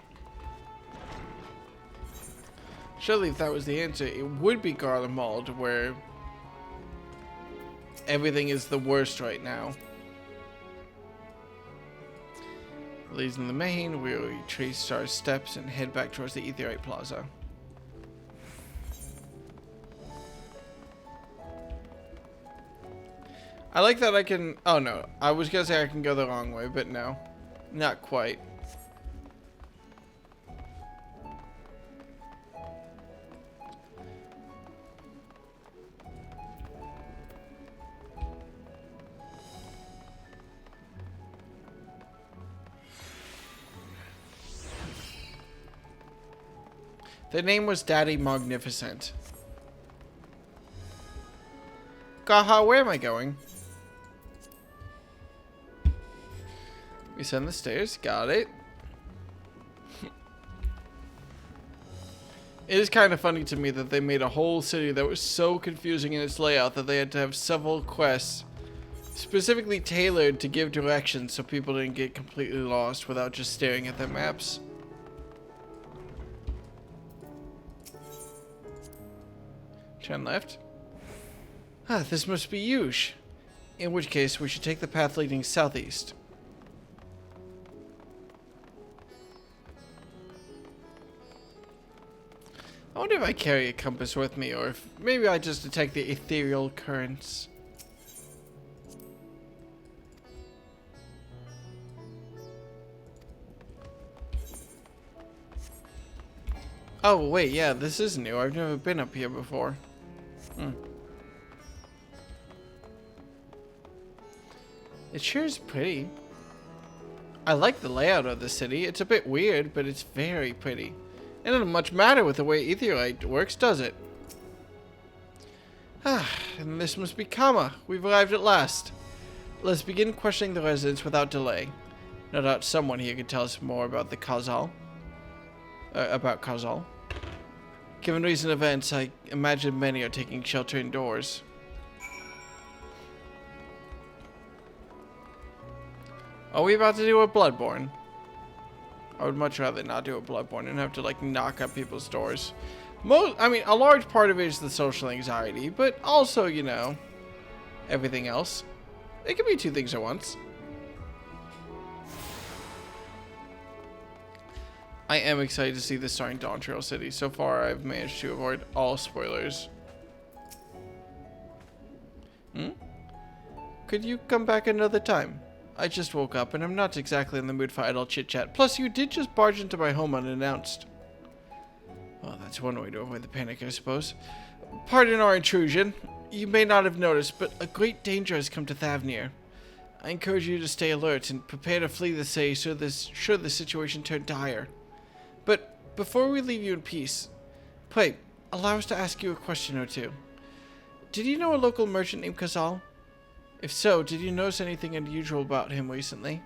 Surely if that was the answer, it would be Garlemald, where everything is the worst right now. Leaving the main, we'll retrace our steps and head back towards the Aetheryte Plaza. I like that I can... Oh no, I was gonna say I can go the wrong way, but no. Not quite. The name was Daddy Magnificent. Gaha, where am I going? We send the stairs. Got it. It is kind of funny to me that they made a whole city that was so confusing in its layout that they had to have several quests specifically tailored to give directions so people didn't get completely lost without just staring at their maps. Turn left. Ah, this must be Yush. In which case, we should take the path leading southeast. I wonder if I carry a compass with me, or if maybe I just detect the ethereal currents. Oh, wait, yeah, this is new. I've never been up here before. It sure is pretty. I like the layout of the city. It's a bit weird, but it's very pretty. It doesn't much matter with the way Aetheryte works, does it? Ah, and this must be Kama. We've arrived at last. Let's begin questioning the residents without delay. No doubt someone here can tell us more about the Kazal. About Kazal. Given recent events, I imagine many are taking shelter indoors. Are we about to do a Bloodborne? I would much rather not do a Bloodborne and have to, like, knock up people's doors. I mean, a large part of it is the social anxiety, but also, you know, everything else. It can be two things at once. I am excited to see this starring Dawn Trail City. So far, I've managed to avoid all spoilers. Could you come back another time? I just woke up and I'm not exactly in the mood for idle chit-chat. Plus, you did just barge into my home unannounced. Well, that's one way to avoid the panic, I suppose. Pardon our intrusion. You may not have noticed, but a great danger has come to Thavnir. I encourage you to stay alert and prepare to flee the city should the situation turn dire. But before we leave you in peace, pray, allow us to ask you a question or two. Did you know a local merchant named Kazal? If so, did you notice anything unusual about him recently?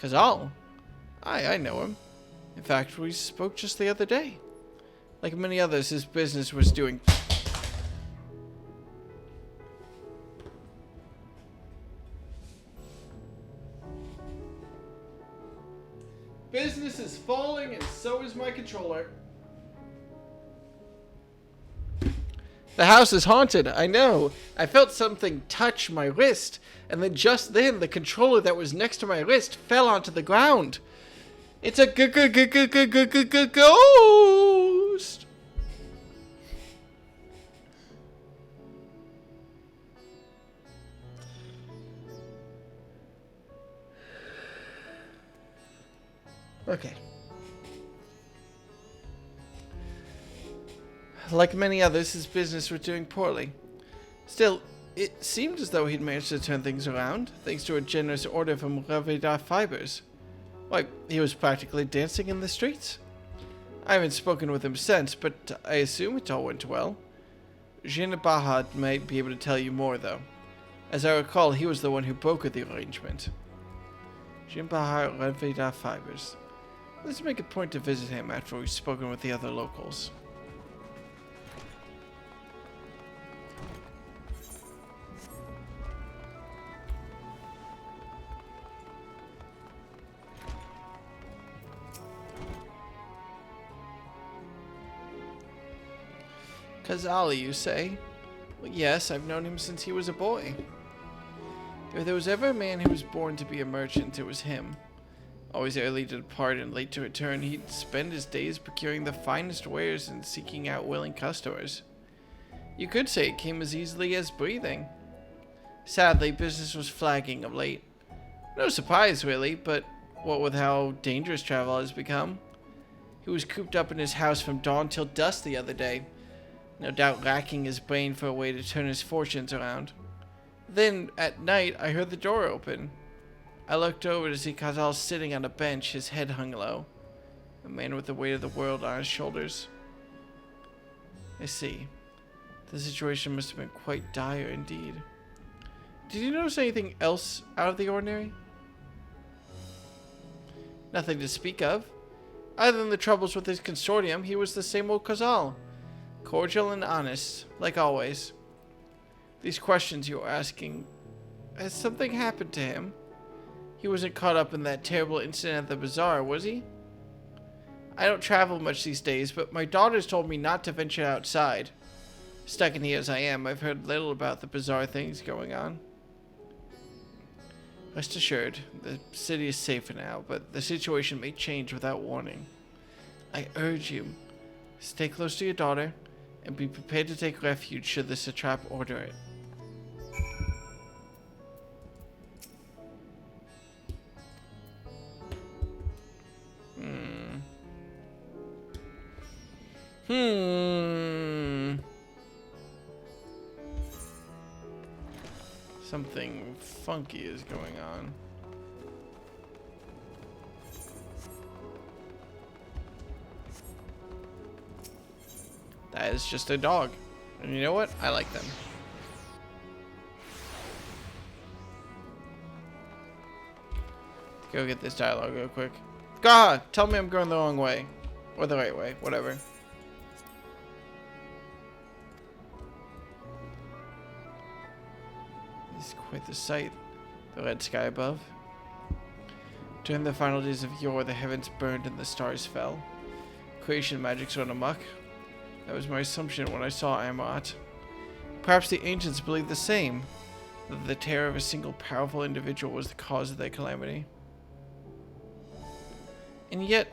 Kazal? I know him. In fact, we spoke just the other day. Like many others, his business was doing... Business is falling, and so is my controller. The house is haunted, I know. I felt something touch my wrist, and then just then, the controller that was next to my wrist fell onto the ground. It's a ghost! Okay. Like many others, his business was doing poorly. Still, it seemed as though he'd managed to turn things around, thanks to a generous order from Ravida Fibers. Why, he was practically dancing in the streets. I haven't spoken with him since, but I assume it all went well. Jean Bahad might be able to tell you more, though. As I recall, he was the one who brokered the arrangement. Jean Bahad Ravida Fibers. Let's make a point to visit him after we've spoken with the other locals. Kazali, you say? Well, yes, I've known him since he was a boy. If there was ever a man who was born to be a merchant, it was him. Always early to depart and late to return, he'd spend his days procuring the finest wares and seeking out willing customers. You could say it came as easily as breathing. Sadly, business was flagging of late. No surprise, really, but what with how dangerous travel has become. He was cooped up in his house from dawn till dusk the other day, no doubt racking his brain for a way to turn his fortunes around. Then, at night, I heard the door open. I looked over to see Kazal sitting on a bench, his head hung low. A man with the weight of the world on his shoulders. I see. The situation must have been quite dire indeed. Did you notice anything else out of the ordinary? Nothing to speak of. Other than the troubles with his consortium, he was the same old Kazal. Cordial and honest, like always. These questions you are asking, has something happened to him? He wasn't caught up in that terrible incident at the bazaar, was he? I don't travel much these days, but my daughters told me not to venture outside. Stuck in here as I am, I've heard little about the bizarre things going on. Rest assured, the city is safer now, but the situation may change without warning. I urge you, stay close to your daughter, and be prepared to take refuge should the satrap order it. Something funky is going on. That is just a dog. And you know what? I like them. Go get this dialogue real quick. God, tell me I'm going the wrong way. Or the right way, whatever. This is quite the sight. The red sky above. During the final days of yore, the heavens burned and the stars fell. Creation magics run amok. That was my assumption when I saw Amarat. Perhaps the ancients believed the same, that the terror of a single powerful individual was the cause of their calamity. And yet,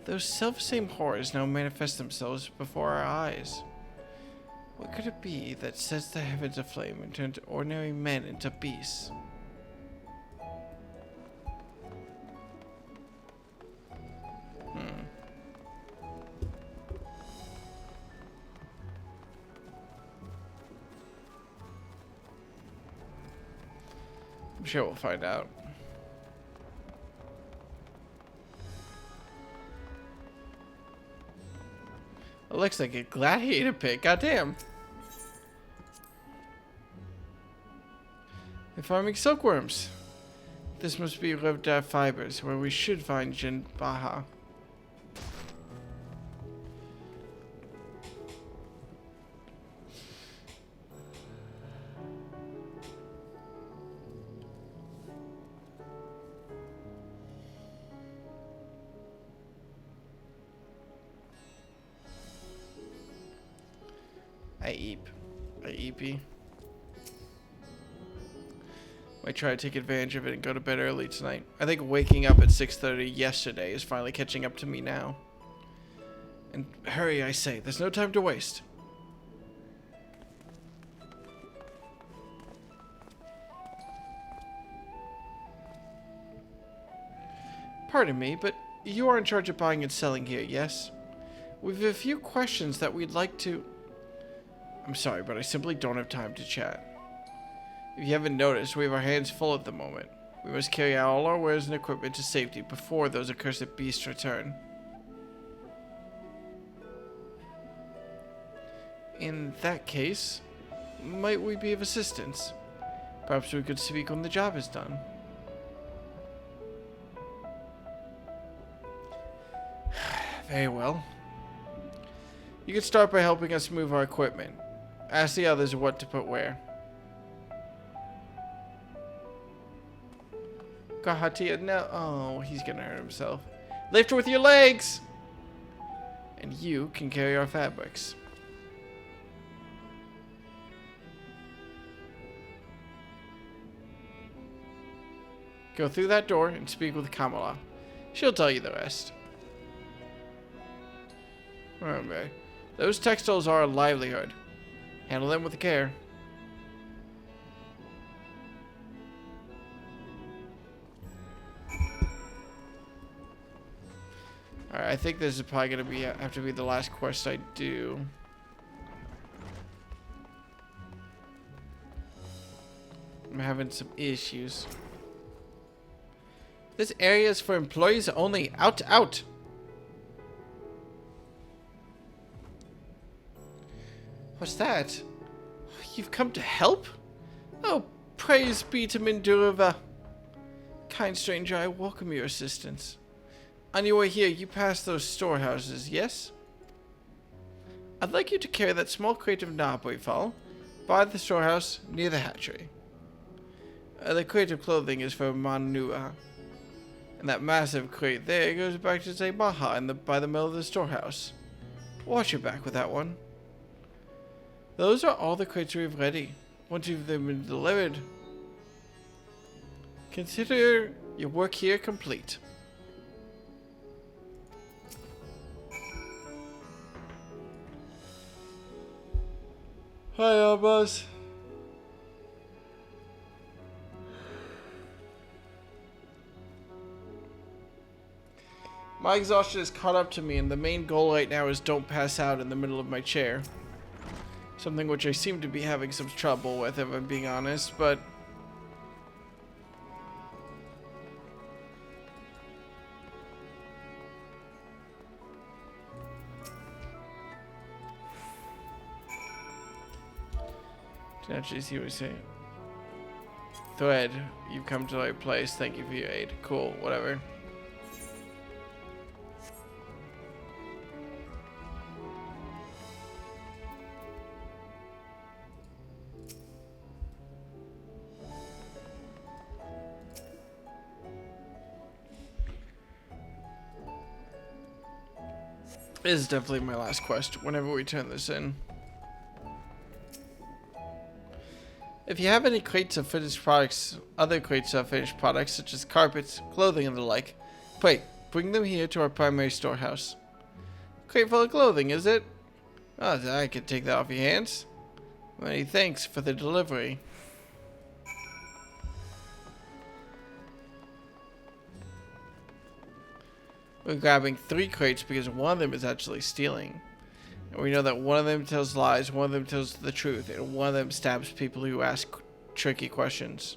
those self-same horrors now manifest themselves before our eyes. What could it be that sets the heavens aflame and turns ordinary men into beasts? sure we'll find out. It looks like a gladiator pit. Goddamn. They're farming silkworms. This must be Revdar Fibers, where we should find Jin Baha. I eep. Might try to take advantage of it and go to bed early tonight. I think waking up at 6:30 yesterday is finally catching up to me now. And hurry, I say. There's no time to waste. Pardon me, but you are in charge of buying and selling here, yes? We've a few questions that we'd like to... I'm sorry, but I simply don't have time to chat. If you haven't noticed, we have our hands full at the moment. We must carry out all our wares and equipment to safety before those accursed beasts return. In that case, might we be of assistance? Perhaps we could speak when the job is done. Very well. You can start by helping us move our equipment. Ask the others what to put where. Kahatia, no. Oh, he's gonna hurt himself. Lift with your legs! And you can carry our fabrics. Go through that door and speak with Kamala. She'll tell you the rest. Remember, those textiles are a livelihood. Handle them with care. Alright, I think this is probably gonna be have to be the last quest I do. I'm having some issues. This area is for employees only. Out, out. What's that? You've come to help? Oh, praise be to Mindurava. Kind stranger, I welcome your assistance. On your way here, you pass those storehouses, yes? I'd like you to carry that small crate of Nabuifal by the storehouse near the hatchery. The crate of clothing is for Manua. And that massive crate there goes back to say Maha by the middle of the storehouse. Watch your back with that one. Those are all the crates we have ready. Once you've been delivered, consider your work here complete. Hi, Buzz. My exhaustion has caught up to me, and the main goal right now is don't pass out in the middle of my chair. Something which I seem to be having some trouble with, if I'm being honest, but... Did actually see what he's saying. Thread, you've come to the right place. Thank you for your aid. Cool, whatever. This is definitely my last quest whenever we turn this in. If you have any crates of finished products, other crates of finished products such as carpets, clothing, and the like, wait, bring them here to our primary storehouse. Crate full of clothing, is it? Oh, I can take that off your hands. Many thanks for the delivery. We're grabbing 3 crates because one of them is actually stealing. And we know that one of them tells lies, one of them tells the truth, and one of them stabs people who ask tricky questions.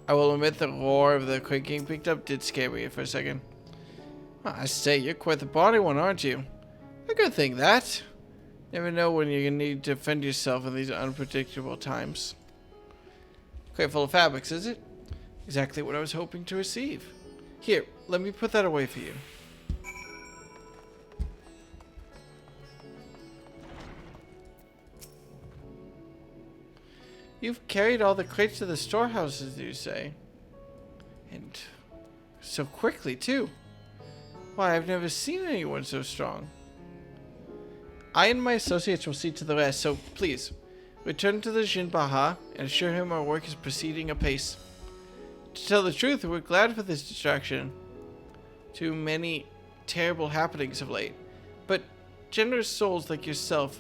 I will admit the roar of the quake getting picked up did scare me for a second. I say, you're quite the body one, aren't you? A good thing, that. Never know when you're going to need to defend yourself in these unpredictable times. Crate full of fabrics, is it? Exactly what I was hoping to receive. Here, let me put that away for you. You've carried all the crates to the storehouses, you say? And so quickly, too. Why, I've never seen anyone so strong. I and my associates will see to the rest, so please, return to the Jinbaha and assure him our work is proceeding apace. To tell the truth, we're glad for this distraction. Too many terrible happenings of late. But generous souls like yourself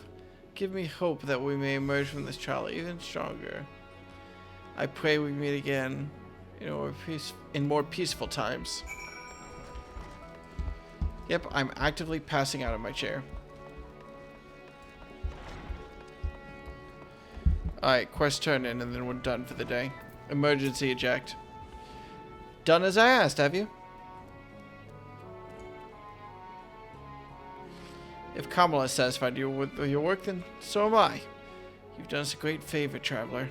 give me hope that we may emerge from this trial even stronger. I pray we meet again in more peaceful times. Yep, I'm actively passing out of my chair. Alright, quest turn in and then we're done for the day. Emergency eject. Done as I asked, have you? If Kamala is satisfied with your work, then so am I. You've done us a great favor, traveler.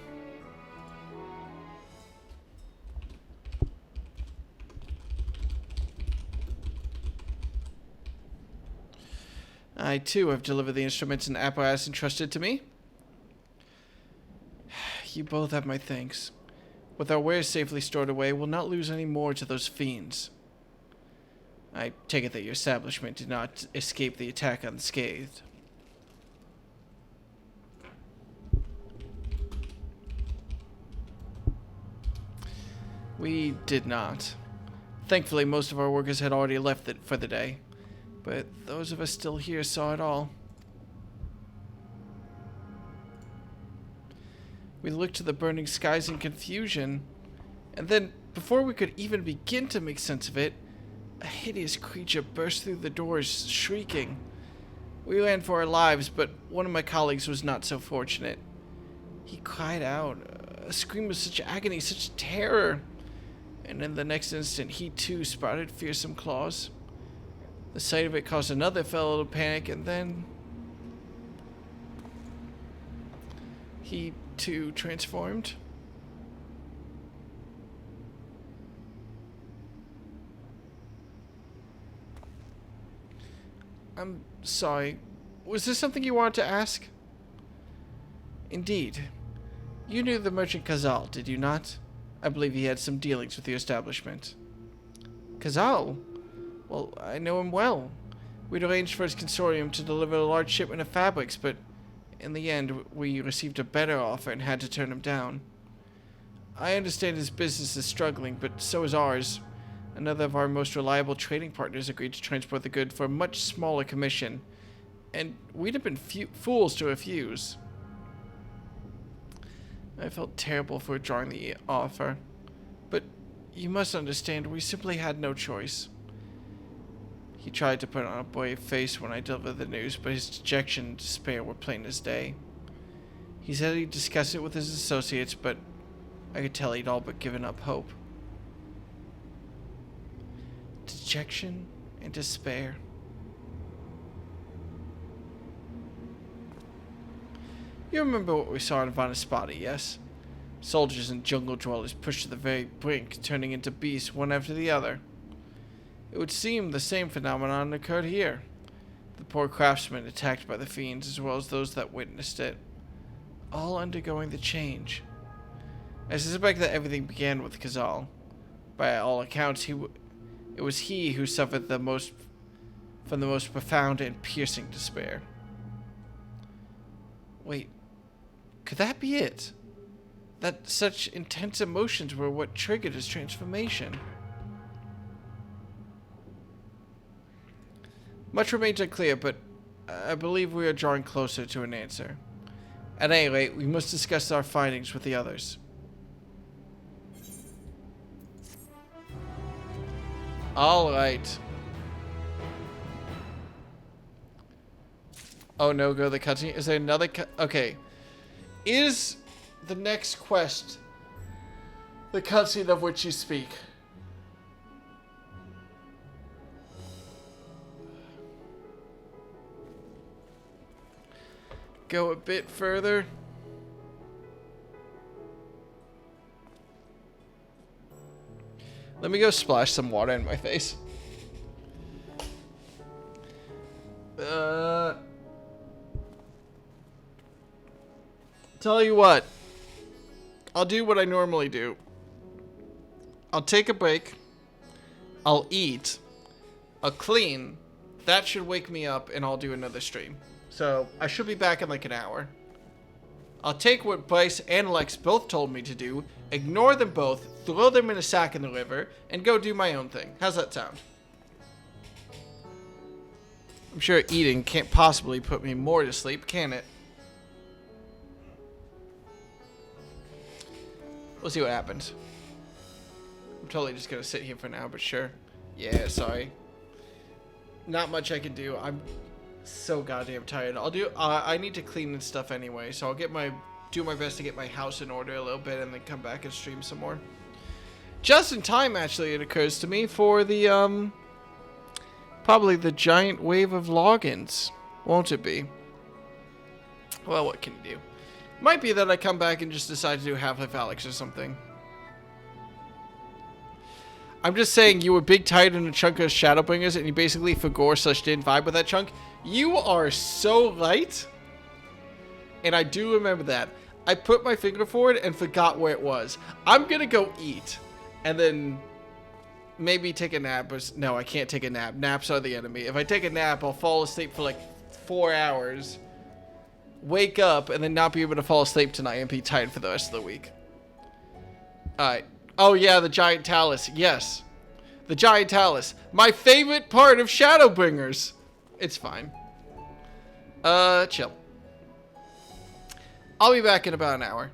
I, too, have delivered the instruments and apparatus entrusted to me. You both have my thanks. With our wares safely stored away, we'll not lose any more to those fiends. I take it that your establishment did not escape the attack unscathed. We did not. Thankfully, most of our workers had already left for the day, but those of us still here saw it all. We looked to the burning skies in confusion, and then, before we could even begin to make sense of it, a hideous creature burst through the doors, shrieking. We ran for our lives, but one of my colleagues was not so fortunate. He cried out, a scream of such agony, such terror, and in the next instant, he too sprouted fearsome claws. The sight of it caused another fellow to panic, and then he too transformed. I'm sorry. Was there something you wanted to ask? Indeed. You knew the merchant Kazal, did you not? I believe he had some dealings with your establishment. Kazal? Well, I know him well. We'd arranged for his consortium to deliver a large shipment of fabrics, but in the end, we received a better offer and had to turn him down. I understand his business is struggling, but so is ours. Another of our most reliable trading partners agreed to transport the good for a much smaller commission, and we'd have been fools to refuse. I felt terrible for withdrawing the offer, but you must understand, we simply had no choice. He tried to put on a brave face when I delivered the news, but his dejection and despair were plain as day. He said he'd discuss it with his associates, but I could tell he'd all but given up hope. Dejection and despair. You remember what we saw in Vanaspati, yes? Soldiers and jungle dwellers pushed to the very brink, turning into beasts one after the other. It would seem the same phenomenon occurred here. The poor craftsmen attacked by the fiends, as well as those that witnessed it, all undergoing the change. I suspect that everything began with Kazal. By all accounts, it was he who suffered from the most profound and piercing despair. Wait, could that be it? That such intense emotions were what triggered his transformation? Much remains unclear, but I believe we are drawing closer to an answer. At any rate, we must discuss our findings with the others. Alright. Oh no, go to the cutscene. Is there another okay. Is the next quest The cutscene of which you speak. Go a bit further. Let me go splash some water in my face. Tell you what. I'll do what I normally do. I'll take a break. I'll eat. I'll clean. That should wake me up and I'll do another stream. So I should be back in like an hour. I'll take what Bryce and Lex both told me to do, ignore them both, throw them in a sack in the river, and go do my own thing. How's that sound? I'm sure eating can't possibly put me more to sleep, can it? We'll see what happens. I'm totally just gonna sit here for now, but sure. Yeah, sorry. Not much I can do. I'm so goddamn tired. I'll do. I need to clean and stuff anyway, so I'll do my best to get my house in order a little bit, and then come back and stream some more. Just in time, actually, it occurs to me for the probably the giant wave of logins, won't it be? Well, what can you do? Might be that I come back and just decide to do Half-Life Alyx or something. I'm just saying, you were big tired in a chunk of Shadowbringers, and you basically forgore/didn't vibe with that chunk. You are so light. And I do remember that. I put my finger forward and forgot where it was. I'm gonna go eat. And then maybe take a nap. No, I can't take a nap. Naps are the enemy. If I take a nap, I'll fall asleep for like 4 hours. Wake up and then not be able to fall asleep tonight and be tired for the rest of the week. Alright. Oh yeah, the giant talus. Yes. The giant talus. My favorite part of Shadowbringers. It's fine. Chill. I'll be back in about an hour.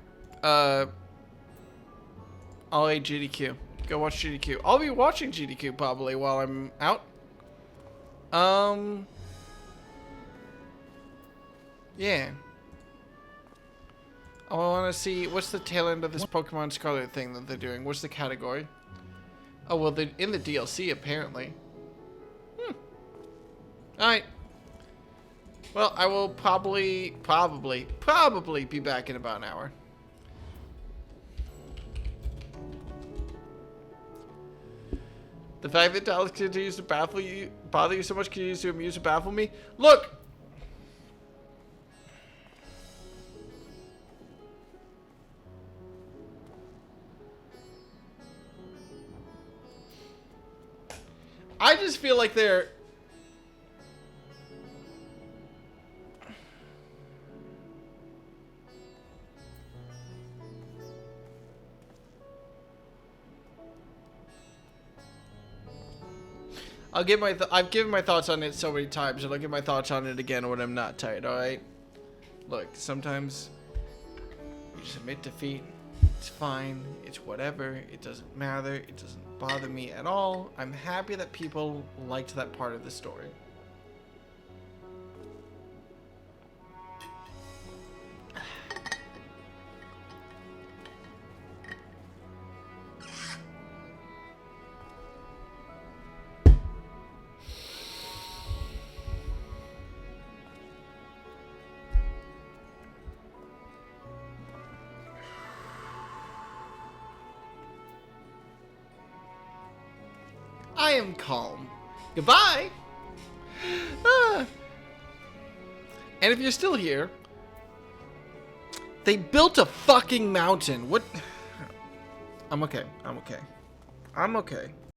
I'll eat GDQ. Go watch GDQ. I'll be watching GDQ probably while I'm out. Yeah. I want to see what's the tail end of this Pokemon Scarlet thing that they're doing. What's the category? Oh, well, they're in the DLC, apparently. Alright. Well, I will probably be back in about an hour. The fact that Dallas continues to bother you so much continues to amuse and baffle me. Look! I just feel like they're... I've given my thoughts on it so many times, and I'll give my thoughts on it again when I'm not tired, alright? Look, sometimes you just admit defeat. It's fine. It's whatever. It doesn't matter. It doesn't bother me at all. I'm happy that people liked that part of the story. I am calm. Goodbye. And if you're still here, they built a fucking mountain. What? I'm okay. I'm okay. I'm okay.